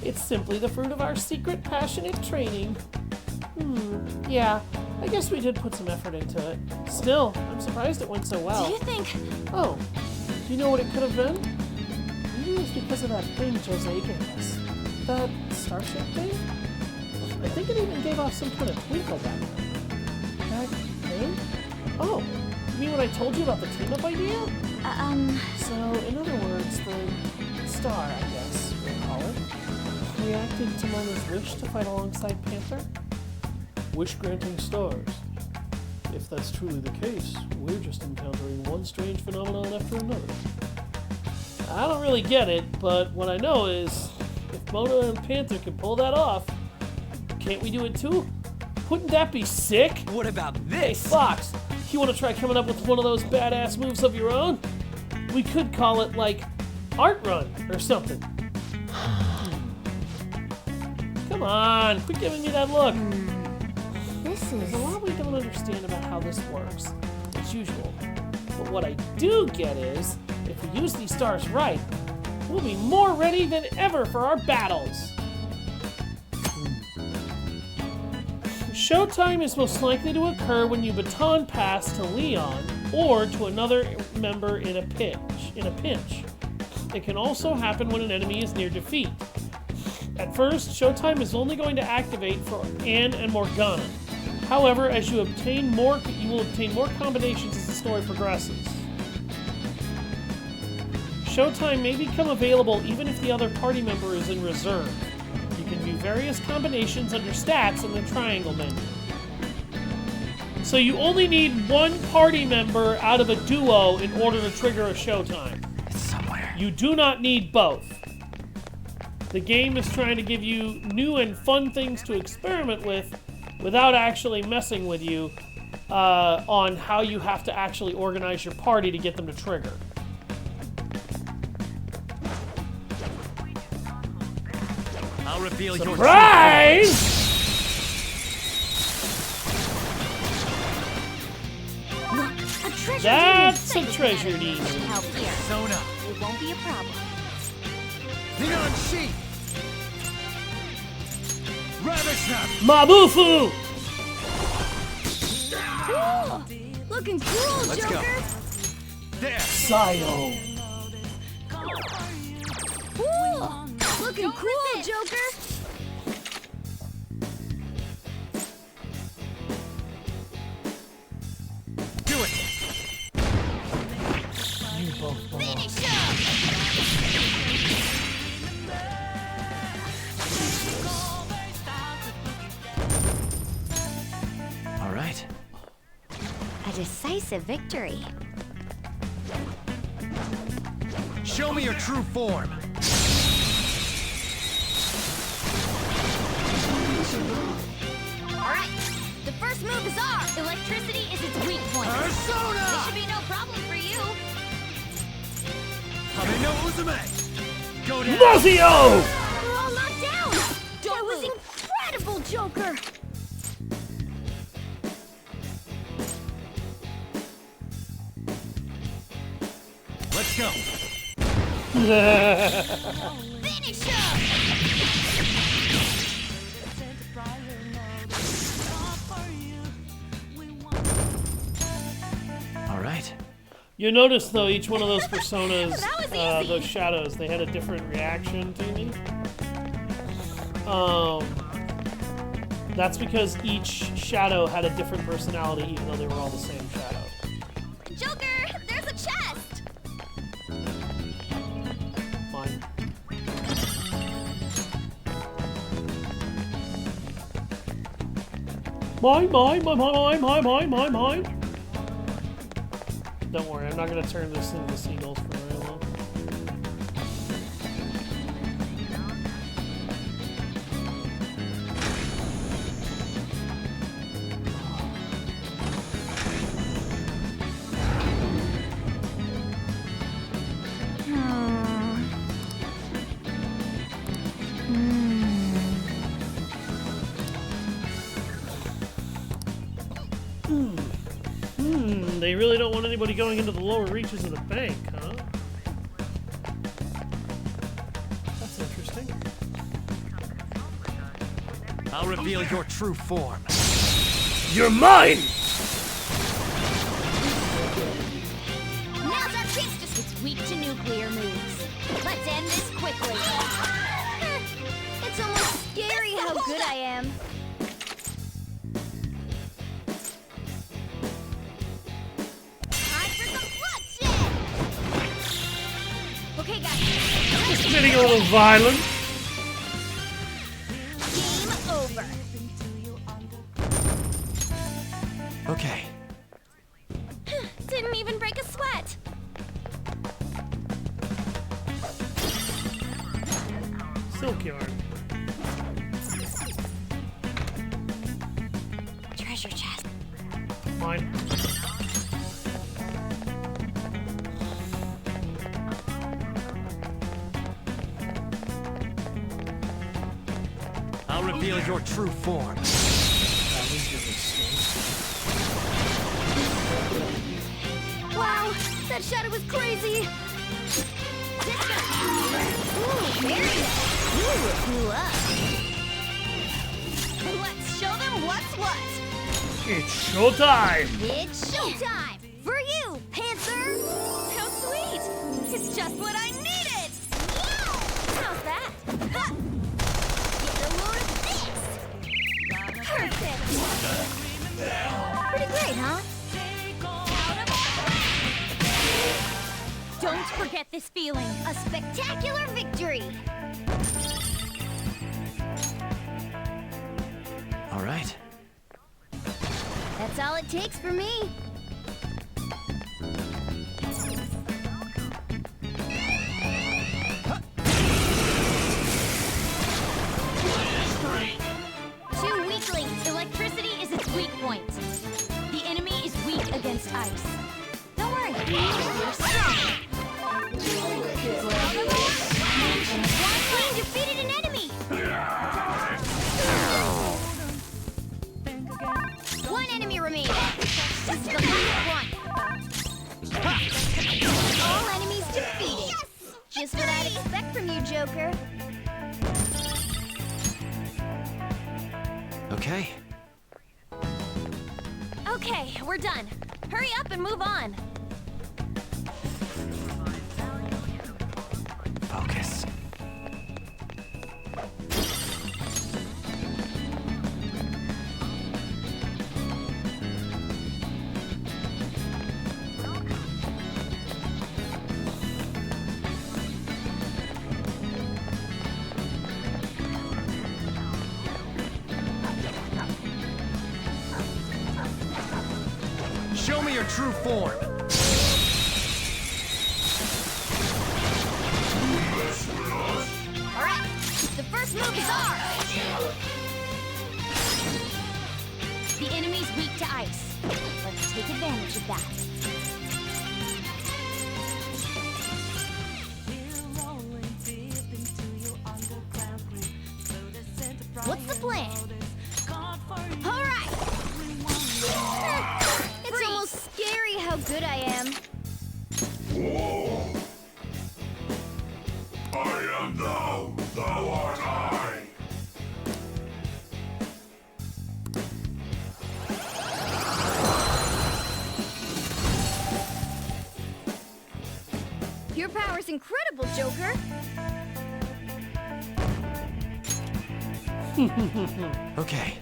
It's simply the fruit of our secret, passionate training. Yeah, I guess we did put some effort into it. Still, I'm surprised it went so well. Do you think? Oh, do you know what it could have been? Maybe it was because of that thing Jose gave us. That starship thing? I think it even gave off some kind of twinkle back then. That thing? Oh, you mean when I told you about the team-up idea? So, in other words, the star, I guess we'll call it, reacted to Mona's wish to fight alongside Panther? Wish-granting stars. If that's truly the case, we're just encountering one strange phenomenon after another. I don't really get it, but what I know is, if Mona and Panther can pull that off, can't we do it too? Wouldn't that be sick? What about Hey, this? Fox, you want to try coming up with one of those badass moves of your own? We could call it, like, Art Run or something. Come on, quit giving me that look. There's a lot we don't understand about how this works, as usual. But what I do get is, if we use these stars right, we'll be more ready than ever for our battles. Showtime is most likely to occur when you baton pass to Leon or to another member in a pinch. It can also happen when an enemy is near defeat. At first, Showtime is only going to activate for Anne and Morgana. However, as you will obtain more combinations as the story progresses. Showtime may become available even if the other party member is in reserve. You can view various combinations under stats in the triangle menu. So you only need one party member out of a duo in order to trigger a Showtime. It's somewhere. You do not need both. The game is trying to give you new and fun things to experiment with without actually messing with you on how you have to actually organize your party to get them to trigger. I'll reveal Surprise! That's a treasure demon. Help here. Sona. It won't be a problem. Neon Sheep. Rabbit Snap. Mabufu! Cool! Looking cool, Let's Joker! go. There. Sayo. Cool! Looking cool, Joker! Do it. You both belong. Finish him! All right. A decisive victory. Show me your true form. Alright, the first move is ours! Electricity is its weak point. Persona! This should be no problem for you. Kameno Uzume. Go down. Mazio! We're all knocked down! That was incredible, Joker! Let's go. Finish him! All right. You notice though, each one of those personas, That was easy. those shadows, they had a different reaction to me. That's because each shadow had a different personality, even though they were all the same shadow. Joker, there's a chest! Mine. Mine. Don't worry, I'm not gonna turn this into seagulls for very long. They really don't want anybody going into the lower reaches of the bank, huh? That's interesting. I'll reveal your true form. You're mine! Now's our chance to switch weak to nuclear moves. Let's end this quickly. It's almost scary how good I am. Time for some bloodshed! Okay, guys. Just getting a little violent. Game over. Okay. Didn't even break a sweat. Silk yarn. Treasure chest. Mine. I'll reveal your true form. Wow, that shadow was crazy. Ooh, very nice. Ooh, cool up. Let's show them what's what. It's showtime! It's showtime! For you, Panther! How sweet! It's just what I needed! How's that? Ha! Get a load of this! Perfect! Pretty great, huh? Don't forget this feeling. A spectacular victory! All right. That's all it takes for me. Two weaklings. Electricity is its weak point. The enemy is weak against ice. Don't worry, you're strong. One queen defeated an enemy. One enemy remains. Just the last one. Defeated. Yes! Just what I'd expect from you, Joker. Okay. Okay, we're done. Hurry up and move on. Focus. Show me your true form. Alright, the first move is ours! The enemy's weak to ice. Let's take advantage of that. What's the plan? Alright! It's almost scary how good I am. Whoa! I am thou, thou art I. Your power's incredible, Joker. Okay.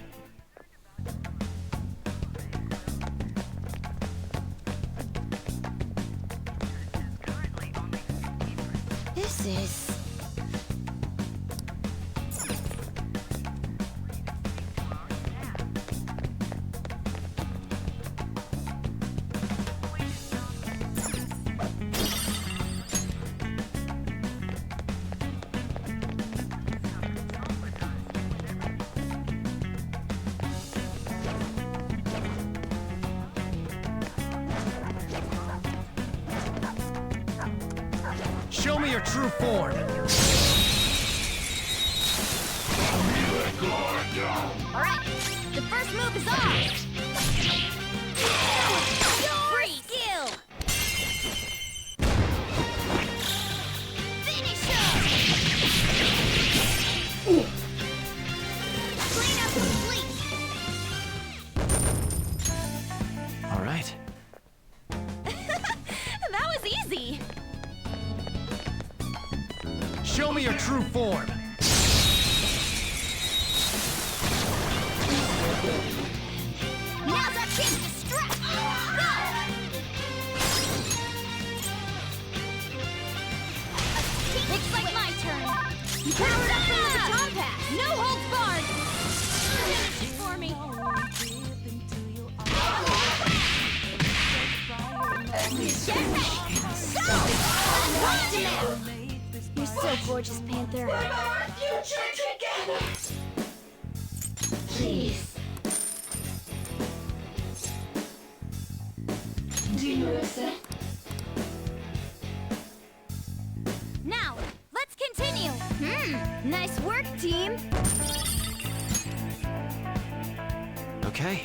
This is... Show me your true form. Alright, the first move is ours! Your skill! Finish him! Clean up complete! All right. That was easy. Show me your true form. Now's our chance to strike! Go! Looks like my turn. You powered up from the baton pass. No holds barred. Finish it for me. Get ready. Go! Right to now. You're so gorgeous, Panther. We're our future together. Please. Do you accept? Now, let's continue. Nice work, team. Okay.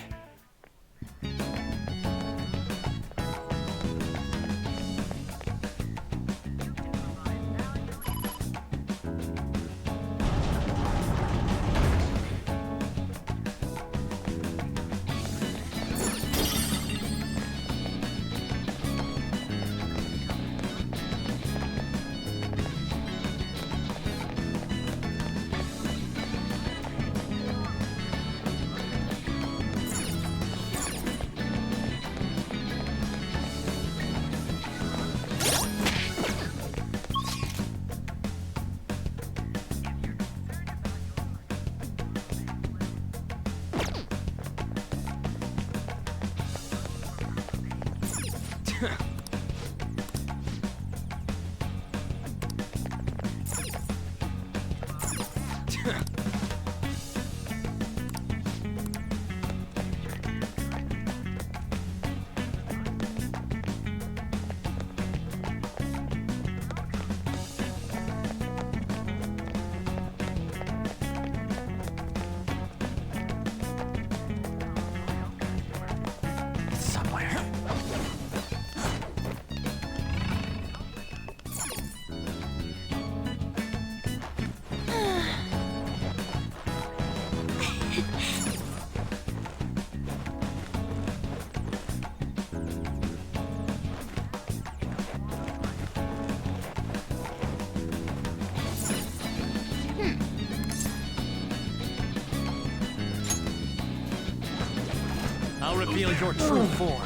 reveal your true form.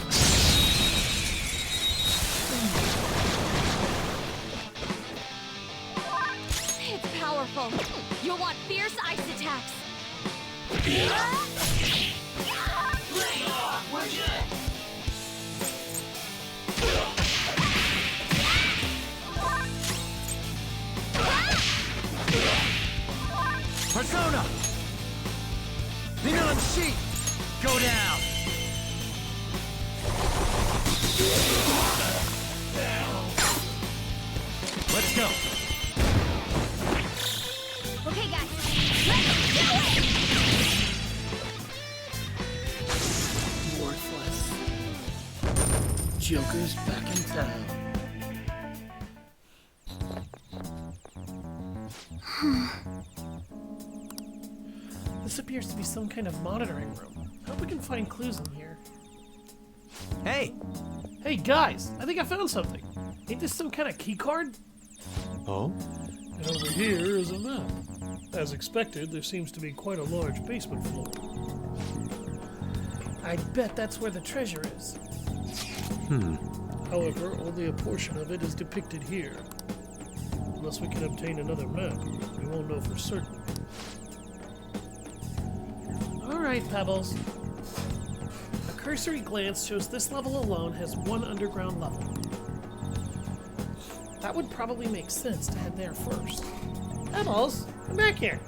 It's powerful. You'll want fierce ice attacks. Persona! Neon Sheet! Go down! Let's go! Okay, guys, let's do it! Worthless. Joker's back in town. This appears to be some kind of monitoring room. I hope we can find clues in here. Hey! Hey guys, I think I found something. Ain't this some kind of key card? Oh? And over here is a map. As expected, there seems to be quite a large basement floor. I bet that's where the treasure is. However, only a portion of it is depicted here. Unless we can obtain another map, we won't know for certain. Alright, Pebbles. A cursory glance shows this level alone has one underground level. That would probably make sense to head there first. Pebbles, come back here.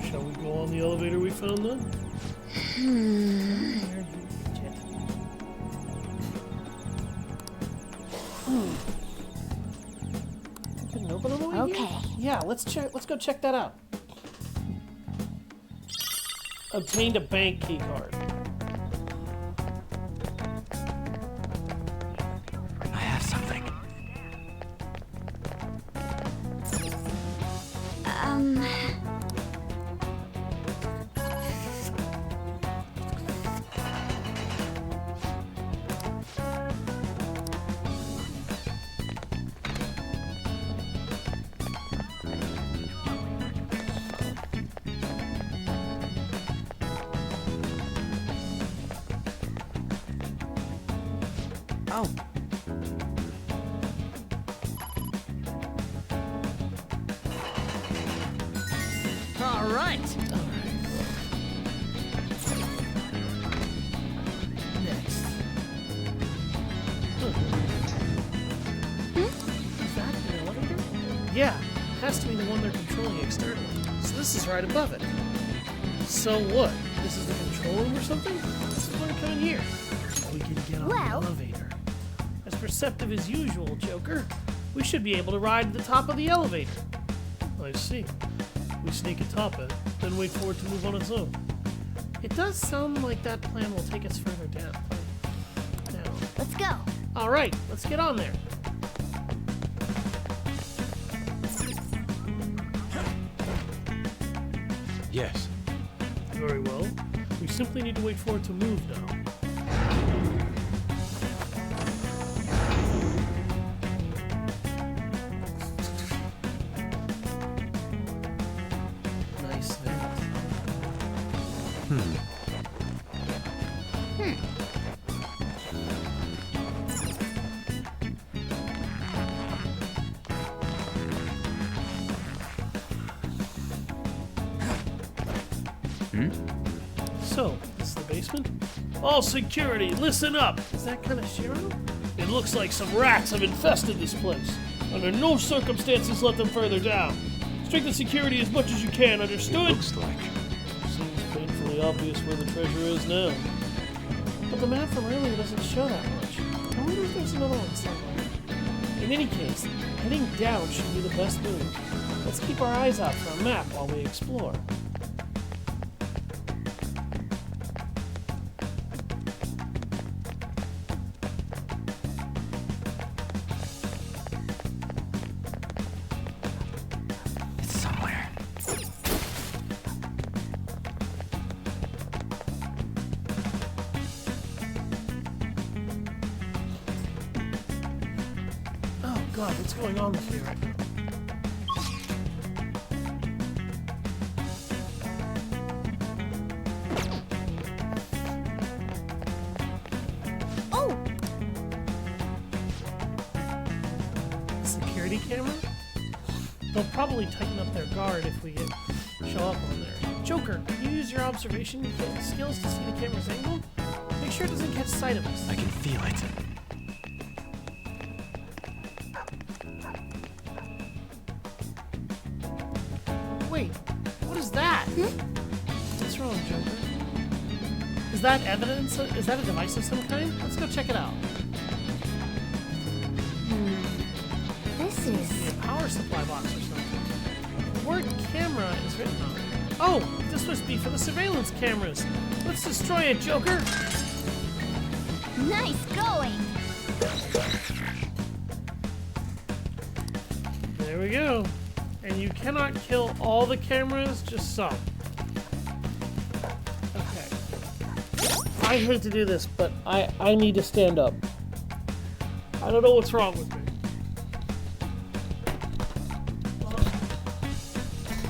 Shall we go on the elevator we found then? Can open on the way Okay. here? Yeah, let's go check that out. Obtained a bank key card. I have something. Oh. All right. Next. Is that an elevator? Yeah, has to be the one they're controlling externally. So this is right above it. So what? This is the control room or something? This is why we come in here. We can get on the elevator. As perceptive as usual, Joker. We should be able to ride to the top of the elevator. I see. We sneak atop it, then wait for it to move on its own. It does sound like that plan will take us further down. Let's go. All right, let's get on there. Yes. Very well. We simply need to wait for it to move now. Nice thing. So, this is the basement? All security, listen up! Is that Kaneshiro? It looks like some rats have infested this place. Under no circumstances let them further down. Strengthen security as much as you can, understood? It looks like. Seems painfully obvious where the treasure is now. But the map from earlier doesn't show that much. I wonder if there's another one somewhere. In any case, heading down should be the best move. Let's keep our eyes out for a map while we explore. It's somewhere. Oh god, what's going on with me right now? security camera? They'll probably tighten up their guard if we show up on there. Joker, can you use your observation skills to see the camera's angle? Make sure it doesn't catch sight of us. I can feel it. Wait, what is that? What's wrong, Joker? Is that evidence? Is that a device of some kind? Let's go check it out. This is A power supply box or something. The word camera is written on it. Oh, this must be for the surveillance cameras. Let's destroy it, Joker. nice going. There we go. And you cannot kill all the cameras, just some. Okay. I hate to do this, but I need to stand up. I don't know what's wrong with me.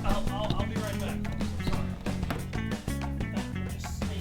I'll be right back. I'm sorry. Just stay.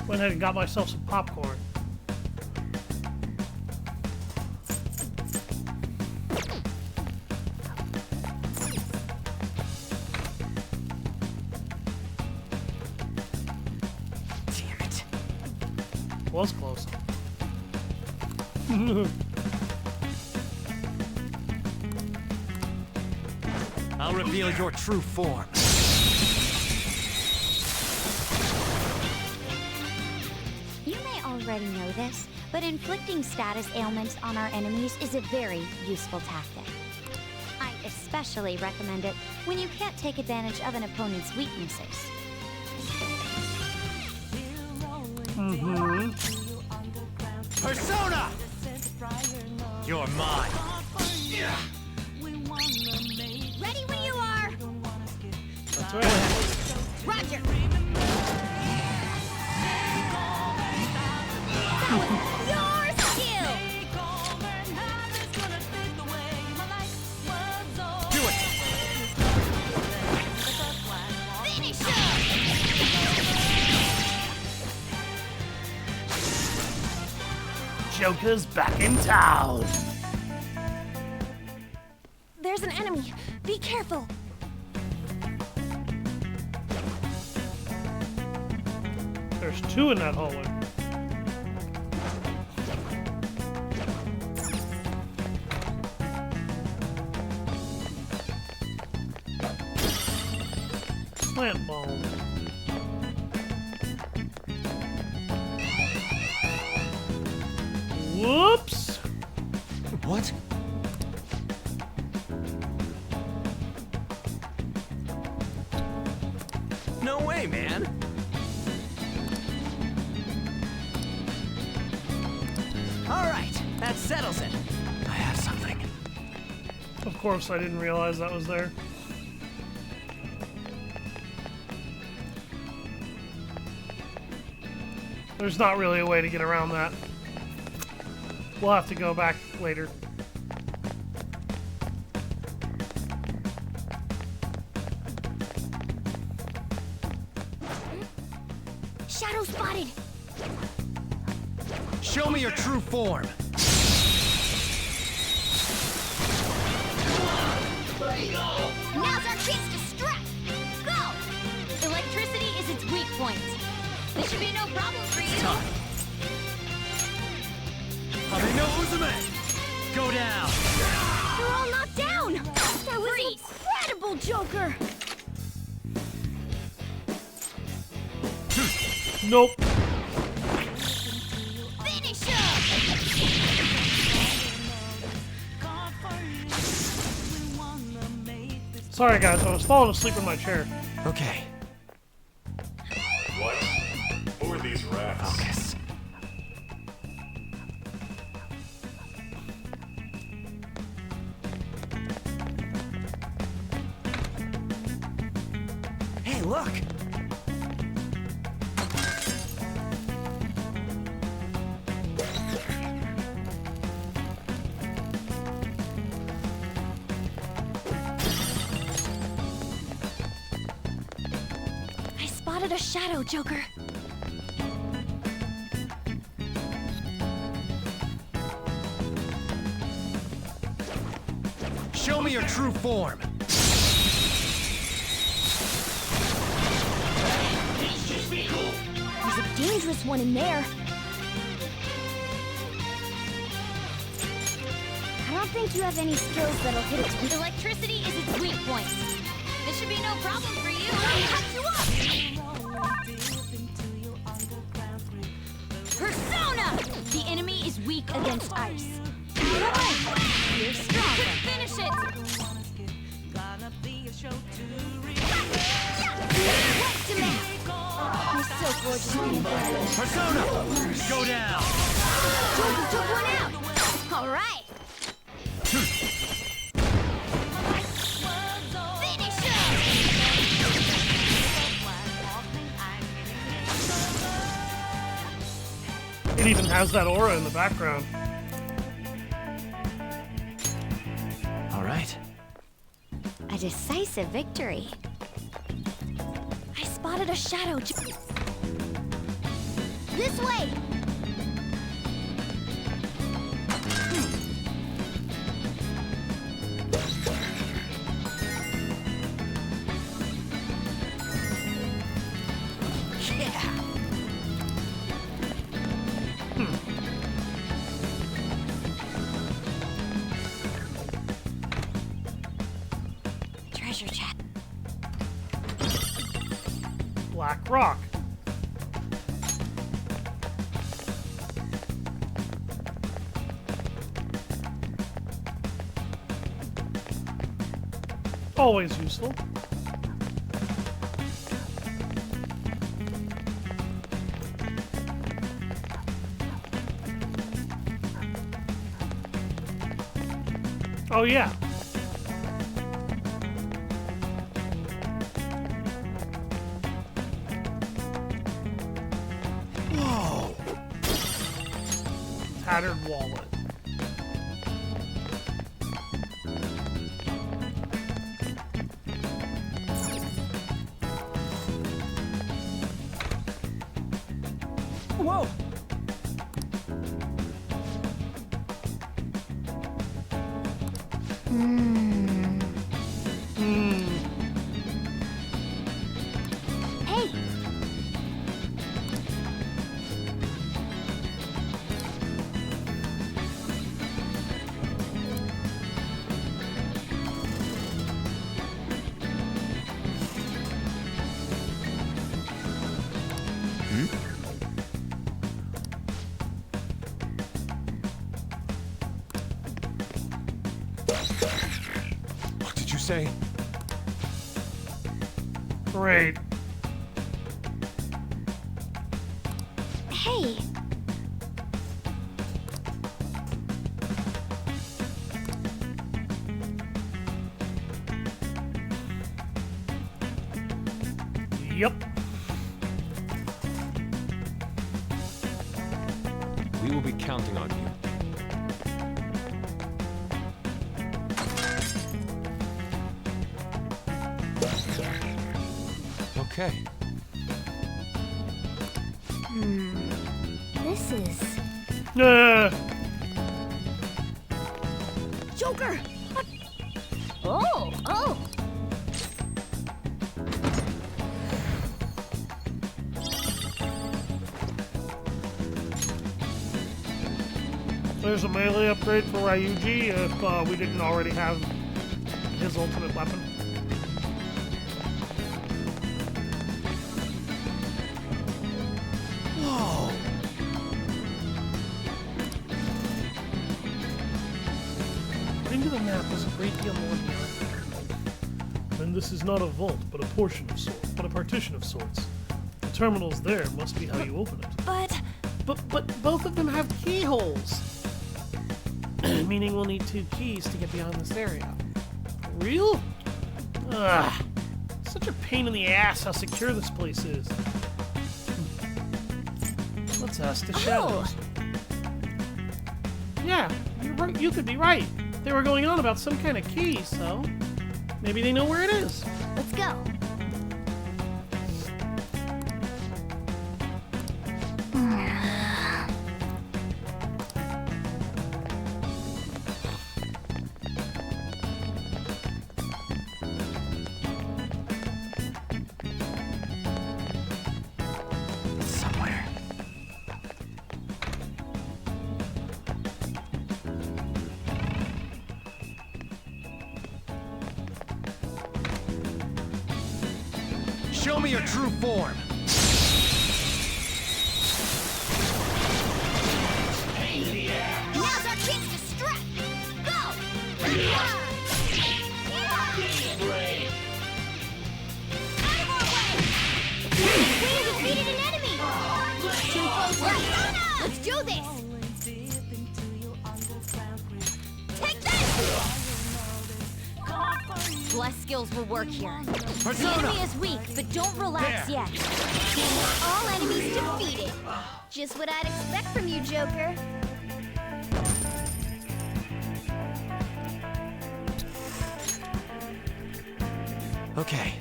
Went ahead and got myself some popcorn. Damn it. Was close. I'll reveal your true form. You may already know this, but inflicting status ailments on our enemies is a very useful tactic. I especially recommend it when you can't take advantage of an opponent's weaknesses. Mm-hmm. Persona! You're mine. Ready when you are. That's right. Roger. Your skill. Do it! Finish up. Joker's back in town. There's an enemy. Be careful. There's two in that hallway. Plant bomb. Whoops! What? No way, man. All right, that settles it. I have something. Of course, I didn't realize that was there. There's not really a way to get around that. We'll have to go back later. Shadow spotted. Show me your true form. Now's our chance to strike. Go. Electricity is its weak point. This should be no problem for you. No Uzume! Go down! They're all knocked down. That was incredible, Joker. Nope. Finish up. Sorry guys, I was falling asleep in my chair. Okay. What? Who are these rats? Focus. Hey, look! I spotted a shadow, Joker. Show me your true form. There's a dangerous one in there. I don't think you have any skills that'll hit its weak. Electricity is its weak point. This should be no problem for you. I'll cut you up. Persona! The enemy is weak against ice. You're stronger. Finish it! You're so gorgeous when you burn. Persona! Go down! Joker took one out. All right. Finish It even has that aura in the background. All right. A decisive victory. I spotted a shadow. This way! Treasure chest. Black rock. Always useful. Oh yeah. Whoa! Tattered wallet. Whoa! Hey! What did you say? Great. Hey! Yep. We will be counting on you. Okay. This is... Joker! What? Oh! There's a melee upgrade for Ryuji if we didn't already have his ultimate weapon. Whoa! According to the map, there's a great deal more beyond. And this is not a vault, but a portion of sorts, but a partition of sorts. The terminals there must be how you open it. But both of them have keyholes. Meaning we'll need 2 keys to get beyond this area. Real? Ugh. Such a pain in the ass how secure this place is. Let's ask the shadows. Yeah, you're right. You could be right. They were going on about some kind of key, so maybe they know where it is. Let's go. Somewhere. Show me your true form. Now's our chance to strike! Go! We defeated an enemy! Too close left! Let's do this! Take this! Bless skills will work here. Persona! The enemy is weak, but don't relax There. yet. All enemies defeated. Just what I'd expect from you, Joker. Okay.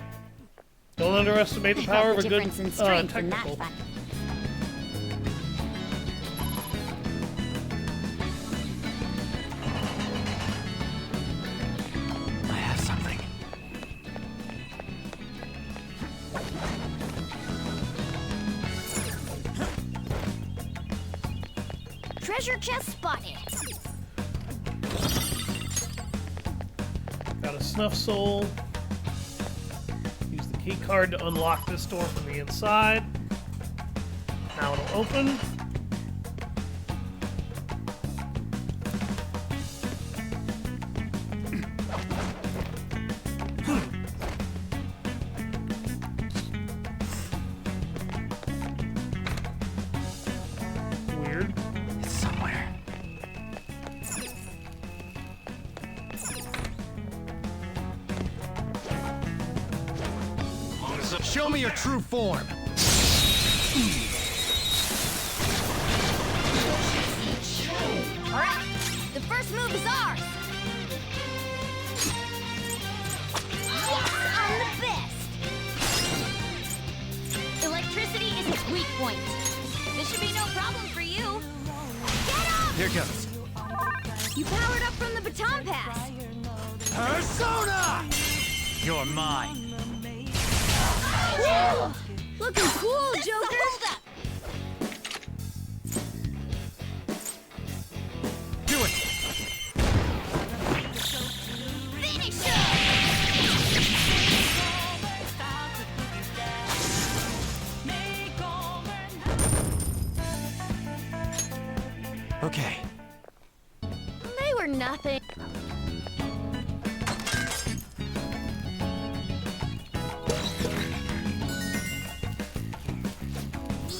Don't underestimate the power of a good difference in strength in that technical. fight. Treasure chest spotted. Got a snuff soul. Use the key card to unlock this door from the inside. Now it'll open. Weird. It's somewhere. Show me your true form. Alright, the first move is ours. Yes, I'm the best. Electricity is its weak point. This should be no problem for you. Get up! Here goes. You powered up from the baton pass. Persona! You're mine. Woo! Looking cool, Joker. Do it. Finish Okay. They were nothing.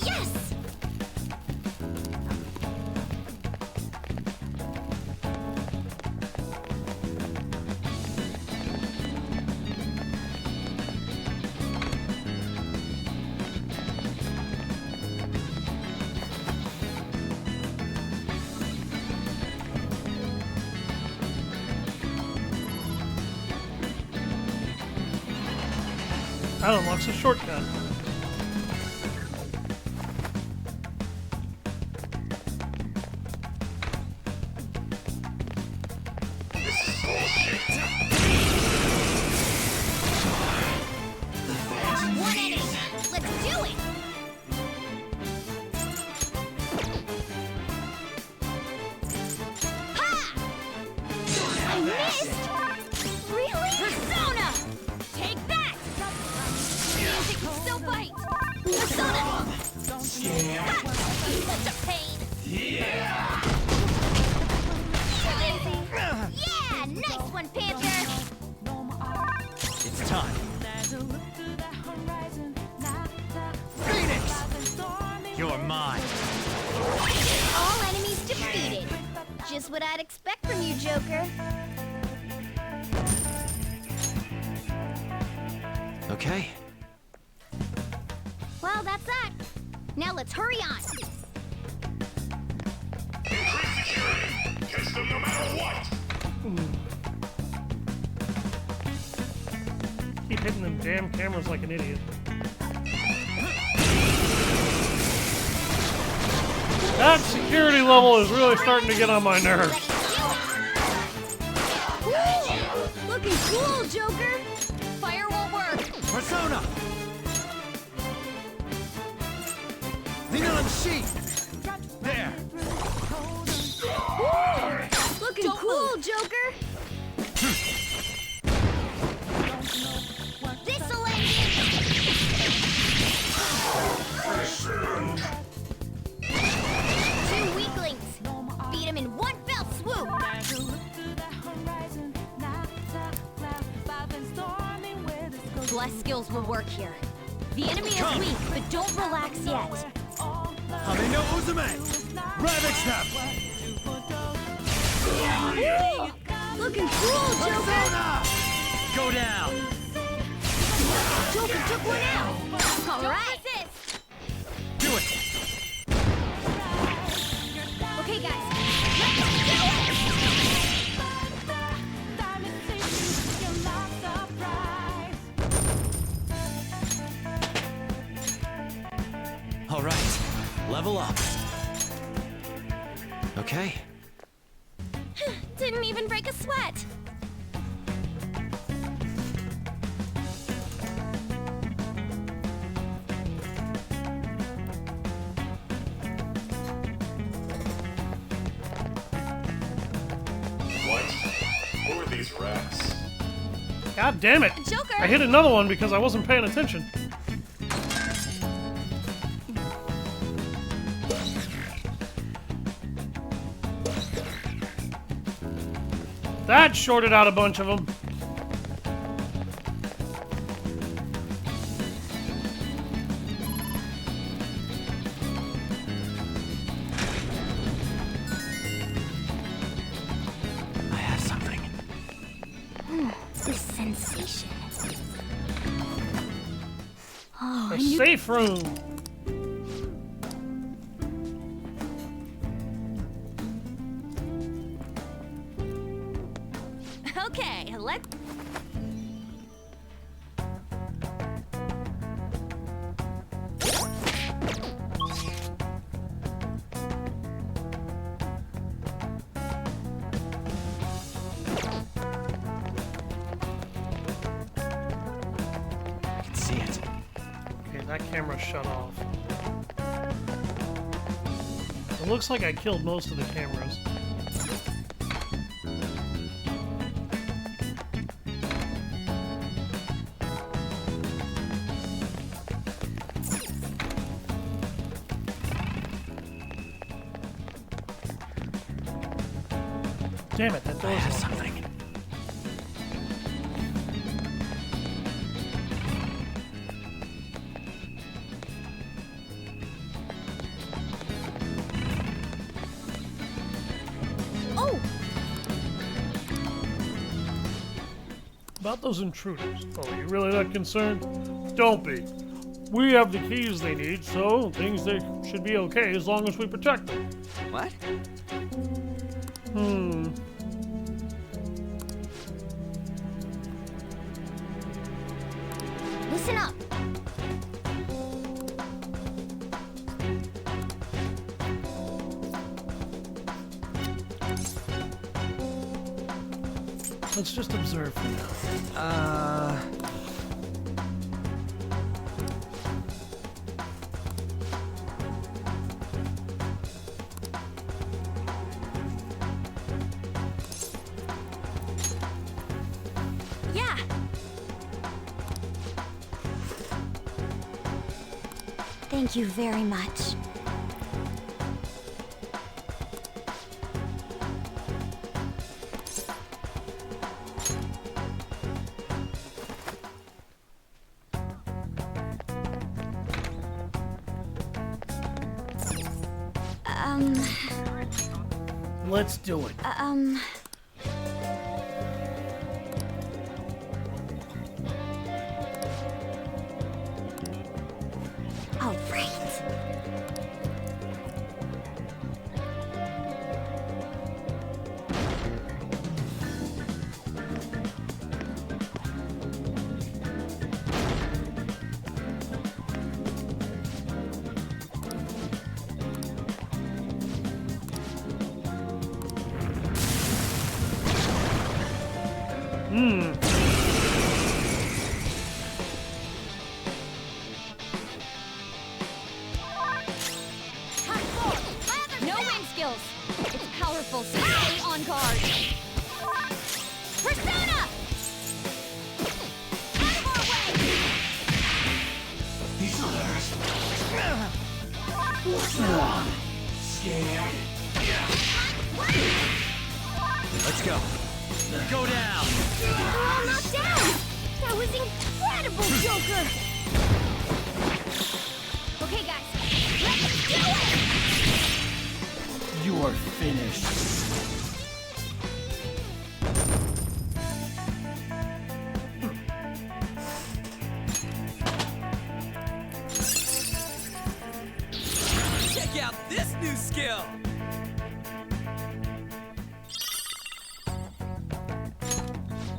Yes! That unlocks a shortcut. One enemy. Let's do it! Ha! I missed! Really? Persona! Take that! Music can still bite! Persona! Ha! Such a pain! Yeah! Nice one, Panther! It's time. Phoenix! You're mine. All enemies defeated. Just what I'd expect from you, Joker. Okay. Well, that's that. Now let's hurry on. Catch them no matter what! Keep hitting them damn cameras like an idiot. That security level is really starting to get on my nerves. Woo! Looking cool, Joker. Fire won't work. Persona! Lean on the sheet! There! Woo! Looking cool, Joker. This'll end it. Two weaklings. Beat them in one fell swoop. Bless skills will work here. The enemy is weak, but don't relax yet. Hame no Uzume! Ravage them! Woo! Looking cool, Joker. Persona! Go down! Joker took one out. All right. Do it! Okay, guys. Let's do it. All right. Level up. Okay. Didn't even break a sweat. God damn it! Joker! I hit another one because I wasn't paying attention. That shorted out a bunch of them. I have something. This sensation. Oh, A safe room. Okay, let's... I can see it. Okay, that camera shut off. It looks like I killed most of the cameras. Damn it, that door's locked. Something. Oh! About those intruders. Oh, are you really that concerned? Don't be. We have the keys they need, so things they should be okay as long as we protect them. What? Listen up. Let's just observe for now. Yeah! Thank you very much. Let's do it. All right. No wind skills! It's powerful, so stay on guard! Persona! Out of our way! These others. What's wrong? Scared? Let's go. Go down. We're all knocked down! That was incredible, Joker! Okay, guys, let's do it! You are finished. Check out this new skill.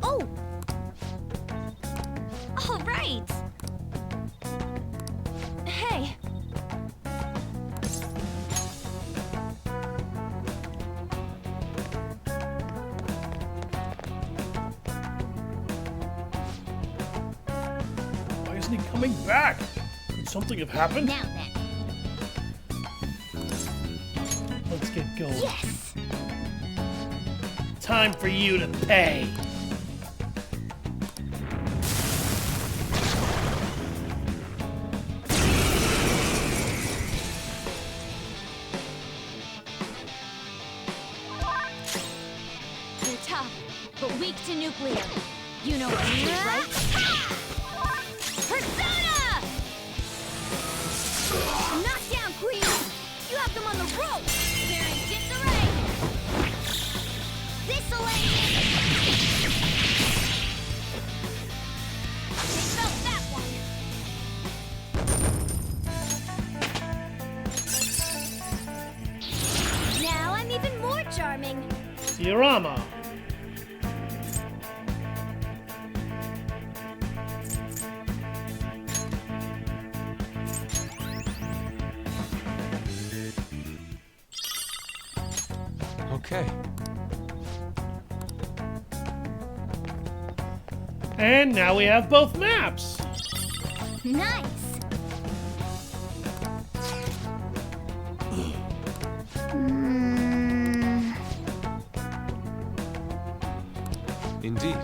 Oh! All right! Hey! Why isn't he coming back? Could something have happened? Now then. Let's get going. Yes! Time for you to pay. nuclear. You know what to do, right? Persona! Knockdown, Queen! You have them on the ropes! They're in disarray! Disarray! They felt that one! Now I'm even more charming! Diorama. Okay. And now we have both maps. Nice! Indeed.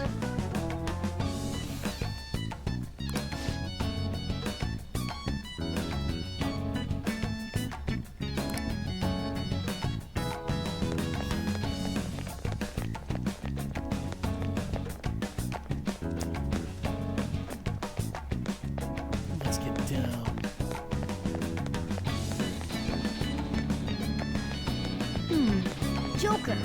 Let's get down. Joker!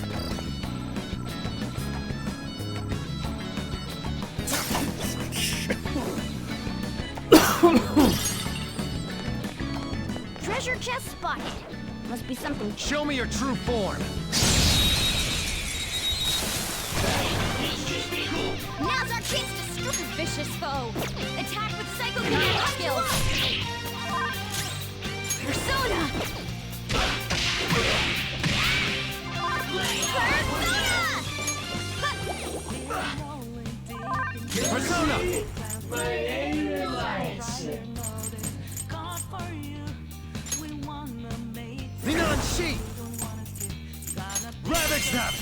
Treasure chest spotted. Must be something. Show me your true form. Now's our chance to strip a vicious foe. Attack with psychokinetic skills. Persona! Persona! Xenon Sheet! Ravage them!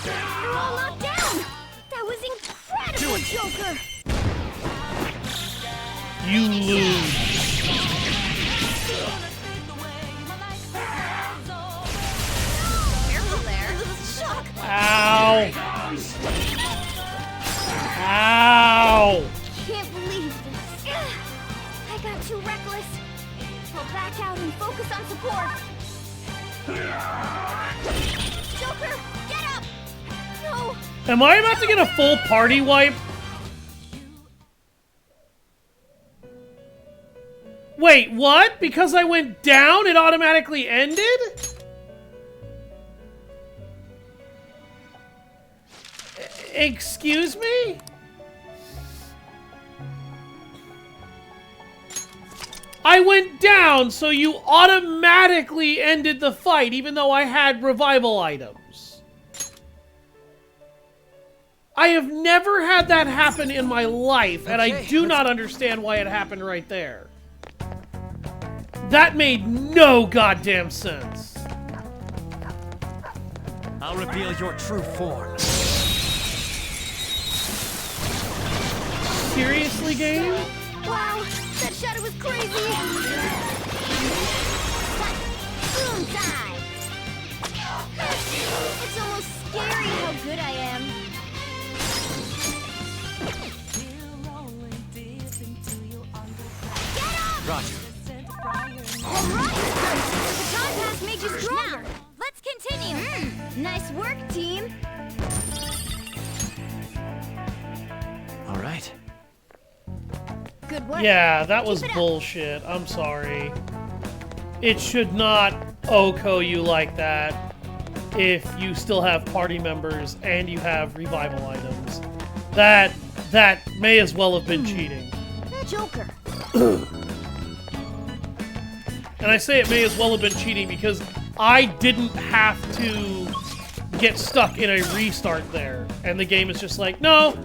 You're all knocked down! That was incredible, Joker! You lose. Careful there. Shock! Ow! Ow! Can't believe this. I got too reckless. I'll back out and focus on support. Joker, get up! No! Am I about to get a full party wipe? Wait, what? Because I went down, it automatically ended? Excuse me? I went down, so you automatically ended the fight, even though I had revival items. I have never had that happen in my life, and I do not understand why it happened right there. That made no goddamn sense. I'll reveal your true form. Seriously, game? Wow, that shadow was crazy! Boom time! It's almost scary how good I am. Roger. Alright! The time pass made you stronger! Now, let's continue! Nice work, team! Alright. Good work. Yeah, that was bullshit. I'm sorry. It should not OHKO you like that if you still have party members and you have revival items. That may as well have been cheating. Joker. And I say it may as well have been cheating because I didn't have to get stuck in a restart there. And the game is just like, no,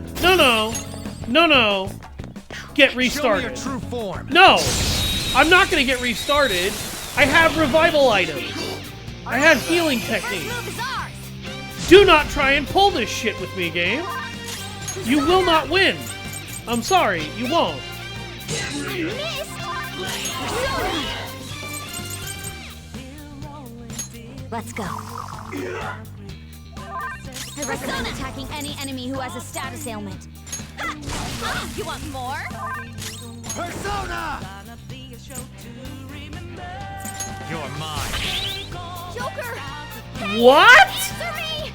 get restarted. Show me your true form. No, I'm not going to get restarted. I have revival items. I have healing techniques. Do not try and pull this shit with me, game. You will not win. I'm sorry, you won't. Let's go. I recommend attacking any enemy who has a status ailment. Ha! Oh, you want more? Persona! You're mine. Joker! What? Victory!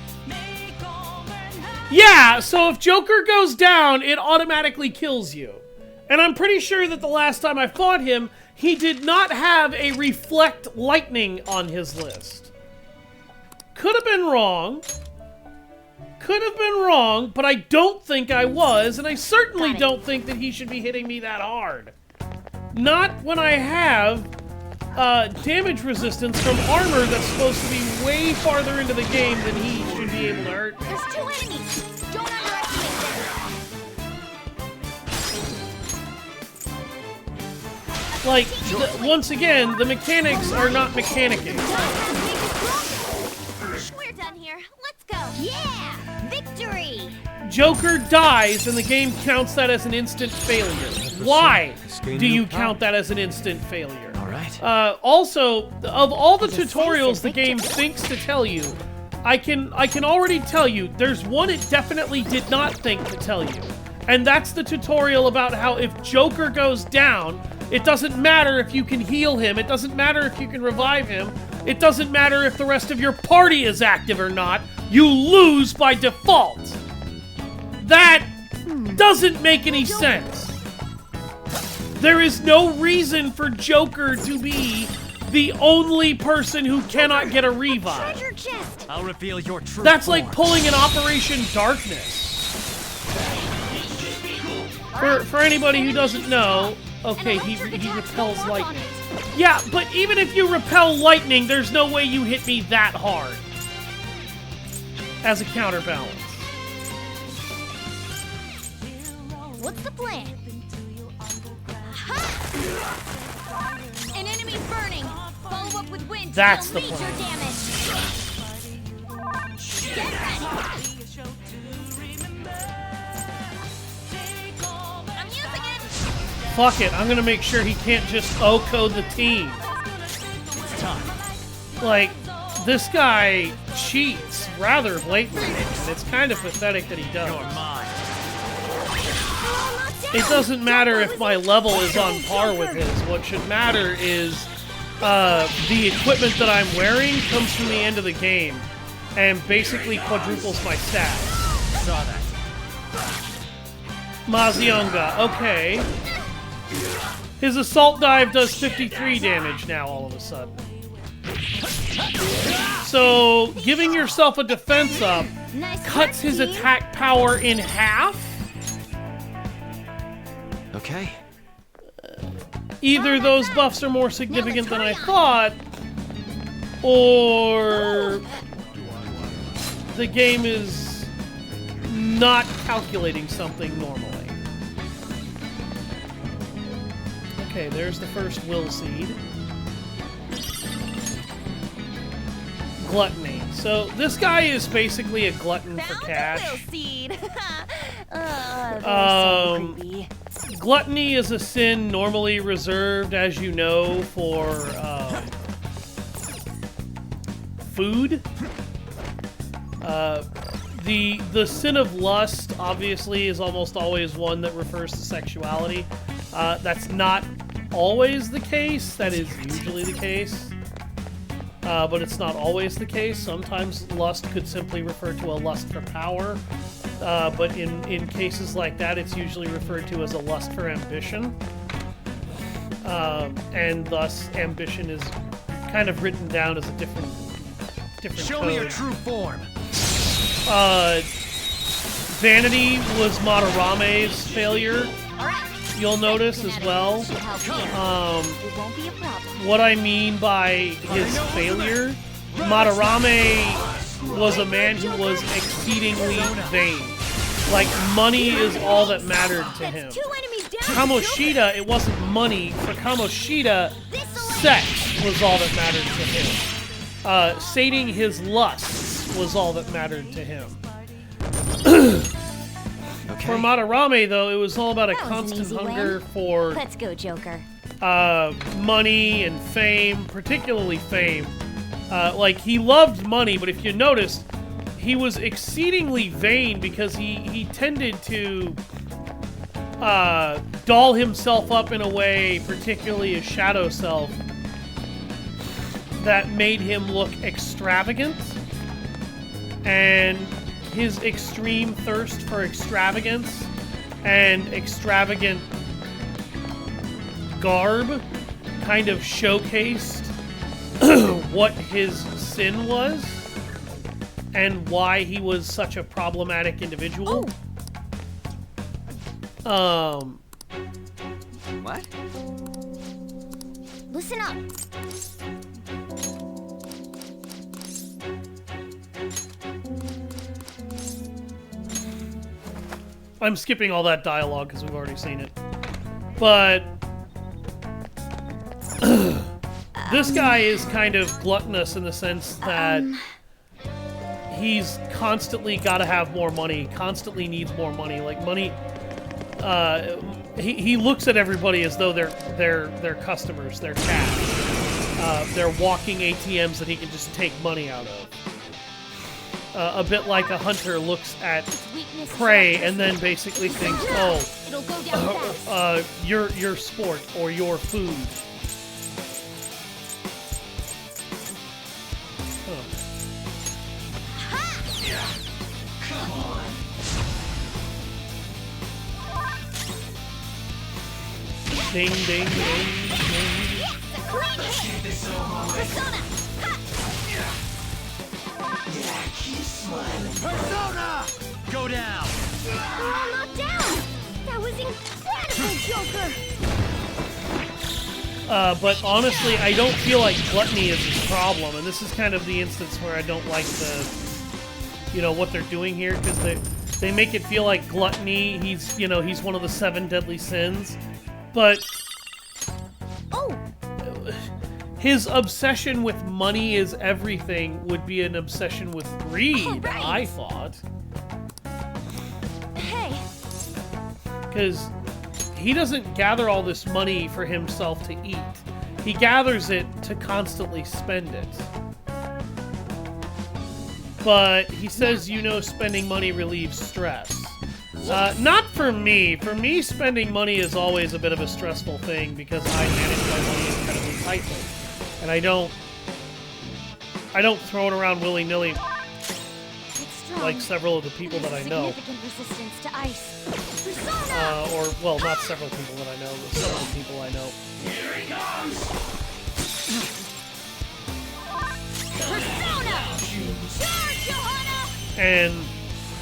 Yeah, so if Joker goes down, it automatically kills you. And I'm pretty sure that the last time I fought him, he did not have a Reflect Lightning on his list. Could have been wrong. Could have been wrong, but I don't think I was, and I certainly don't think that he should be hitting me that hard. Not when I have damage resistance from armor that's supposed to be way farther into the game than he should be able to hurt. There's 2 enemies. Don't underestimate them. Like, once again, the mechanics are not mechanicking. We're done here. Let's go. Yeah! Victory! Joker dies, and the game counts that as an instant failure. Why do you count that as an instant failure? Also, of all the tutorials the game thinks to tell you, I can already tell you, there's one it definitely did not think to tell you. And that's the tutorial about how if Joker goes down, it doesn't matter if you can heal him, it doesn't matter if you can revive him, it doesn't matter if the rest of your party is active or not, you lose by default. That doesn't make any sense. There is no reason for Joker to be the only person who cannot get a revive. I'll reveal your true That's like pulling an Operation Darkness. For anybody who doesn't know, okay, he repels lightning. Yeah, but even if you repel lightning, there's no way you hit me that hard. As a counterbalance. What's the plan? An enemy's burning. Follow up with wind. That's the Major plan. damage. Get ready. I'm using it. Fuck it, I'm gonna make sure he can't just O-code the team. It's time. Like, this guy cheats rather blatantly, and it's kind of pathetic that he does. You're mine. It doesn't matter if my level is on par with his. What should matter is the equipment that I'm wearing comes from the end of the game and basically quadruples my stats. Saw that. Mazionga, okay. His assault dive does 53 damage now all of a sudden. So, giving yourself a defense up cuts his attack power in half. Okay. Either those buffs are more significant than I thought, or the game is not calculating something normally. Okay, there's the first will seed. Gluttony. So this guy is basically a glutton for cash. Seed. Gluttony is a sin normally reserved, as you know, for food. The sin of lust, obviously, is almost always one that refers to sexuality. That's not always the case. That is usually the case. But it's not always the case. Sometimes lust could simply refer to a lust for power. But in cases like that, it's usually referred to as a lust for ambition. And thus, ambition is kind of written down as a different Show code. me your true form. Vanity was Madarame's failure. You'll notice as well. What I mean by his failure, Madarame was a man who was exceedingly vain. Like, money is all that mattered to him. Kamoshida, it wasn't money. For Kamoshida, sex was all that mattered to him. Sating his lusts was all that mattered to him. For Madarame, though, it was all about a constant hunger for... Let's go, Joker. Money and fame, particularly fame. Like, he loved money, but if you notice, he was exceedingly vain because he tended to doll himself up in a way, particularly his shadow self, that made him look extravagant. And his extreme thirst for extravagance and extravagant garb kind of showcased what his sin was and why he was such a problematic individual. What? Listen up. I'm skipping all that dialogue because we've already seen it. But this guy is kind of gluttonous in the sense that he's constantly got to have more money, constantly needs more money. Like money, he looks at everybody as though they're customers, they're cash. They're walking ATMs that he can just take money out of. A bit like a hunter looks at prey and then basically thinks, oh, your sport or your food. Come on. Ding, ding, ding, ding. Persona! Yeah, keep smiling. Persona! Go down! They're all knocked down! That was incredible, Joker! But honestly, I don't feel like gluttony is his problem, and this is kind of the instance where I don't like the, you know, what they're doing here, because they make it feel like gluttony, he's one of the 7 deadly sins, but his obsession with money is everything would be an obsession with greed, I thought. Hey! Because he doesn't gather all this money for himself to eat. He gathers it to constantly spend it. But he says, you know, spending money relieves stress. Not for me. For me, spending money is always a bit of a stressful thing because I manage my money incredibly tightly. And I don't throw it around willy-nilly like several of the people that I know. Resistance to ice. Or, well, not several people that I know, but some of the people I know. Here he comes! Persona! Charge, Johanna! And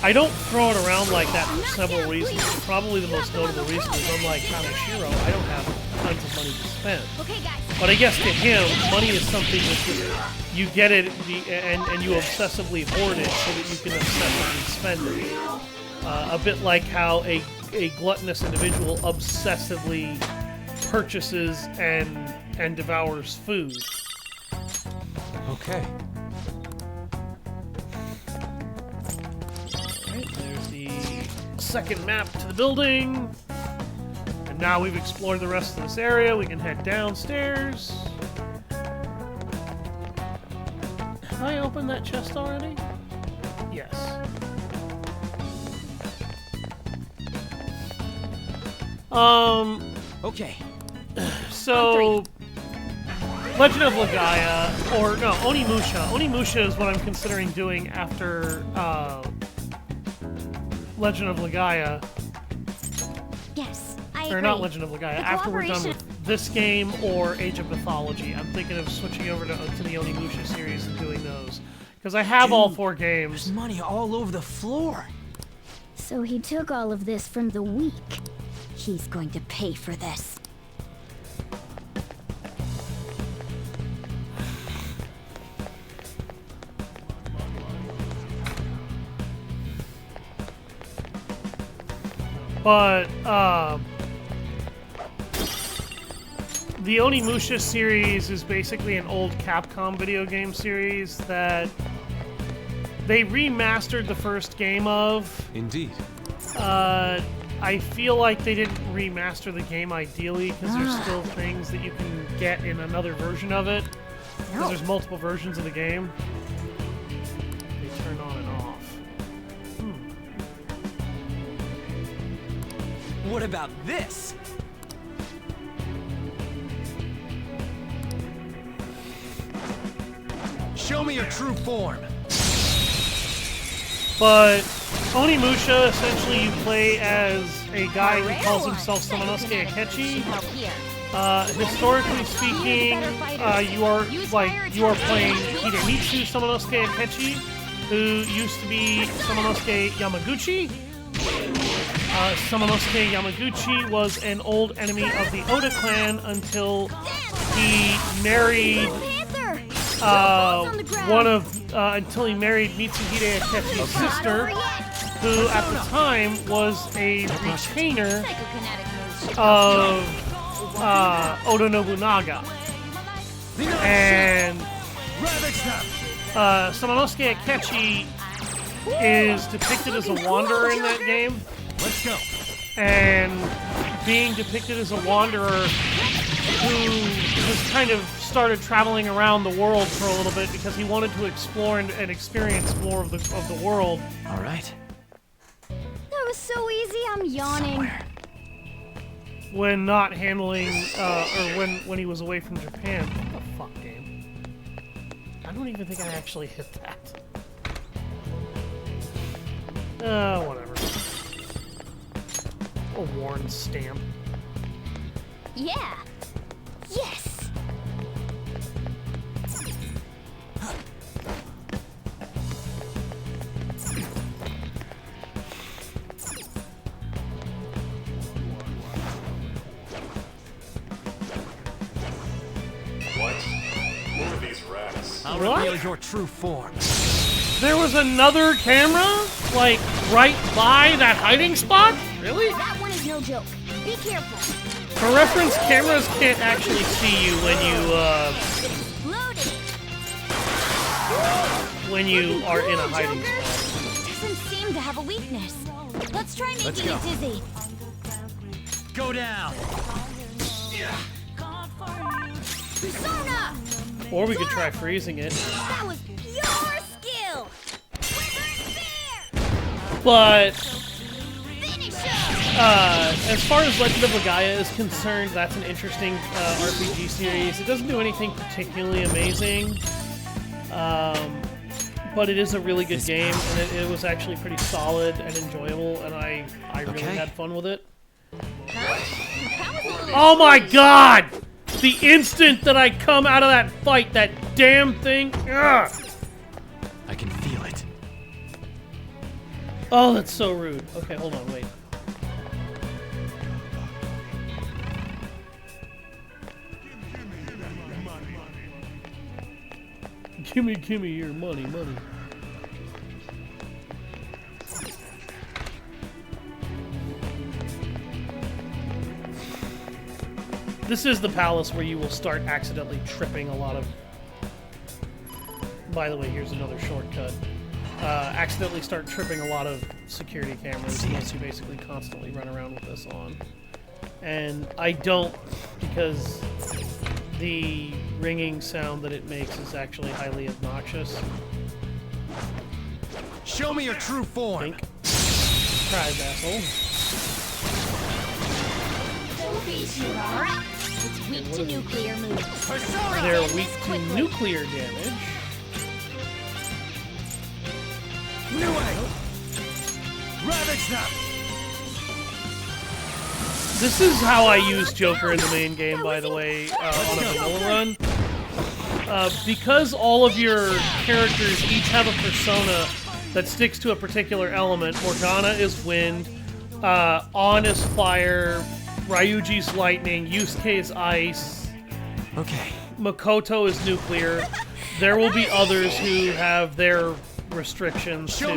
I don't throw it around like that for several reasons. Probably the most notable reason is, unlike Kaneshiro, I don't have tons of money to spend. Okay, guys. But I guess to him, money is something that just, you get it and you obsessively hoard it so that you can obsessively spend it. A bit like how a gluttonous individual obsessively purchases and devours food. Okay. Alright, there's the second map to the building. And now we've explored the rest of this area, we can head downstairs. Have I opened that chest already? Yes. Okay. So, Legend of Legaia, or no, Onimusha. Onimusha is what I'm considering doing after Legend of Legaia. Yes, Or not Legend of Legaia. After we're done with this game or Age of Mythology, I'm thinking of switching over to the Onimusha series and doing those. Because I have all 4 games. There's money all over the floor. So he took all of this from the weak. He's going to pay for this. But, the Onimusha series is basically an old Capcom video game series that they remastered the first game of. Indeed. I feel like they didn't remaster the game ideally because there's still things that you can get in another version of it. Because there's multiple versions of the game. They turn on and off. What about this? Show me your true form. But Onimusha, essentially you play as a guy who calls himself Samanosuke Akechi. Historically speaking, you are playing Hidemitsu Samanosuke Akechi, who used to be Samanosuke Yamaguchi. Samanosuke Yamaguchi was an old enemy of the Oda clan until he married until he married Mitsuhide Akechi's sister, who at the time was a retainer of Oda Nobunaga. And Samanosuke Akechi is depicted as a wanderer in that game. Let's go. And being depicted as a wanderer who has kind of started traveling around the world for a little bit because he wanted to explore and experience more of the world. All right. That was so easy, I'm yawning. When not handling, or when he was away from Japan. What the fuck, game? I don't even think I actually hit that. Whatever. A worn stamp. Yeah. Yes. What? Who are these rats? I'll What? reveal your true form. There was another camera, like, right by that hiding spot? Really? That one is no joke. Be careful. For reference, cameras can't actually see you when you are in a hiding spot. Doesn't seem to have a weakness. Let's try Let's making go. it dizzy. Go down. Persona! Or we could try freezing it. That was pure skill! But as far as Legend of Legaia is concerned, that's an interesting RPG series. It doesn't do anything particularly amazing, but it is a really good game, and it was actually pretty solid and enjoyable, and I really had fun with it. Oh my god! The instant that I come out of that fight, that damn thing... Ugh! I can feel it. Oh, that's so rude. Okay, hold on, wait. Gimme your money. This is the palace where you will start accidentally tripping a lot of... By the way, here's another shortcut. Accidentally start tripping a lot of security cameras unless you basically constantly run around with this on. And I don't, because the ringing sound that it makes is actually highly obnoxious. Show me your true form. Surprise, asshole. It's weak to nuclear moves. They're weak to nuclear damage. New way. Ravage them. This is how I use Joker in the main game, by the way, on a vanilla run. Because all of your characters each have a persona that sticks to a particular element. Morgana is wind, On is fire, Ryuji's lightning, Yusuke is ice. Okay. Makoto is nuclear. There will be others who have their restrictions to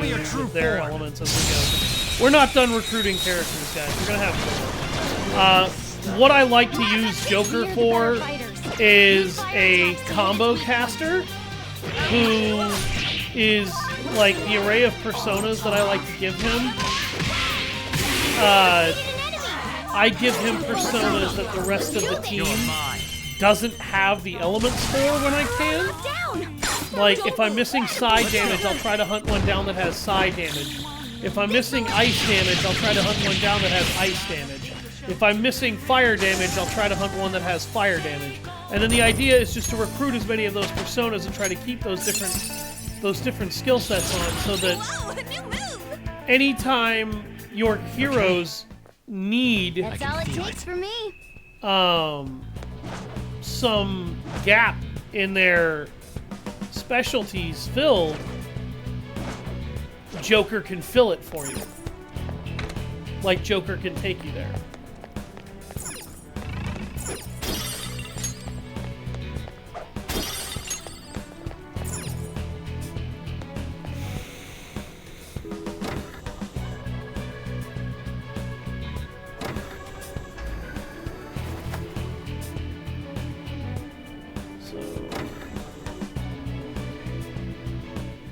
their elements as we go. We're not done recruiting characters, guys. We're gonna have fun. What I like to use Joker for is a combo caster who is like the array of personas that I like to give him. I give him personas that the rest of the team doesn't have the elements for when I can. Like, if I'm missing side damage, I'll try to hunt one down that has side damage. If I'm missing ice damage, I'll try to hunt one down that has ice damage. If I'm missing fire damage, I'll try to hunt one that has fire damage. And then the idea is just to recruit as many of those personas and try to keep those different skill sets on, so that anytime your heroes need That's all it takes for me. some gap in their specialties filled, Joker can fill it for you. Like Joker can take you there.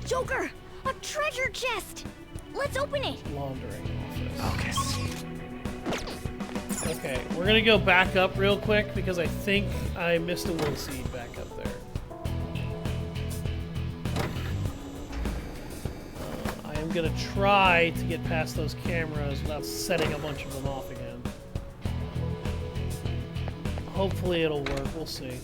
Joker, a treasure chest. Let's open it. Laundering office. Okay, we're gonna go back up real quick because I think I missed a will seed back up there. I am gonna try to get past those cameras without setting a bunch of them off again. Hopefully it'll work, we'll see.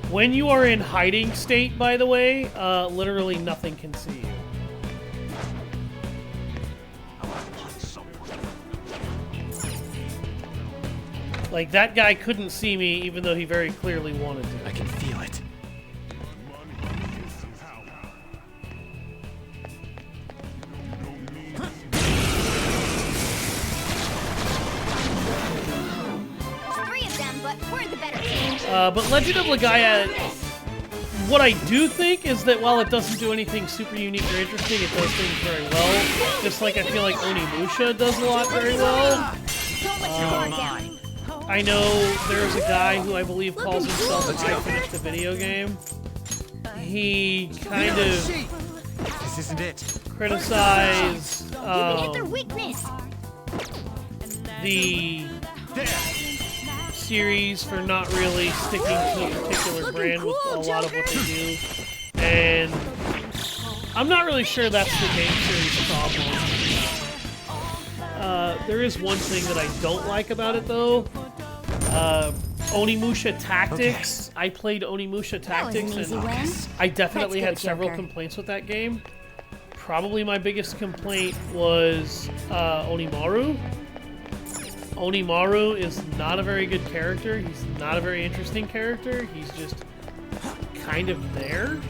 When you are in hiding state, by the way, literally nothing can see you. Like, that guy couldn't see me even though he very clearly wanted to. I can feel it. Three of them, but we're the better team. But Legend of Legaia, what I do think is that while it doesn't do anything super unique or interesting, it does things very well. Just like I feel like Onimusha does a lot very well. I know there's a guy who I believe calls himself I Finished the Video Game. He kind of This isn't it. criticized Their weakness. the series for not really sticking to a particular brand with a lot of what they do. And I'm not really sure that's the game series problem. There is one thing that I don't like about it, though. Onimusha Tactics. I played Onimusha Tactics, and I definitely had several complaints with that game. Probably my biggest complaint was Onimaru. Onimaru is not a very good character. He's not a very interesting character. He's just kind of there.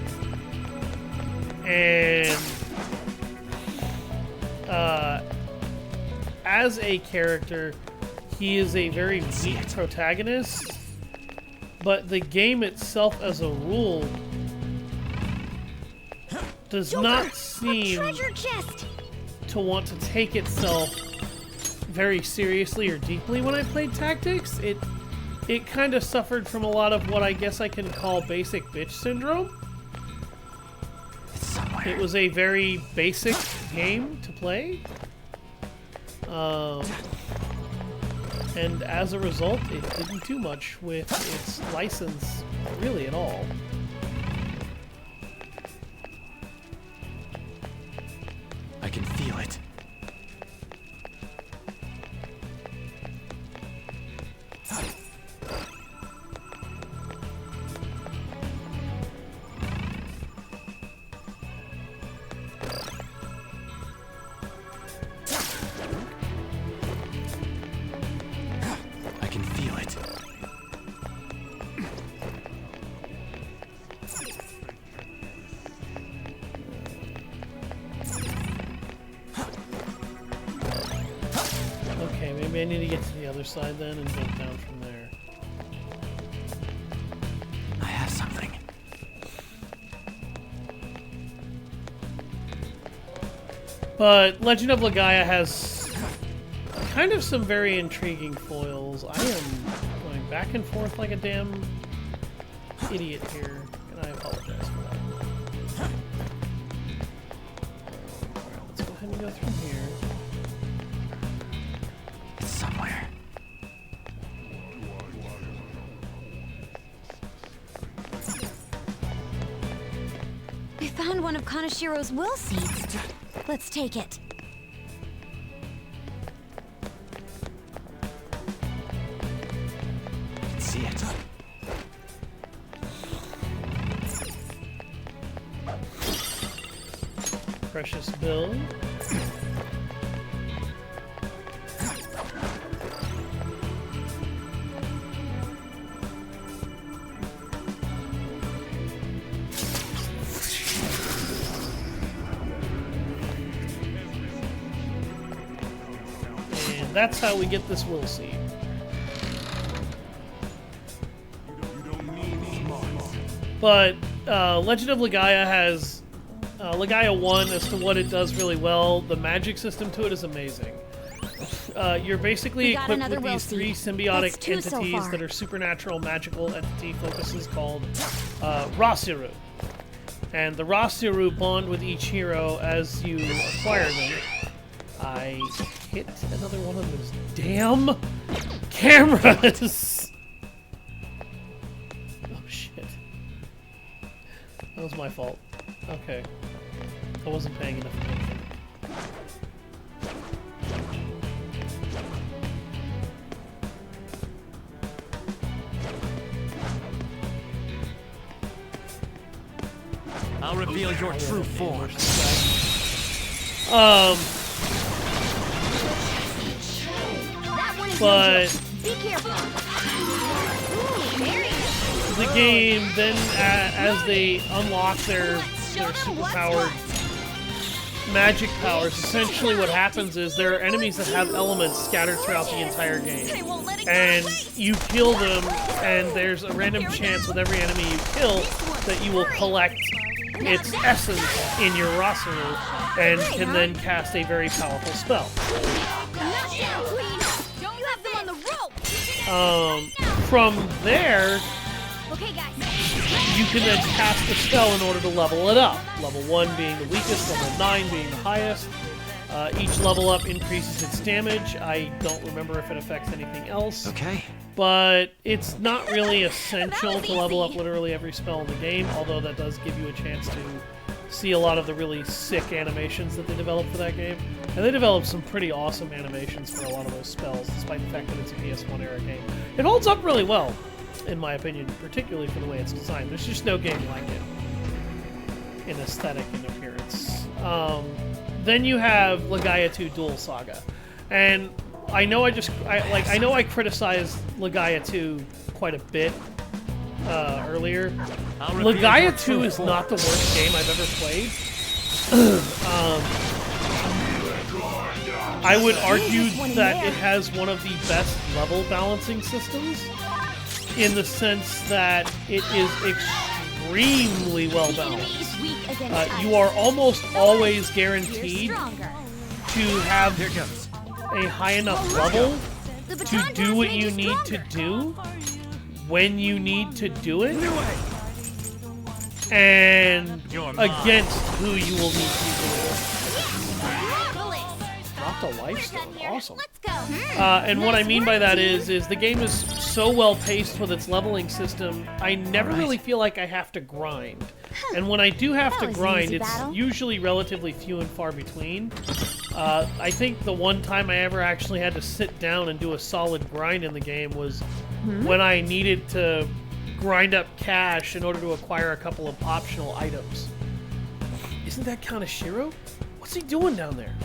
And as a character, he is a very weak protagonist, but the game itself as a rule does not seem to want to take itself very seriously or deeply. When I played Tactics, it kind of suffered from a lot of what I guess I can call basic bitch syndrome. It was a very basic game to play. And as a result, it didn't do much with its license, really, at all. I can feel it. I can feel it. Okay, maybe I need to get to the other side then and jump down from there. I have something. But Legend of Legaia has kind of some very intriguing foils. I am going back and forth like a damn idiot here, and I apologize for that. Alright, let's go ahead and go through here. It's somewhere. found one of Kaneshiro's will seeds. Let's take it. See it. Precious Bill. And that's how we get this will seed. But Legend of Legaia has Legaia 1 as to what it does really well. The magic system to it is amazing. You're basically equipped with these three symbiotic entities that are supernatural magical entity focuses called Rasiru. And the Rasiru bond with each hero as you acquire them. I hit another one of those damn cameras! That was my fault. Okay. I wasn't paying enough attention. I'll reveal your true form. But Be careful. the game then, as they unlock their superpowered magic powers, essentially what happens is there are enemies that have elements scattered throughout the entire game. And you kill them, and there's a random chance with every enemy you kill that you will collect its essence in your Rasiru and can then cast a very powerful spell. From there, you can then cast the spell in order to level it up. Level 1 being the weakest, level 9 being the highest. Each level up increases its damage. I don't remember if it affects anything else. Okay. But it's not really essential to level up literally every spell in the game, although that does give you a chance to see a lot of the really sick animations that they developed for that game. And they developed some pretty awesome animations for a lot of those spells, despite the fact that it's a PS1 era game. It holds up really well, in my opinion, particularly for the way it's designed. There's just no game like it in aesthetic and appearance. Then you have Legaia 2 Duel Saga. And I know I criticized Legaia 2 quite a bit earlier. Legaia 2 is not the worst game I've ever played. I would argue that it has one of the best level balancing systems, in the sense that it is extremely well balanced. You are almost always guaranteed to have a high enough level to do what you need to do when you need to do it, and against who you will need to do it. Dropped a lifestone, awesome. And what I mean by that is the game is so well paced with its leveling system, I never really feel like I have to grind. And when I do have to grind, it's usually relatively few and far between. I think the one time I ever actually had to sit down and do a solid grind in the game was when I needed to grind up cash in order to acquire a couple of optional items. Isn't that Kaneshiro? What's he doing down there?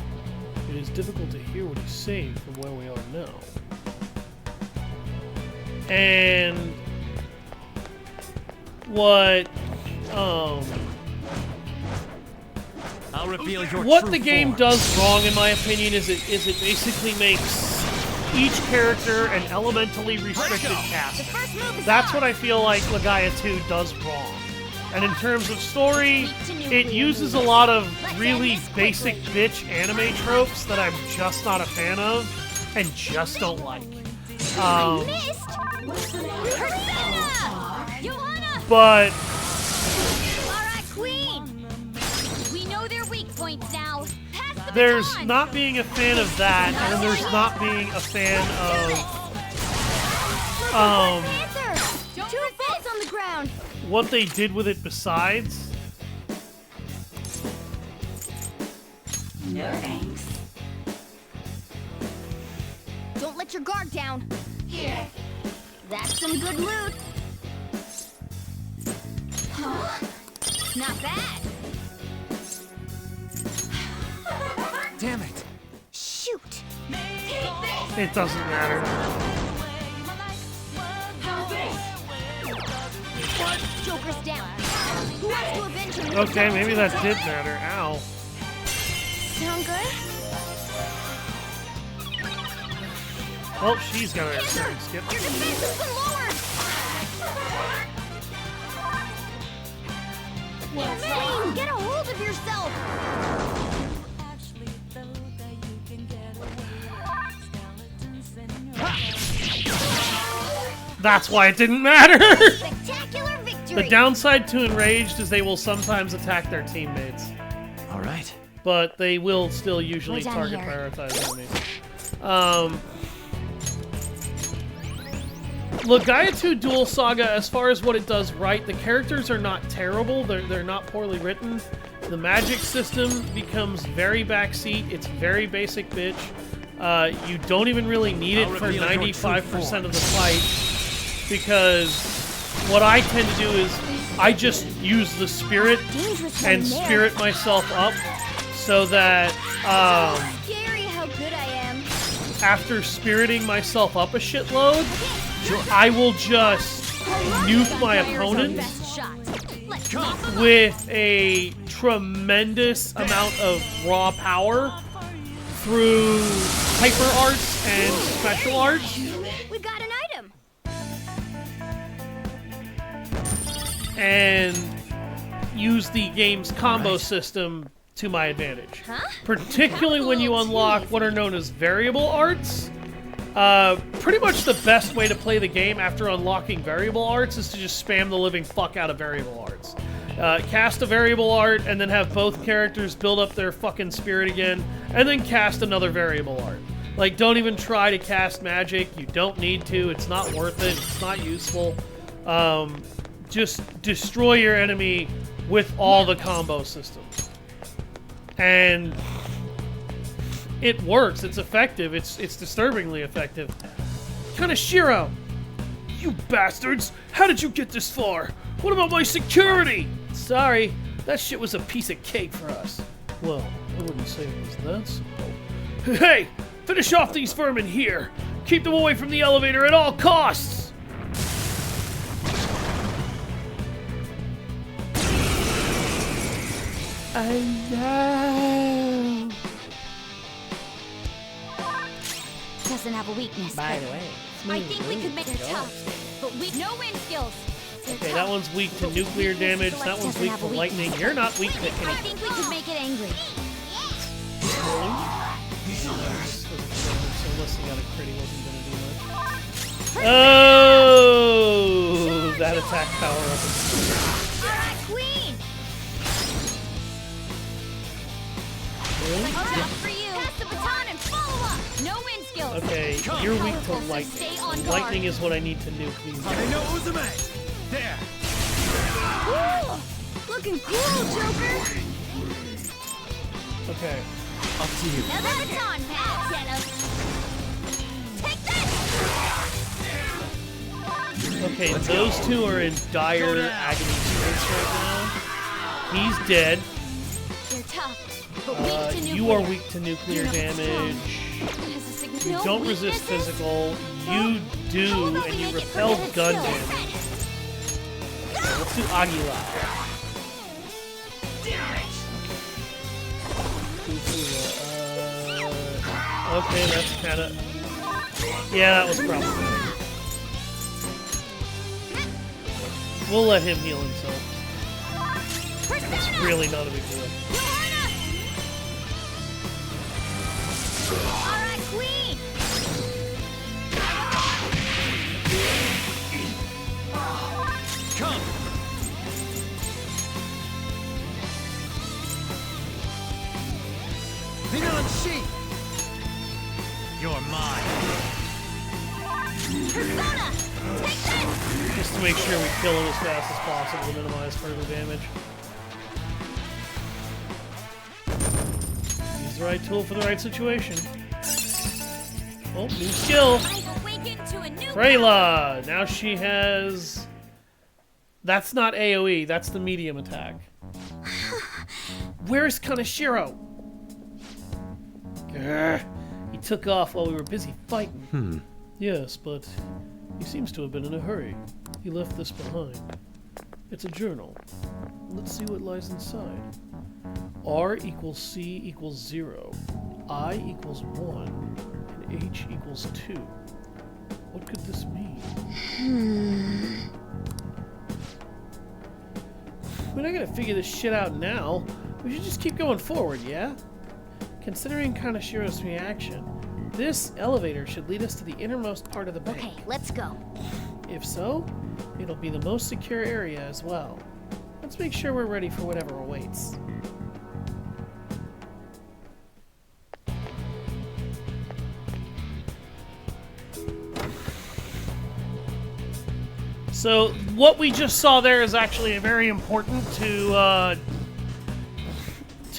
It is difficult to hear what he's saying from where we are now. And what the game does wrong, in my opinion, is it basically makes each character an elementally restricted cast. That's what I feel like Legaia 2 does wrong. And in terms of story, it uses a lot of really basic bitch anime tropes that I'm just not a fan of and just don't like. But there's not being a fan of that, and there's not being a fan of what they did with it besides. No thanks. Don't let your guard down. Here. That's some good loot. Huh? Not bad. Damn it. Shoot. It doesn't matter. What? Joker's down. Who wants to avenge him? Okay, maybe that did matter. Ow. Sound good? Oh, she's got a turn skip. Your defense has been lowered. Queen, get a hold of yourself. That's why it didn't matter! Spectacular victory. The downside to Enraged is they will sometimes attack their teammates. Alright. But they will still usually We're done target here. prioritize enemies. Look, Gaia 2 Duel Saga, as far as what it does right, the characters are not terrible, they're not poorly written. The magic system becomes very backseat, it's very basic bitch. You don't even really need it for 95% of the fight, because what I tend to do is I just use the spirit and spirit myself up so that Scary how good I am. after spiriting myself up a shitload, I will just nuke my opponent with a tremendous amount of raw power through hyper arts and special arts. We got an item. And use the game's combo system to my advantage. Huh? Particularly when you unlock what are known as variable arts. Pretty much the best way to play the game after unlocking variable arts is to just spam the living fuck out of variable arts. Cast a variable art and then have both characters build up their fucking spirit again, and then cast another variable art. Like, don't even try to cast magic. You don't need to. It's not worth it. It's not useful. Just destroy your enemy with all the combo systems. And it works. It's effective. It's disturbingly effective. Kaneshiro! You bastards! How did you get this far? What about my security? Sorry, that shit was a piece of cake for us. Well, I wouldn't say it was that simple. Hey! Finish off these vermin here! Keep them away from the elevator at all costs! I know. Doesn't have a weakness. By the way. I think we could make it tough, but we no wind skills. Okay, that one's weak to nuclear damage. That one's weak to lightning. You're not weak to I anything. think we could make it angry. So unless he got a crit, he wasn't gonna do much. Oh, that attack power up is Alright, Queen. Alright, for you. Pass the baton and follow up. No wind skills. okay. You're weak to Powerful, so lightning. stay on guard. Lightning is what I need to nuke these guys. There. Ooh, looking cool, Joker. Okay. Up to you. Now the baton pass. Get him. Take that. Okay, those two are in dire agony states right now. He's dead. You're tough, but weak to nuclear. You are weak to nuclear damage. You don't resist physical. You do, and you repel gun damage. Let's do Aguila. Okay, that's kind of... Yeah, that was problematic. We'll let him heal himself. It's really not a big deal. Alright, Queen. Come. Lean on sheet. You're mine. Persona, take this. Just to make sure we kill him as fast as possible to minimize further damage. Use Choose the right tool for the right situation. Oh, new skill. Freyla! Now she has... That's not AoE, that's the medium attack. Where's Kaneshiro? Grr. He took off while we were busy fighting. Yes, but he seems to have been in a hurry. He left this behind. It's a journal. Let's see what lies inside. R equals C equals 0. I equals 1. And H equals 2. What could this mean? We're not gonna figure this shit out now. We should just keep going forward, yeah? Considering Kaneshiro's reaction, this elevator should lead us to the innermost part of the bank. Okay, let's go. If so, it'll be the most secure area as well. Let's make sure we're ready for whatever awaits. So what we just saw there is actually very important to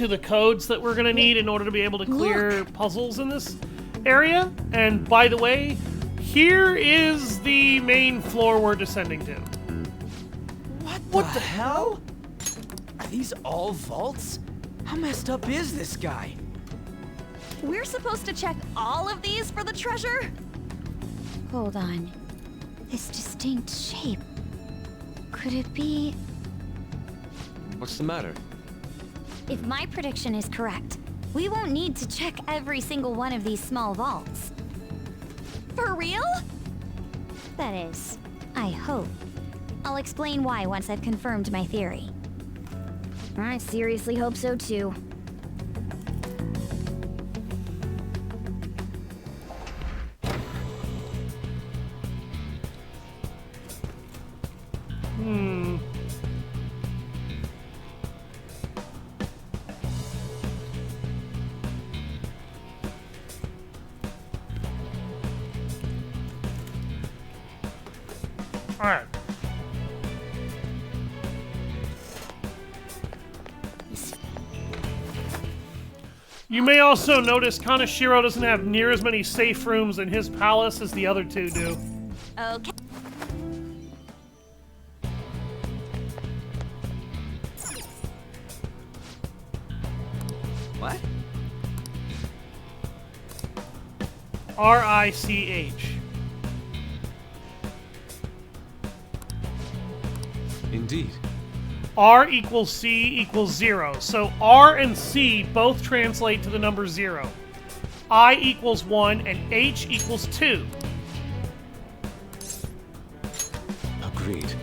the codes that we're going to need in order to be able to clear puzzles in this area. And by the way, here is the main floor we're descending to. What the hell? Are these all vaults? How messed up is this guy? We're supposed to check all of these for the treasure? Hold on. This distinct shape. Could it be... What's the matter? If my prediction is correct, we won't need to check every single one of these small vaults. For real? That is, I hope. I'll explain why once I've confirmed my theory. I seriously hope so too. Alright. You may also notice Kaneshiro doesn't have near as many safe rooms in his palace as the other two do. Okay. What? R-I-C-H. Indeed. R equals C equals 0. So R and C both translate to the number 0. I equals 1 and H equals 2. Agreed.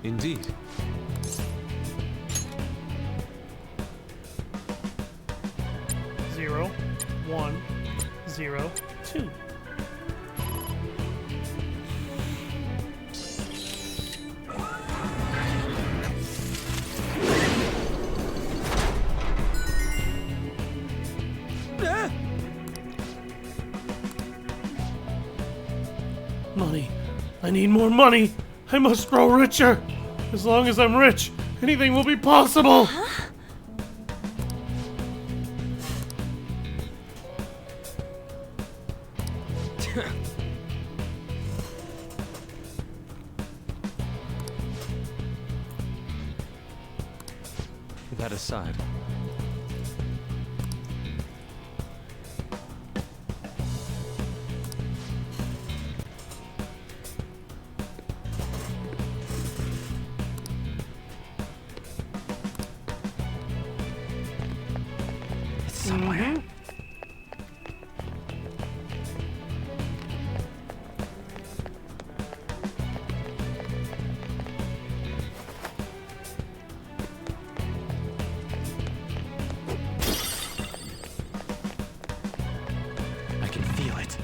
Indeed. Zero, 1, 0, 2. Money. I need more money. I must grow richer. As long as I'm rich, anything will be possible. Huh? That aside. Somewhere. I can feel it.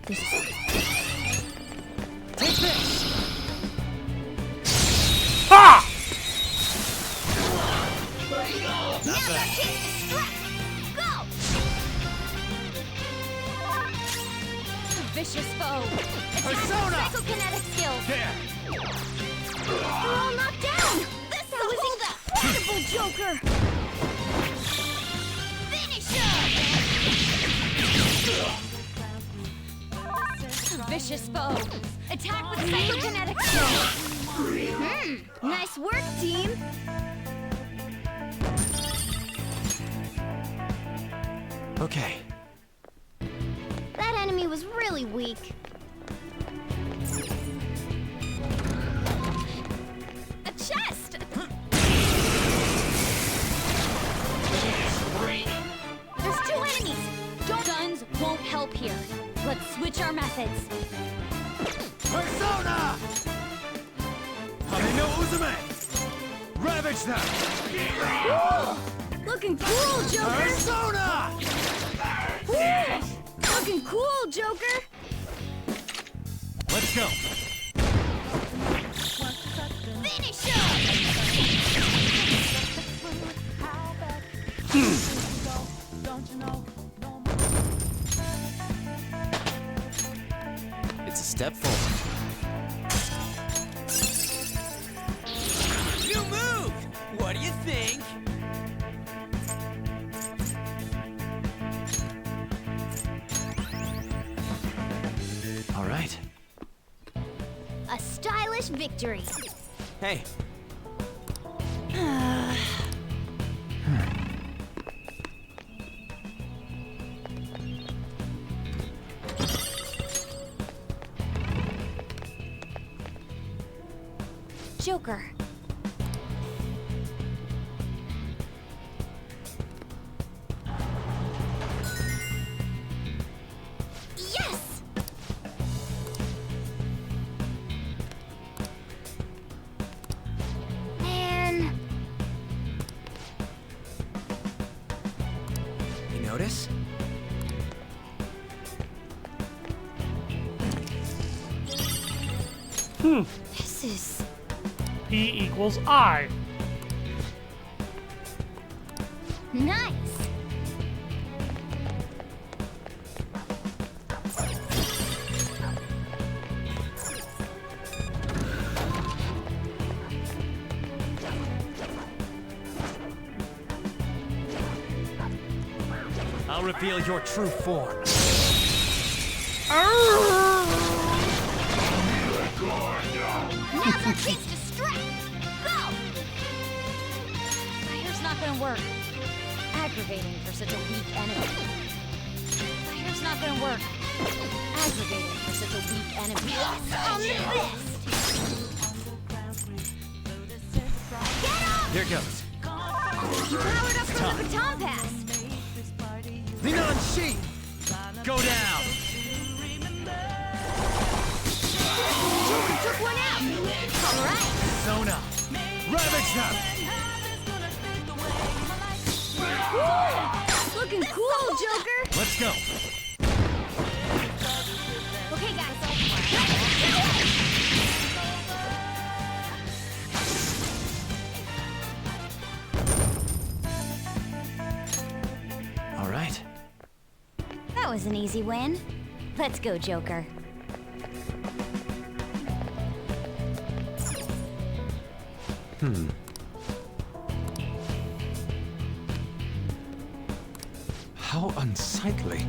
This is... Take this! Ha! Vicious foe. Persona! Psychokinetic skills. There! We're all knocked down! That was incredible, Joker! Finish him! Vicious foe. Attack with psychokinetics. Nice work, team! Okay. That enemy was really weak. A chest. There's 2 enemies! Guns won't help here. Let's switch our methods. Persona! Hame Uzume! Ravage them! Looking cool, Joker! Persona! Looking cool, Joker! Let's go! Finish him! It's a step forward. You moved! What do you think? All right. A stylish victory. Hey. Joker. Yes! Man, You notice? This is... P equals I. nice! I'll reveal your true form. Now's our chance to strike! Go! Fire's not gonna work. Aggravating for such a weak enemy. Fire's not gonna work. Aggravating for such a weak enemy. On the fist! Here goes. You powered up from the baton pass! Linan Shi! Go down! Joker took one out! Alright! Persona! Ravage them! Looking cool, Joker! Let's go! Okay, guys. All right. That was an easy win. Let's go, Joker. How unsightly.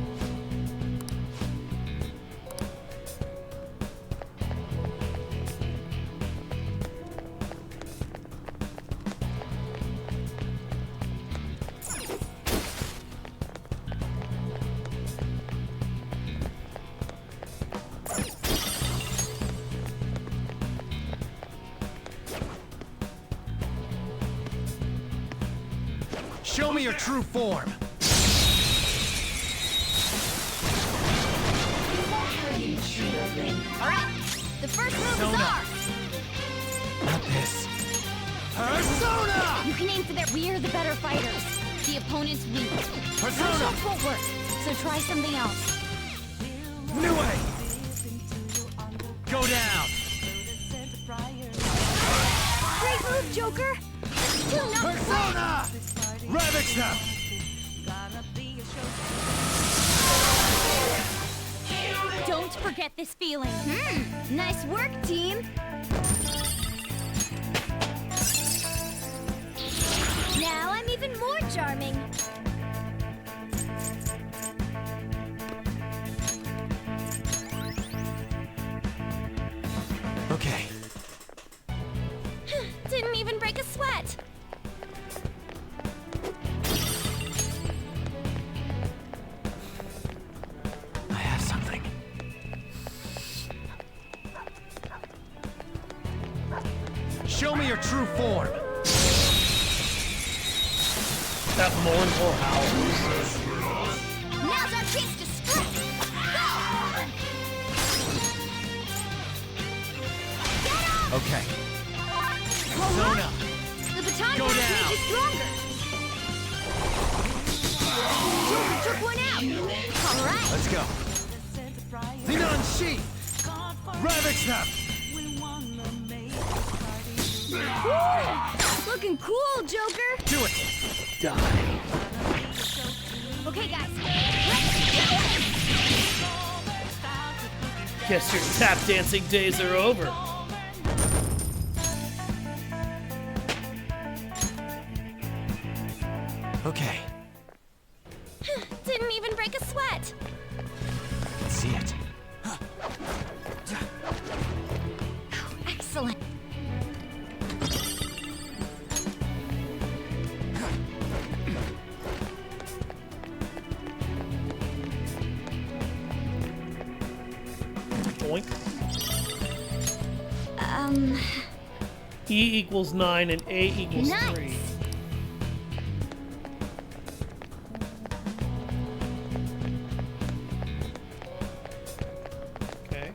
Show me your true form! Alright, the first move is ours! Not this. Persona! You can aim for that. We're the better fighters. The opponent's weak. Persona! Shots won't work, so try something else. New way! Go down! Great move, Joker! Do not Persona! Ravage them! Don't forget this feeling. Nice work, team! even more charming. Okay. Didn't even break a sweat. I have something. Show me your true form. That mournful howl. Now's our chance to strike. Go! Okay. Hold Zone on. up. The baton Go pass down. made you stronger. Joker took one out. All right. Let's go. Linan Shi! Ravage them! Woo! Looking cool, Joker. Do it! Die. Okay, guys. Let's do it. Guess your tap dancing days are over. Okay. Didn't even break a sweat. I can see it. Excellent. Boink. E equals 9 and A equals Nice. 3. Okay.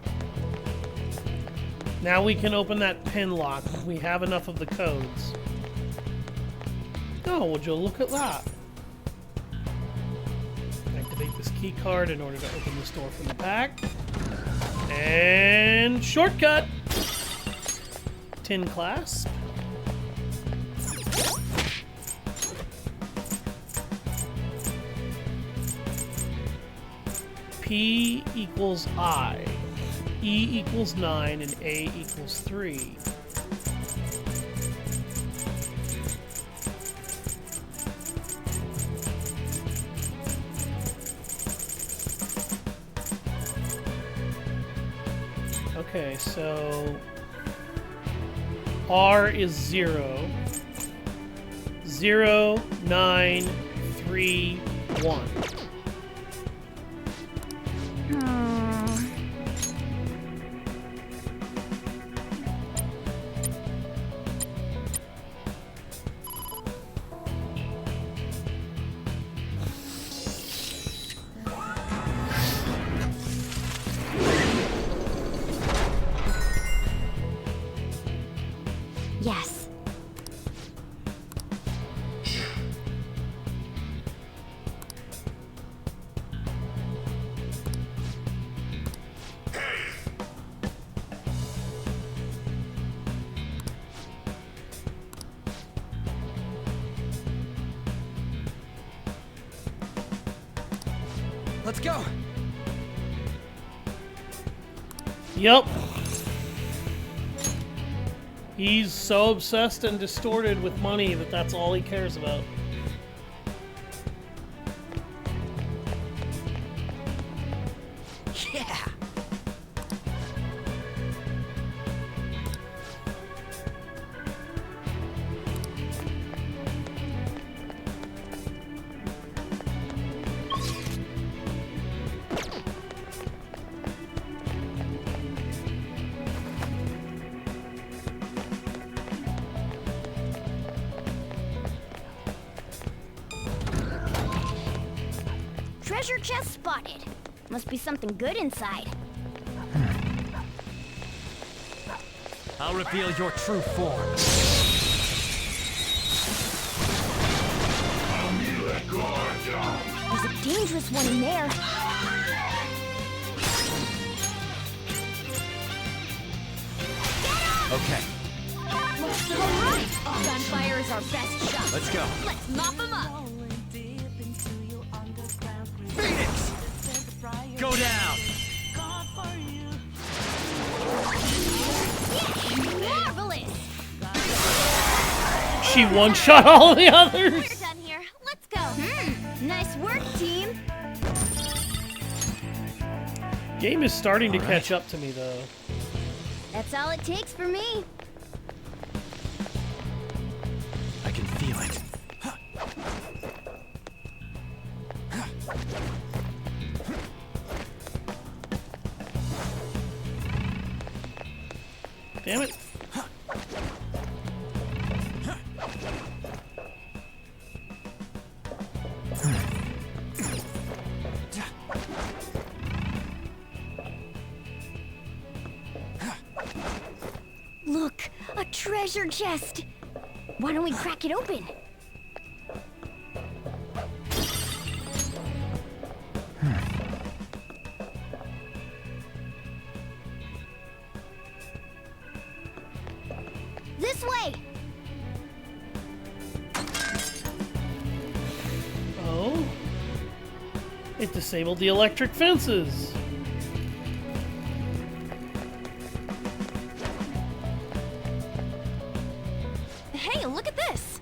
Now we can open that pin lock. We have enough of the codes. Oh, would you look at that? Activate this key card in order to open this door from the back. And shortcut! Tin clasp. P equals I. E equals 9 and A equals 3. Okay, so R is 0. 0, 9, 3, 1. Yes. Let's go! Yep. He's so obsessed and distorted with money that that's all he cares about. Yeah! Treasure chest spotted. Must be something good inside. I'll reveal your true form. There's a dangerous one in there. Okay, Alright! Gunfire is our best shot. let's go. Let's mop him up. Phoenix! Go down! Marvelous! She one-shot all the others! Where's team. Game is starting to catch up to me, though. That's all it takes for me. I can feel it. Damn it. Look, a treasure chest. Why don't we crack it open? This way. Oh? It disabled the electric fences. Hey, look at this!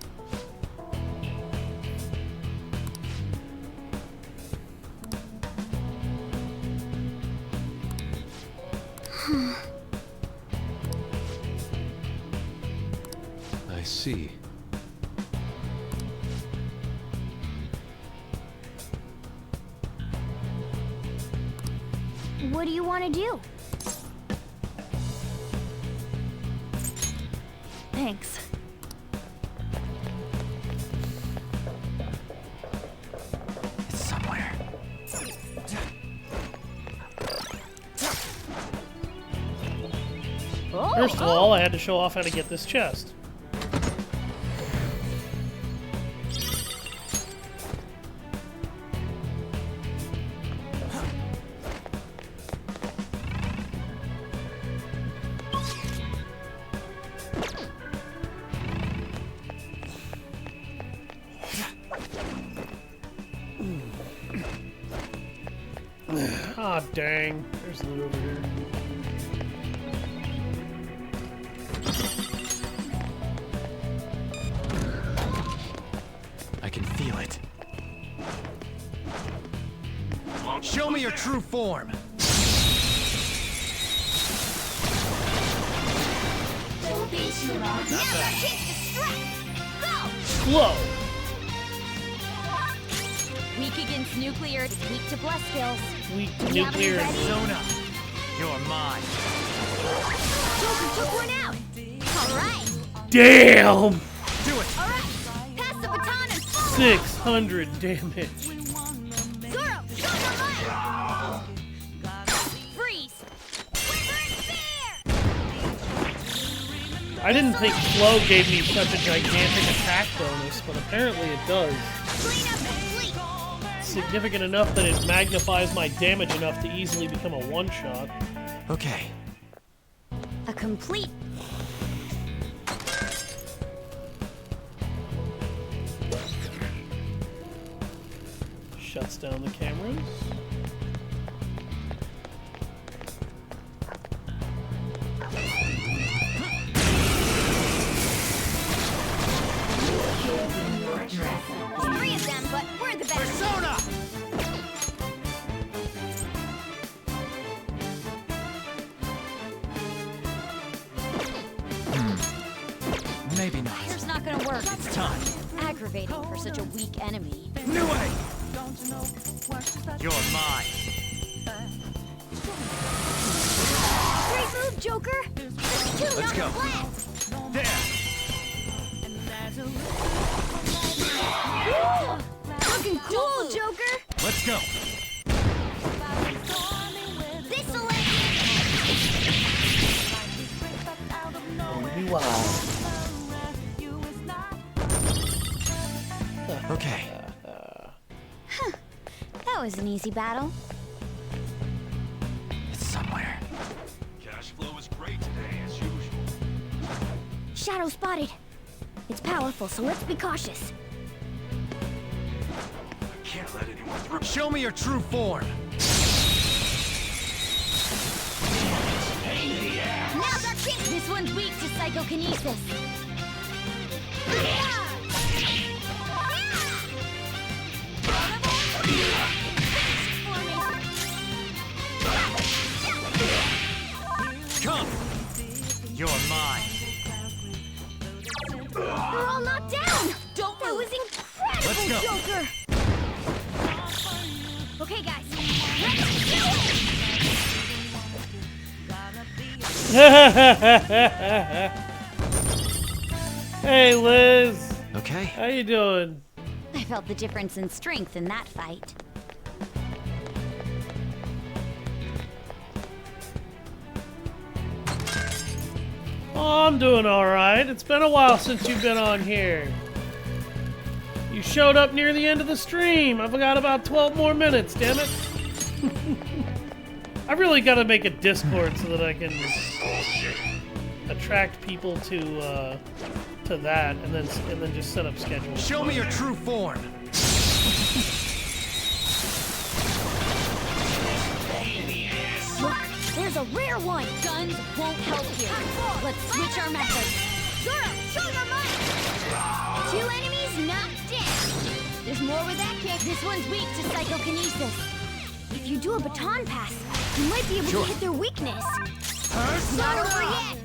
I see. What do you want to do? Thanks. It's somewhere. First of all, I had to show off how to get this chest. Ah, dang. There's loot over here. I can feel it. Show me your true form. Slow. Weak against nuclear, weak to bless skills. Weak to nuclear. Zona, you're mine. Joker took one out. All right. Damn! Do it. All right. Pass the baton and follow. 600 damage. Zoro, show your might. Freeze. I didn't think Flow gave me such a gigantic attack bonus, but apparently it does. Clean up and sleep. Significant enough that it magnifies my damage enough to easily become a one-shot. Okay. A complete. Shuts down the cameras. There's 3 of them, but we're the best. Persona! Maybe not. Fire's not gonna work. It's time. Aggravating for such a weak enemy. New way! You're mine. Great move, Joker. Let's go. There! Looking cool, Joker. Let's go. This'll Okay. That was an easy battle. It's somewhere. Cash flow is great today, as usual. Shadow spotted. It's powerful, so let's be cautious. I can't let anyone through. Show me your true form. Now's our chance. This one's weak to psychokinesis. Hey, Liz. Okay. How you doing? I felt the difference in strength in that fight. Oh, I'm doing alright. It's been a while since you've been on here. You showed up near the end of the stream. I've got about 12 more minutes, damn it. I really gotta make a Discord so that I can attract people to that and then just set up schedules. Show me your true form. Look, there's a rare one. Guns won't help here. Let's switch our methods. Zoro, show your might. 2 enemies knocked down. There's more with that kick. This one's weak to psychokinesis. If you do a baton pass, you might be able to hit their weakness. Not over yet.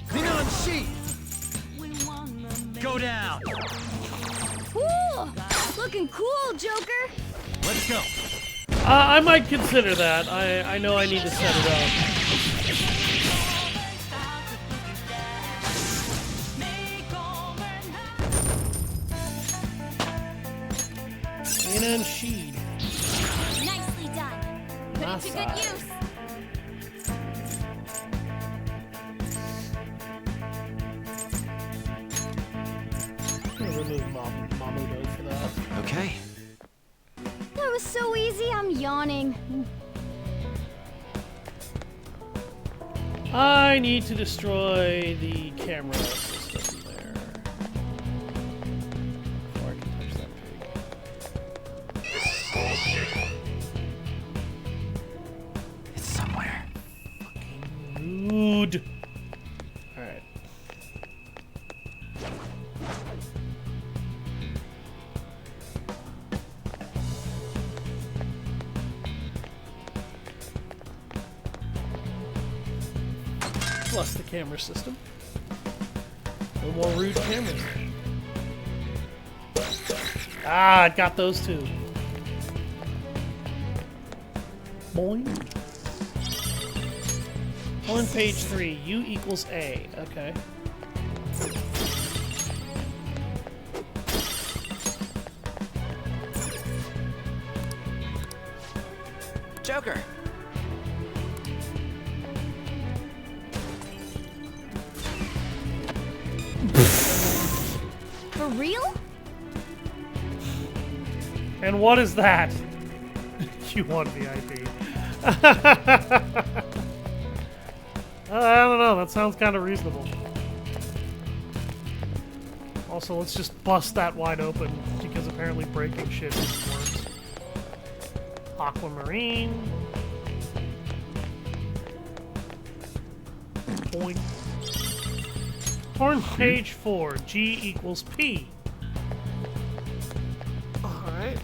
Xenon sheet. Go down. Ooh, looking cool, Joker. Let's go. I might consider that. I know I need to set it up. And Sheed. Nicely done. Put it to good use. I'm gonna remove Mamoto for that. Okay. That was so easy, I'm yawning. I need to destroy the camera system there. Before I can touch that pig. It's somewhere. Rude. Alright. Plus the camera system. No more rude cameras. Ah, I got those two. Boing. On page 3, U equals A. Okay. Joker. For real? And what is that? You want VIP. I don't know, that sounds kind of reasonable. Also, let's just bust that wide open, because apparently breaking shit works. Aquamarine. Point. On page 4, G equals P. Alright.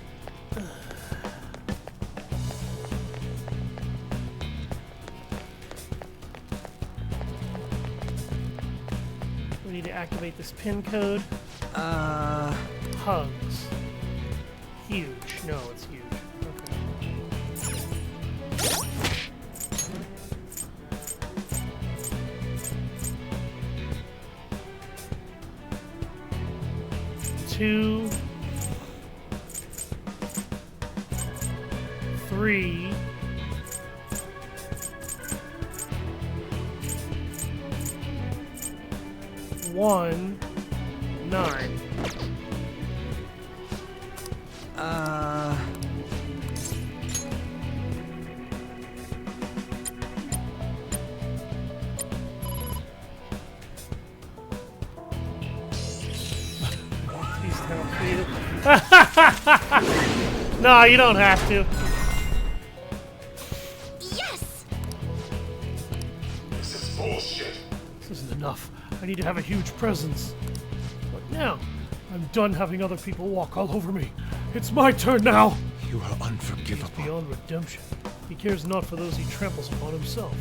We need to activate this pin code. Hugs. Huge. No, it's huge. Okay. 2, 3, 1, 9. No, you don't have to. Yes! This is bullshit. This isn't enough. I need to have a huge presence. But now, I'm done having other people walk all over me. It's my turn now. You are unforgivable. He's beyond redemption. He cares not for those he tramples upon himself.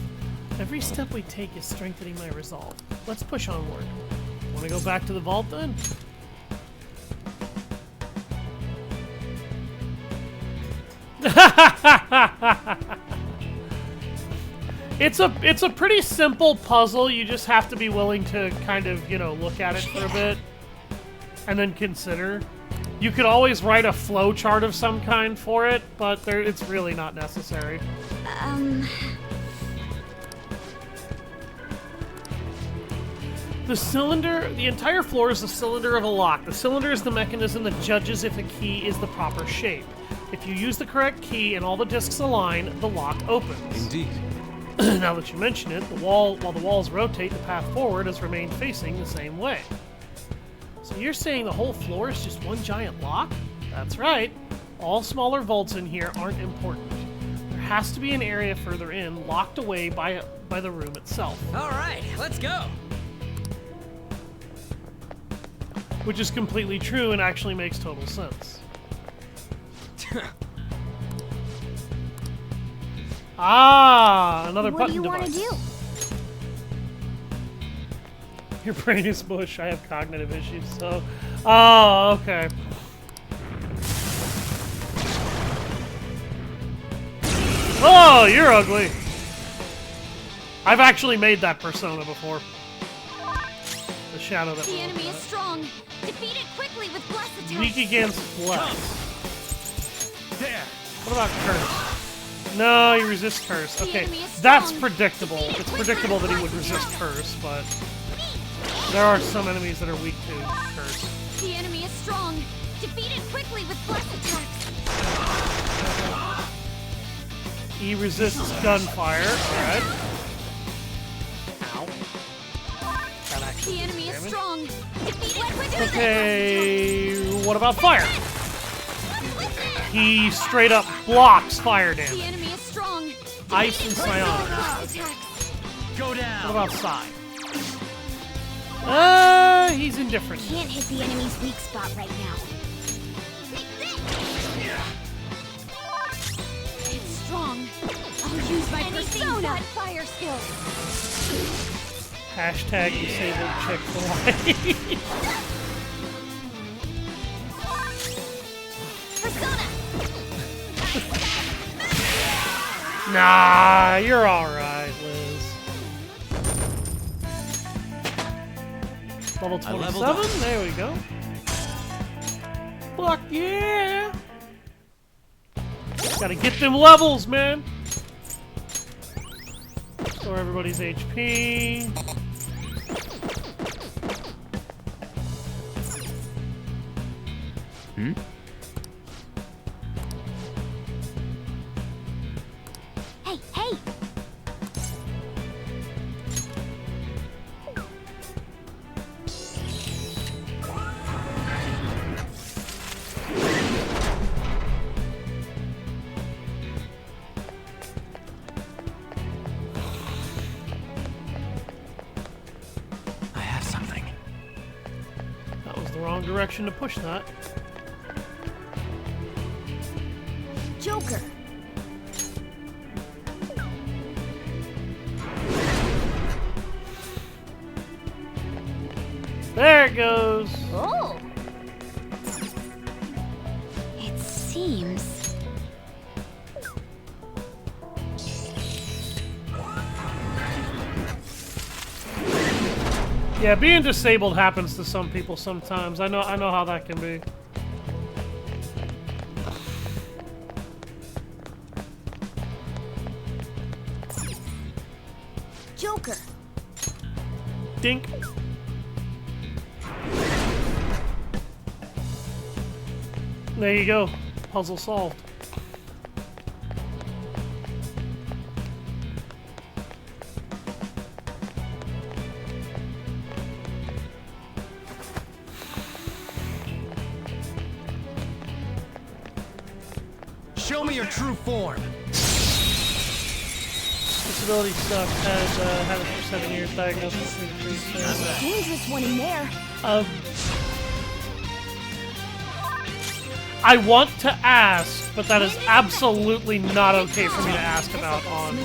Every step we take is strengthening my resolve. Let's push onward. Want to go back to the vault then? It's a pretty simple puzzle. You just have to be willing to kind of, you know, look at it for a bit and then consider. You could always write a flow chart of some kind for it, but it's really not necessary. The entire floor is the cylinder of a lock. The cylinder is the mechanism that judges if a key is the proper shape. If you use the correct key and all the discs align, the lock opens. Indeed. Now that you mention it, while the walls rotate, the path forward has remained facing the same way. So you're saying the whole floor is just one giant lock? That's right. All smaller vaults in here aren't important. There has to be an area further in, locked away by the room itself. All right, let's go. Which is completely true and actually makes total sense. Another button device. What do you want to do? Your brain is mush. I have cognitive issues, so... Oh, okay. Oh, you're ugly. I've actually made that persona before. The shadow that... The enemy is strong. Defeat it quickly with bless attacks. Weak against bless. There. What about curse? No, he resists curse. Okay, that's predictable. It's predictable that he would resist curse, but there are some enemies that are weak to curse. The enemy is strong. Defeat it quickly with bless attacks. He resists gunfire. Alright. Ow. That actually The enemy is damage. strong. Defeat it quickly. Okay, what about fire? He straight up blocks fire damage. The enemy is strong. Ice and psionic. Go down. What about psi? He's indifferent. Can't hit the enemy's weak spot right now. It's strong. I'll use my persona fire skills. Hashtag disabled Chick-fil-A. Persona. Nah, you're alright, Liz. Level 27? There we go. Fuck yeah! Gotta get them levels, man! Restore everybody's HP. Hmm? Hey, hey! I have something. That was the wrong direction to push that. Joker. There it goes. Oh. It seems... Yeah, being disabled happens to some people sometimes. I know how that can be. Joker. Dink. There you go. Puzzle solved. Show me your true form. Disability sucks. Had it for 7 years. Diagnosed with Dangerous one in there. I want to ask, but that is absolutely not okay for me to ask about on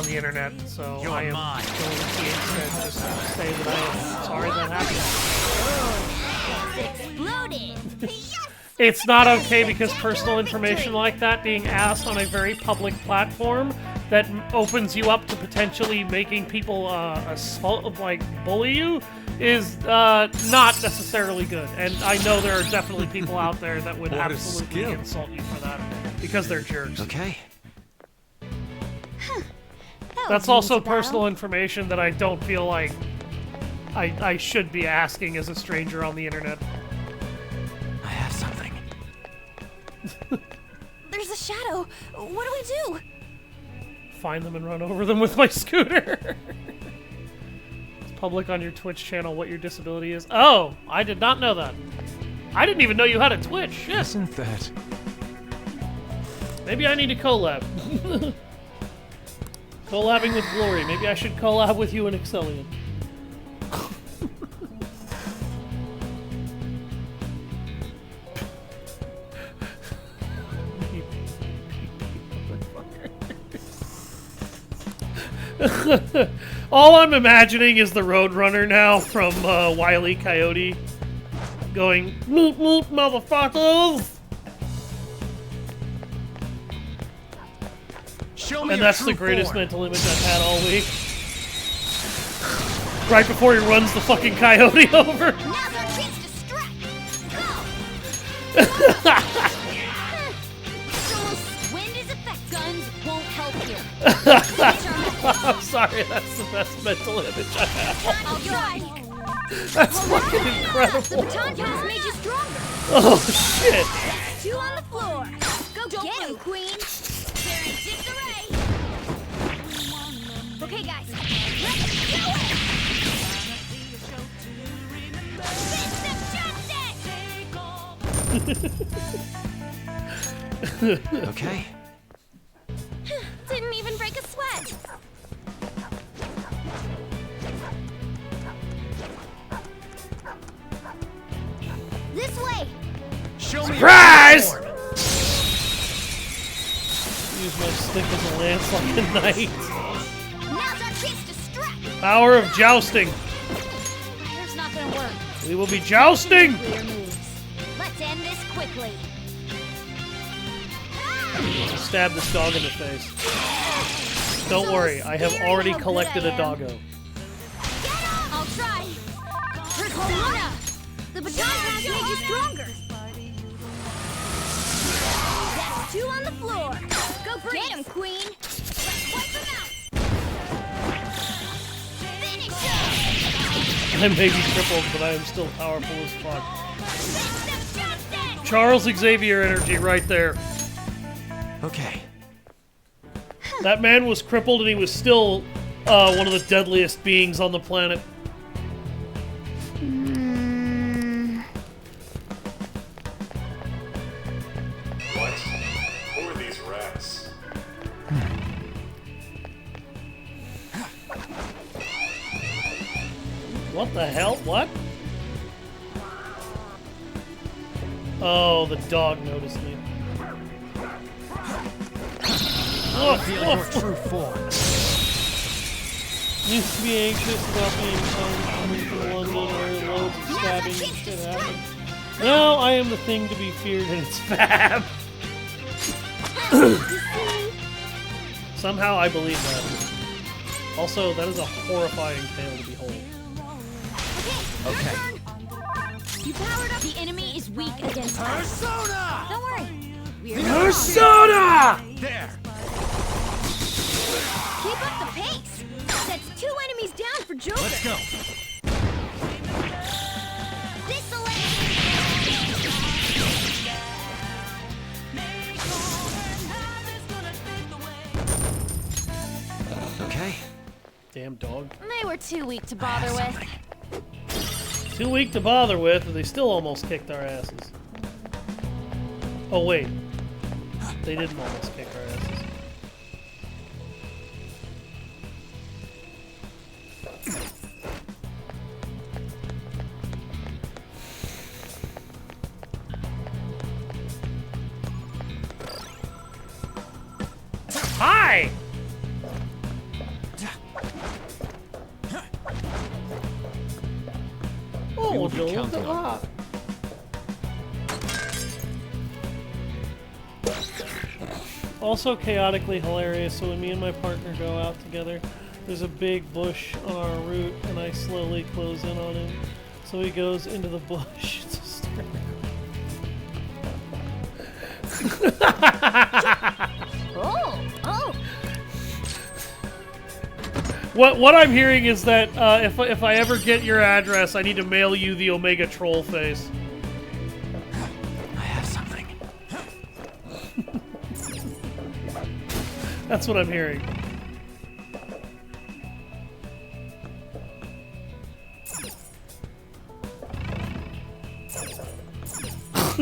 the internet. So I am going to instead just say that I am sorry that happened. Exploded. Yes. It's not okay because personal information like that being asked on a very public platform that opens you up to potentially making people bully you is not necessarily good. And I know there are definitely people out there that would absolutely insult you for that because they're jerks. Okay. That's also personal information that I don't feel like I should be asking as a stranger on the internet. I have something. There's a shadow. What do we do? Find them and run over them with my scooter. It's public on your Twitch channel what your disability is. Oh, I did not know that. I didn't even know you had a Twitch. Shit. Isn't that... Maybe I need to collab. Collabing with Glory. Maybe I should collab with you and Excellion. All I'm imagining is the Roadrunner now from Wile E. Coyote going, "Moot moot, motherfuckers!" And that's the greatest mental image I've had all week. Right before he runs the fucking coyote over. I'm sorry, that's the best mental image I have. I'll try. That's fucking incredible. The baton pass made you stronger. Oh shit. That's 2 on the floor. Go get him, Queen. They're in disarray. Okay, guys. Let's do it! Okay. Didn't even break a sweat. This way. Show me. Surprise! Use my stick as a lance like a knight. Now's our chance to strike. Power of jousting. Fire's not gonna work. We will be jousting. Clear moves. Let's end this quickly. Stab this dog in the face. Don't worry, I have already collected a doggo. I'll try. Persona! The baton pass made you stronger. That's 2 on the floor. Go for Get him, Queen. Let's wipe him out. Finish him. I may be crippled, but I am still powerful as fuck. Charles Xavier energy right there. Okay. That man was crippled and he was still one of the deadliest beings on the planet. What? Who are these rats? What the hell? What? Oh, the dog noticed me. Feel your true form. Used to be anxious about being coming from London where loads of stabbing and shit happened. Now I am the thing to be feared and it's fab. Somehow I believe that. Also, that is a horrifying tale to behold. Okay. You powered up. The enemy is weak against us. Persona! Don't worry. Persona! There. Keep up the pace. That's 2 enemies down for Joker. Let's go. This'll end. Okay. Damn dog. They were too weak to bother with. Too weak to bother with, but they still almost kicked our asses. Oh wait. They didn't almost kick our asses. Hi! Oh, will be Joel, counting look at on that. Also chaotically hilarious, so when me and my partner go out together, there's a big bush on our route, and I slowly close in on him. So he goes into the bush. It's hysterical. Oh! What I'm hearing is that if I ever get your address, I need to mail you the Omega Troll face. I have something. That's what I'm hearing. I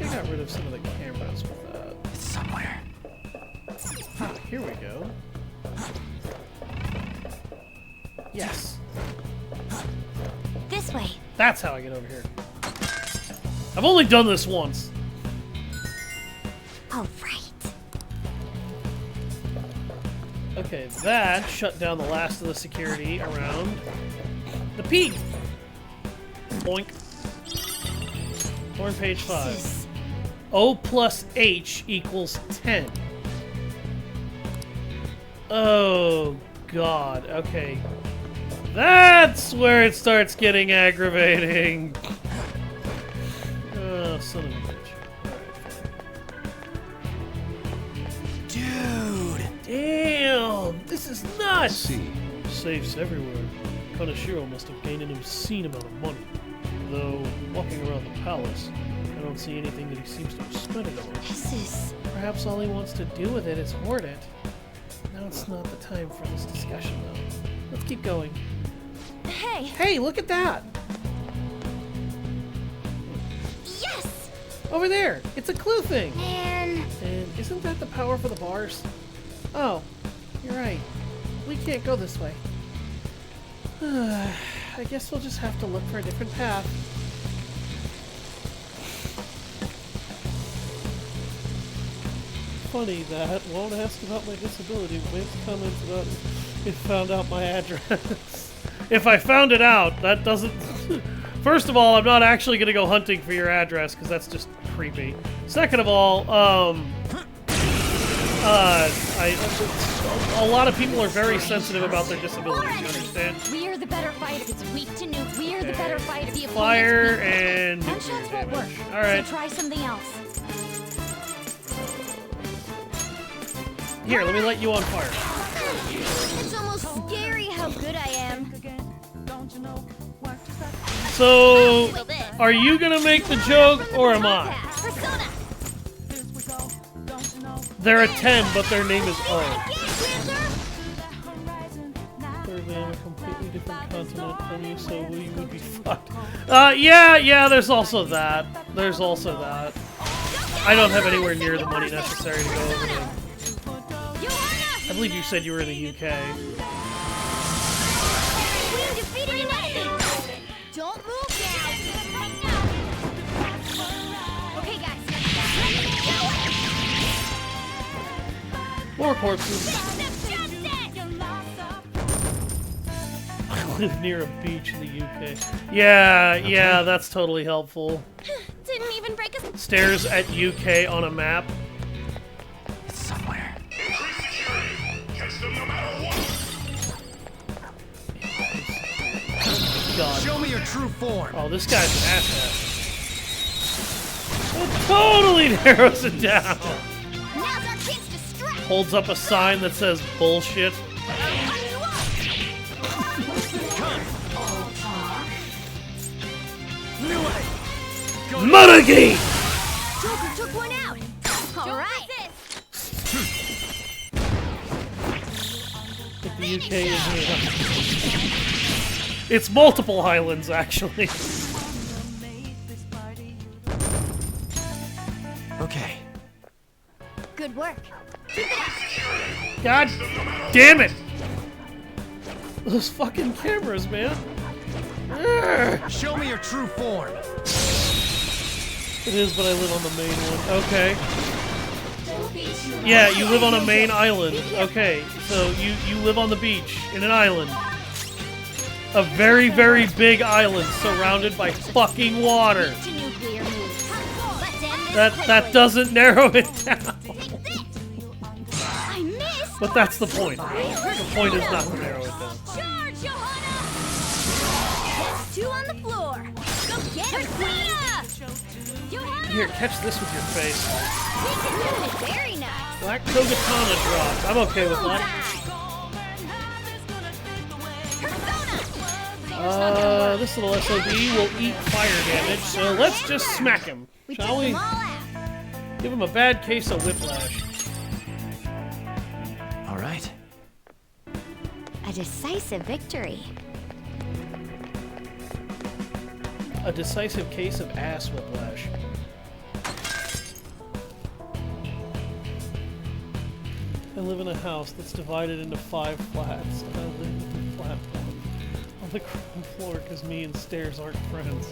got rid of some of the cameras with that. It's somewhere. Ah, here we go. Yes. This way. That's how I get over here. I've only done this once. All right. Okay, that shut down the last of the security around the peak. Boink. We're on page 5. O plus H equals 10. Oh, God. Okay. That's where it starts getting aggravating. Oh, son of a bitch. Dude! Damn! This is nuts! Safes everywhere. Kaneshiro must have gained an obscene amount of money. Though, walking around the palace, I don't see anything that he seems to have spent it on. This is... Perhaps all he wants to do with it is hoard it. Now it's not the time for this discussion, though. Let's keep going. Hey! Hey, look at that! Yes! Over there! It's a clue thing! Man! And isn't that the power for the bars? Oh, you're right. We can't go this way. I guess we'll just have to look for a different path. Funny that won't ask about my disability, but makes comments about if found out my address. If I found it out, that doesn't... First of all, I'm not actually going to go hunting for your address, because that's just creepy. Second of all, a lot of people are very sensitive about their disabilities, you understand? We are the better fighter. It's weak to nuke. We are the better fighter. The Fire and gunshots won't work. Alright. So try something else. Here, let me light you on fire. It's almost scary how good I am. So, are you gonna make the joke, or am I? They're a 10, but their name is O. Thirdly, I'm a completely different continent from you, so we would be fucked. Yeah, there's also that. There's also that. I don't have anywhere near the money necessary to go over there. I believe you said you were in the UK. Don't move now. Okay, guys. More corpses. I live near a beach in the UK. Yeah, that's totally helpful. Didn't even break a... Stairs at UK on a map. It's somewhere. God. Show me your true form. Oh, this guy's an asshat. It totally narrows it down. Now's our chance to strike. Holds up a sign that says bullshit. Monarchy! Joker took one out. All right. The UK is It's multiple islands, actually. Okay. Good work. God damn it! Those fucking cameras, man. Urgh. Show me your true form. It is, but I live on the main one. Okay. Yeah, you live on a main island. Okay, so you live on the beach in an island. A very, very big island surrounded by fucking water. That doesn't narrow it down. But that's the point. The point is not to narrow it down. Charge, Johanna! That's 2 on the floor. Go get her, Johanna! Here, catch this with your face. Very nice. Black Kogatana dropped. I'm okay with that. This little SOB will eat fire damage, so let's just smack him, shall we? Give him a bad case of whiplash. All right. A decisive victory. A decisive case of ass whiplash. I live in a house that's divided into 5 flats. I live in flat 1 on the ground floor because me and Stairs aren't friends.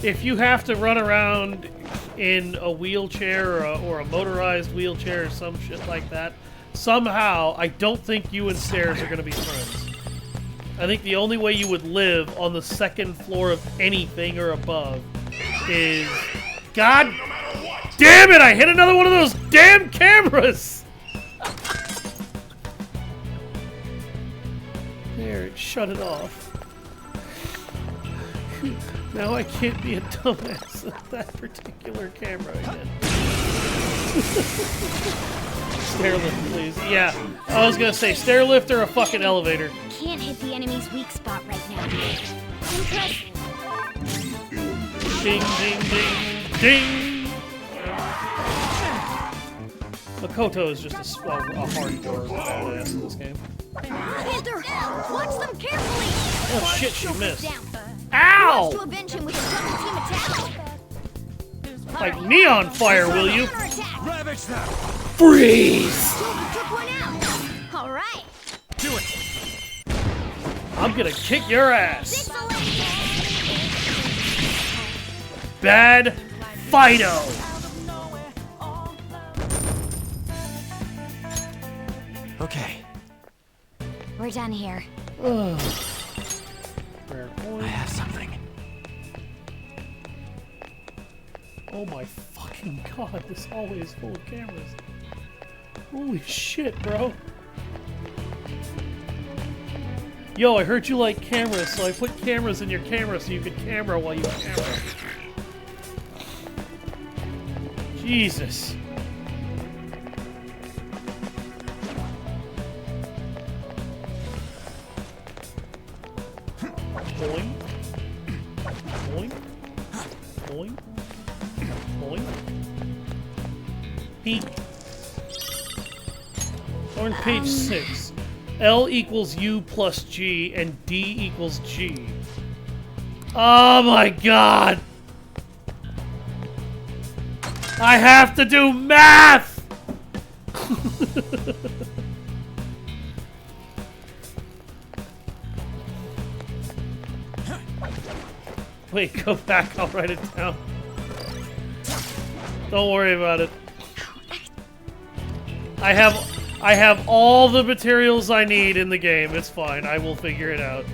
If you have to run around in a wheelchair or a motorized wheelchair or some shit like that, somehow I don't think you and Stairs are going to be friends. I think the only way you would live on the 2nd floor of anything or above is... God damn it! I hit another one of those damn cameras! There, it shut it off. Now I can't be a dumbass at that particular camera again. Stair lift, please. Yeah, I was gonna say stair lift or a fucking elevator. Can't hit the enemy's weak spot right now. Impressive. Ding, ding, ding, ding! Makoto is just a hardcore badass in this game. Panther, watch them carefully. Oh shit, she missed. Ow! Ow! To avenge him with a double team attack. Like me on fire, will you? Ravage them! Freeze! Took one out. All right. Do it! I'm gonna kick your ass! Bad Fido! Okay. We're done here. I have something. Oh my fucking god, this hallway is full of cameras. Holy shit, bro. Yo, I heard you like cameras, so I put cameras in your camera so you could camera while you camera. Jesus. Boing. Boing. Boing. Boing. Beat. We're on page 6. L equals U plus G and D equals G. Oh my god! I have to do math! Wait, go back, I'll write it down. Don't worry about it. I have all the materials I need in the game. It's fine. I will figure it out.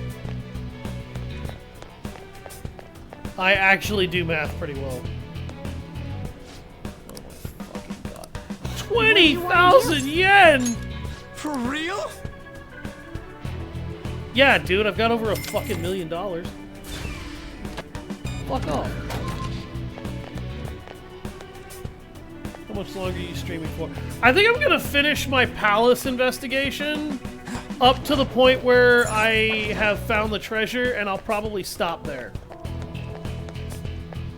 I actually do math pretty well. Oh my fucking god. 20,000 yen! For real? Yeah, dude, I've got over a fucking $1 million. Fuck off. How much longer are you streaming for? I think I'm gonna finish my palace investigation up to the point where I have found the treasure, and I'll probably stop there.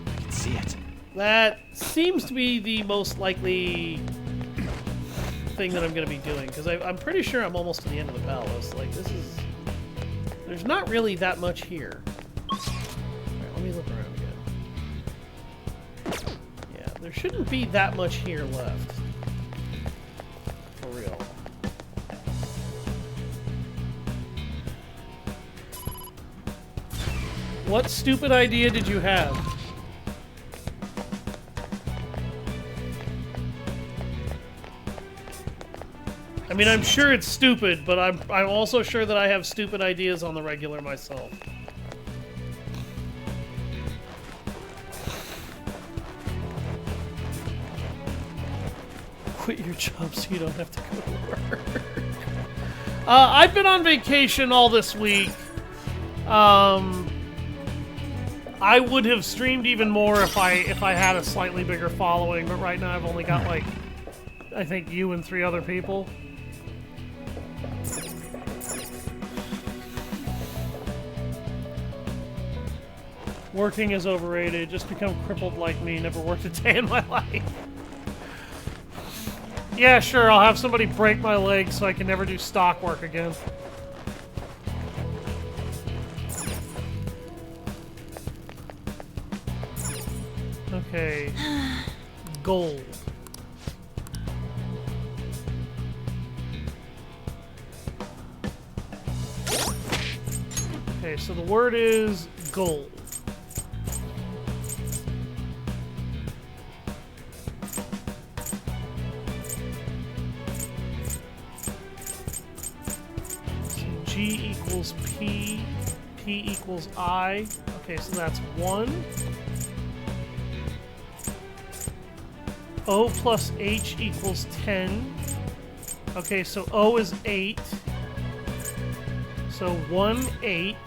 I can see it. That seems to be the most likely thing that I'm gonna be doing, because I'm pretty sure I'm almost to the end of the palace. Like, this is... There's not really that much here. Alright, let me look around again. Yeah, there shouldn't be that much here left. For real. What stupid idea did you have? I mean, I'm sure it's stupid, but I'm also sure that I have stupid ideas on the regular myself. Quit your job so you don't have to go to work. I've been on vacation all this week. I would have streamed even more if I had a slightly bigger following, but right now I've only got like, I think you and 3 other people. Working is overrated. Just become crippled like me. Never worked a day in my life. Yeah, sure, I'll have somebody break my leg so I can never do stock work again. Okay. Gold. Okay, so the word is gold. G equals P, P equals I. Okay, so that's 1. O plus H equals 10. Okay, so O is 8. So 1, 8.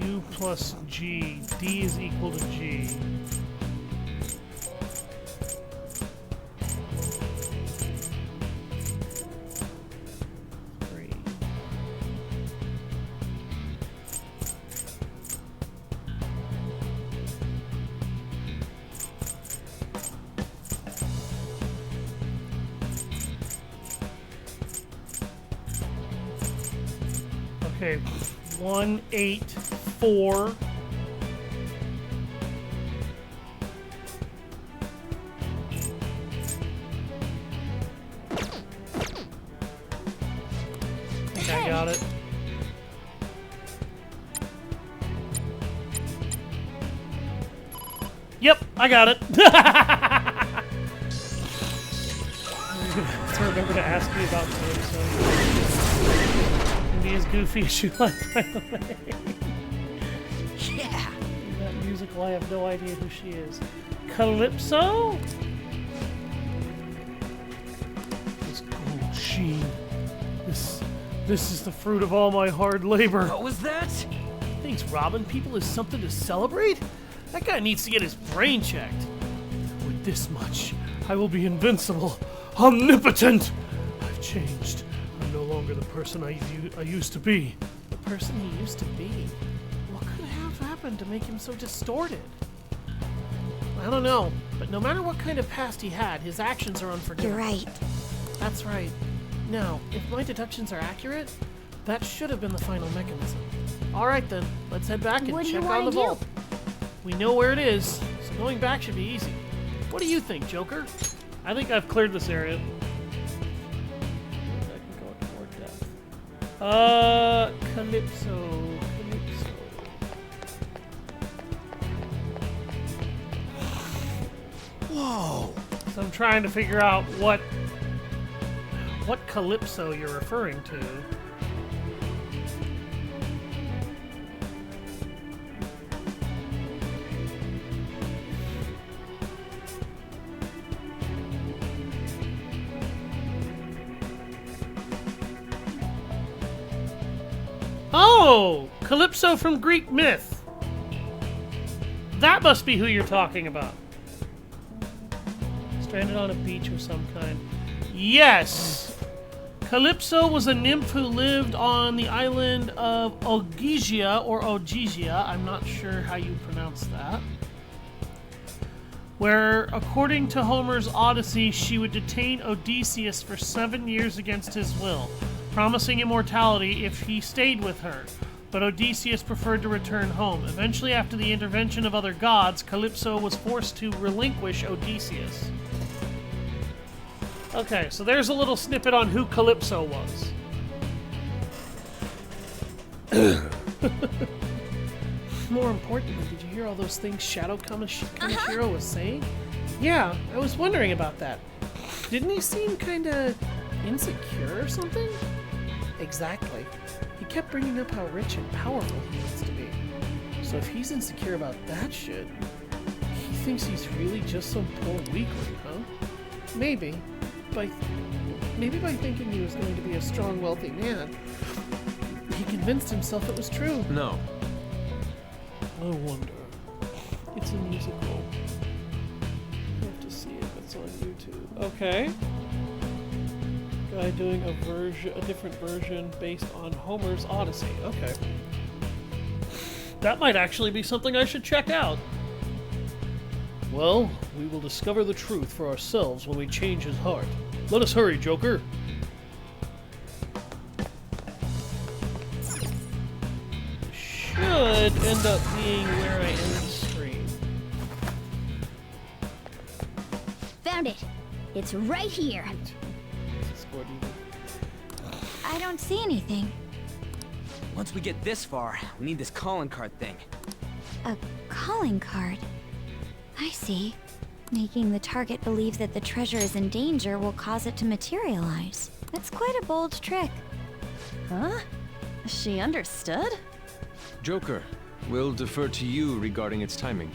U plus G. D is equal to G. Okay, 1, 8, 4. Okay, I got it. Yep, I got it. To remember to ask me about Calypso. Can be as goofy as you like, by the way. Yeah. That musical, I have no idea who she is. Calypso? This gold sheen. This is the fruit of all my hard labor. What was that? Thinks robbing people is something to celebrate? That guy needs to get his brain checked. With this much, I will be invincible, omnipotent. I've changed. I'm no longer the person I used to be. The person he used to be? What could have happened to make him so distorted? I don't know, but no matter what kind of past he had, his actions are unforgivable. You're right. That's right. Now, if my deductions are accurate, that should have been the final mechanism. Alright then, let's head back and check on the vault. We know where it is, so going back should be easy. What do you think, Joker? I think I've cleared this area. I can go into more depth. Calypso. Whoa! So I'm trying to figure out what Calypso you're referring to. Oh! Calypso from Greek myth. That must be who you're talking about. Stranded on a beach of some kind. Yes! Calypso was a nymph who lived on the island of Ogygia, or Ogygia, I'm not sure how you pronounce that, where, according to Homer's Odyssey, she would detain Odysseus for 7 years against his will, promising immortality if he stayed with her. but Odysseus preferred to return home. Eventually, after the intervention of other gods, Calypso was forced to relinquish Odysseus. Okay, so there's a little snippet on who Calypso was. More importantly, did you hear all those things Shadow Kaneshiro was saying? Yeah, I was wondering about that. Didn't he seem kinda insecure or something? Exactly. He kept bringing up how rich and powerful he needs to be. So if he's insecure about that shit, he thinks he's really just some poor weakling, huh? Maybe by thinking he was going to be a strong, wealthy man, he convinced himself it was true. No. I wonder. It's a musical. You have to see it. It's on YouTube. Okay. Guy doing a different version based on Homer's Odyssey. Okay. That might actually be something I should check out. Well, we will discover the truth for ourselves when we change his heart. Let us hurry, Joker. Should end up being where I end the stream. Found it. It's right here. I don't see anything. Once we get this far, we need this calling card thing. A calling card? I see. Making the target believe that the treasure is in danger will cause it to materialize. That's quite a bold trick. Huh? She understood? Joker, we'll defer to you regarding its timing.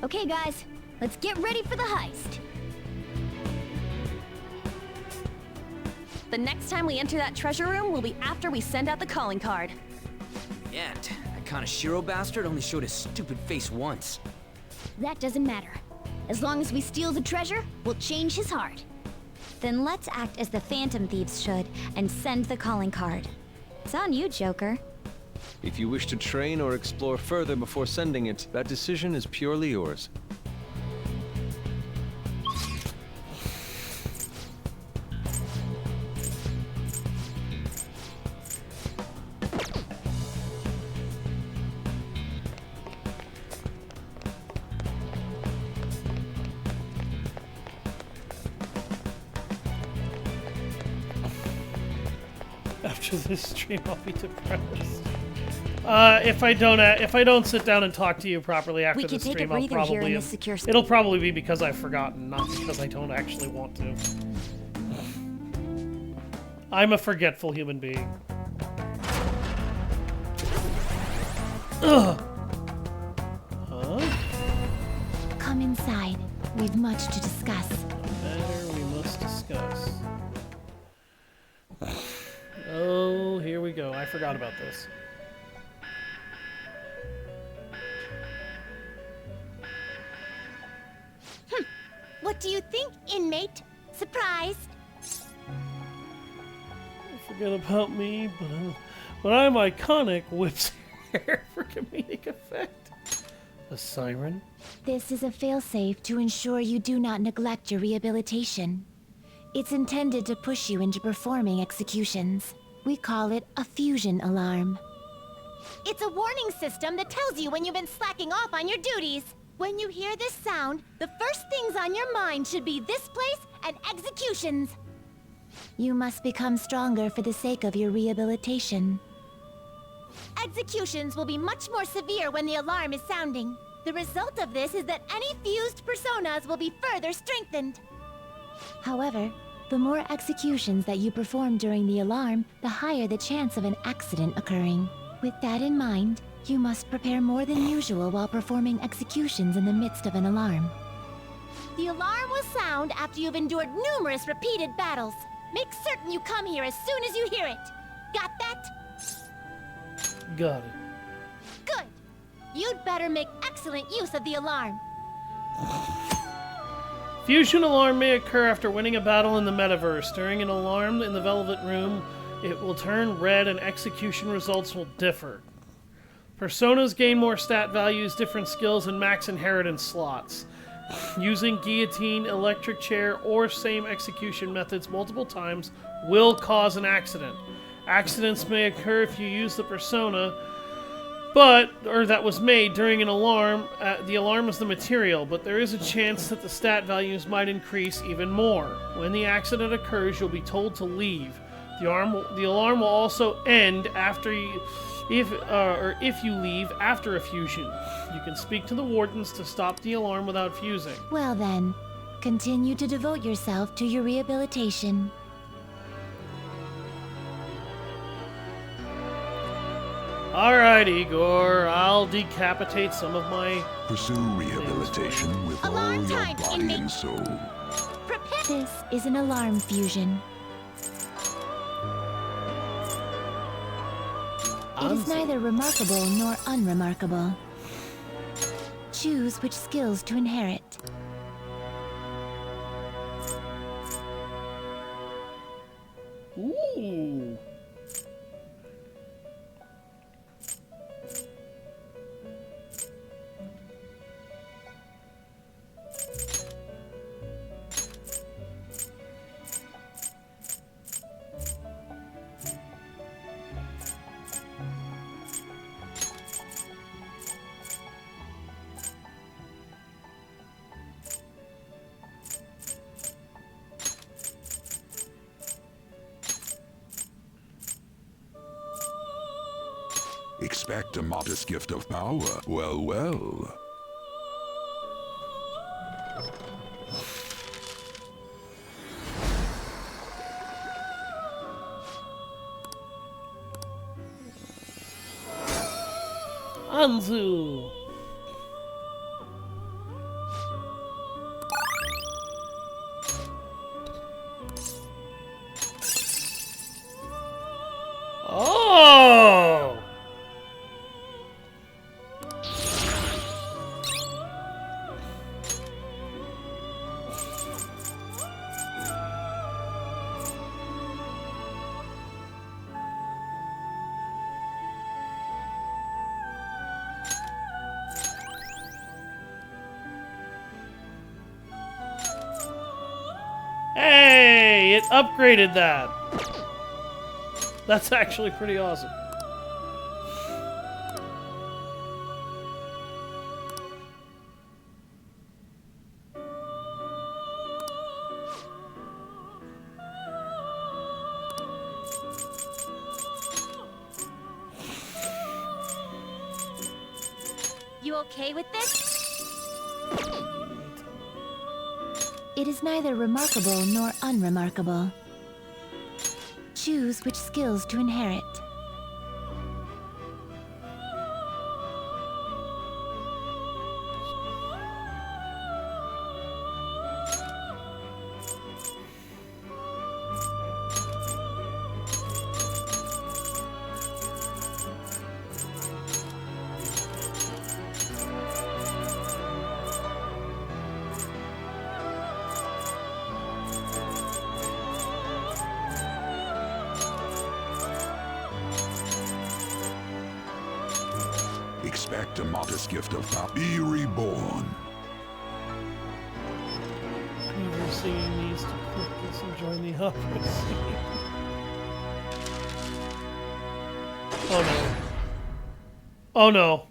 Okay, guys. Let's get ready for the heist. The next time we enter that treasure room will be after we send out the calling card. Yeah, that Kaneshiro bastard only showed his stupid face once. That doesn't matter. As long as we steal the treasure, we'll change his heart. Then let's act as the Phantom Thieves should and send the calling card. It's on you, Joker. If you wish to train or explore further before sending it, that decision is purely yours. After this stream, I'll be depressed. If I don't sit down and talk to you properly after the stream, I'll probably it'll probably be because I've forgotten, not because I don't actually want to. I'm a forgetful human being. Ugh. Huh? Come inside. We've much to discuss. Matter we must discuss. Oh, here we go. I forgot about this. What do you think, inmate? Surprised? Forget about me, but I'm iconic. Whips hair for comedic effect. A siren? This is a failsafe to ensure you do not neglect your rehabilitation. It's intended to push you into performing executions. We call it a fusion alarm. It's a warning system that tells you when you've been slacking off on your duties. When you hear this sound, the first things on your mind should be this place and executions. You must become stronger for the sake of your rehabilitation. Executions will be much more severe when the alarm is sounding. The result of this is that any fused personas will be further strengthened. However, the more executions that you perform during the alarm, the higher the chance of an accident occurring. With that in mind, you must prepare more than usual while performing executions in the midst of an alarm. The alarm will sound after you've endured numerous repeated battles. Make certain you come here as soon as you hear it. Got that? Got it. Good. You'd better make excellent use of the alarm. Fusion alarm may occur after winning a battle in the metaverse. During an alarm in the Velvet Room, it will turn red and execution results will differ. Personas gain more stat values, different skills, and max inheritance slots. Using guillotine, electric chair, or same execution methods multiple times will cause an accident. Accidents may occur if you use the persona, or that was made during an alarm. The alarm is the material, but there is a chance that the stat values might increase even more. When the accident occurs, you'll be told to leave. The alarm will also end after if you leave after a fusion. You can speak to the wardens to stop the alarm without fusing. Well then, continue to devote yourself to your rehabilitation. Alright, Igor, I'll decapitate some of my... Pursue rehabilitation with all your body and soul. This is an alarm fusion. It is neither remarkable nor unremarkable. Choose which skills to inherit. Ooh. Expect a modest gift of power. Well, well. Anzu. Oh! Hey, it upgraded that. That's actually pretty awesome. You okay with this? It is neither remarkable nor unremarkable. Choose which skills to inherit. Expect a modest gift of power. Be reborn. Whoever singing needs to quit this and join the opera scene. Oh no. Oh no.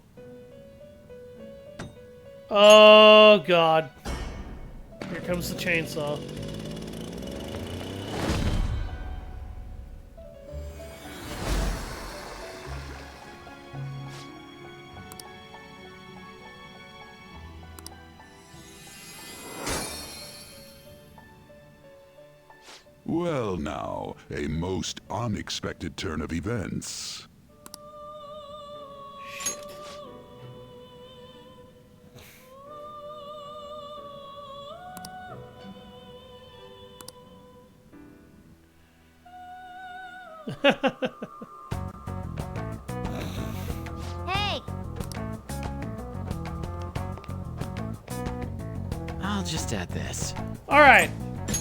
Oh god. Here comes the chainsaw. Well now, a most unexpected turn of events. Hey! I'll just add this. Alright.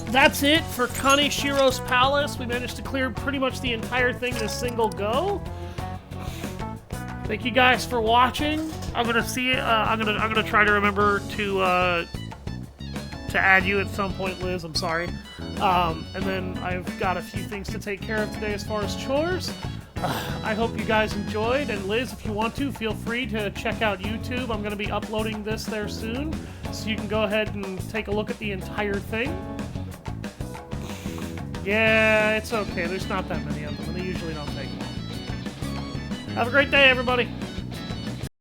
That's it for Kaneshiro's Palace. We managed to clear pretty much the entire thing in a single go. Thank you guys for watching. I'm gonna see. I'm gonna try to remember to to add you at some point, Liz. I'm sorry. And then I've got a few things to take care of today as far as chores. I hope you guys enjoyed, and Liz, if you want to, feel free to check out YouTube. I'm going to be uploading this there soon, so you can go ahead and take a look at the entire thing. Yeah, it's okay. There's not that many of them, and they usually don't take long. Have a great day, everybody!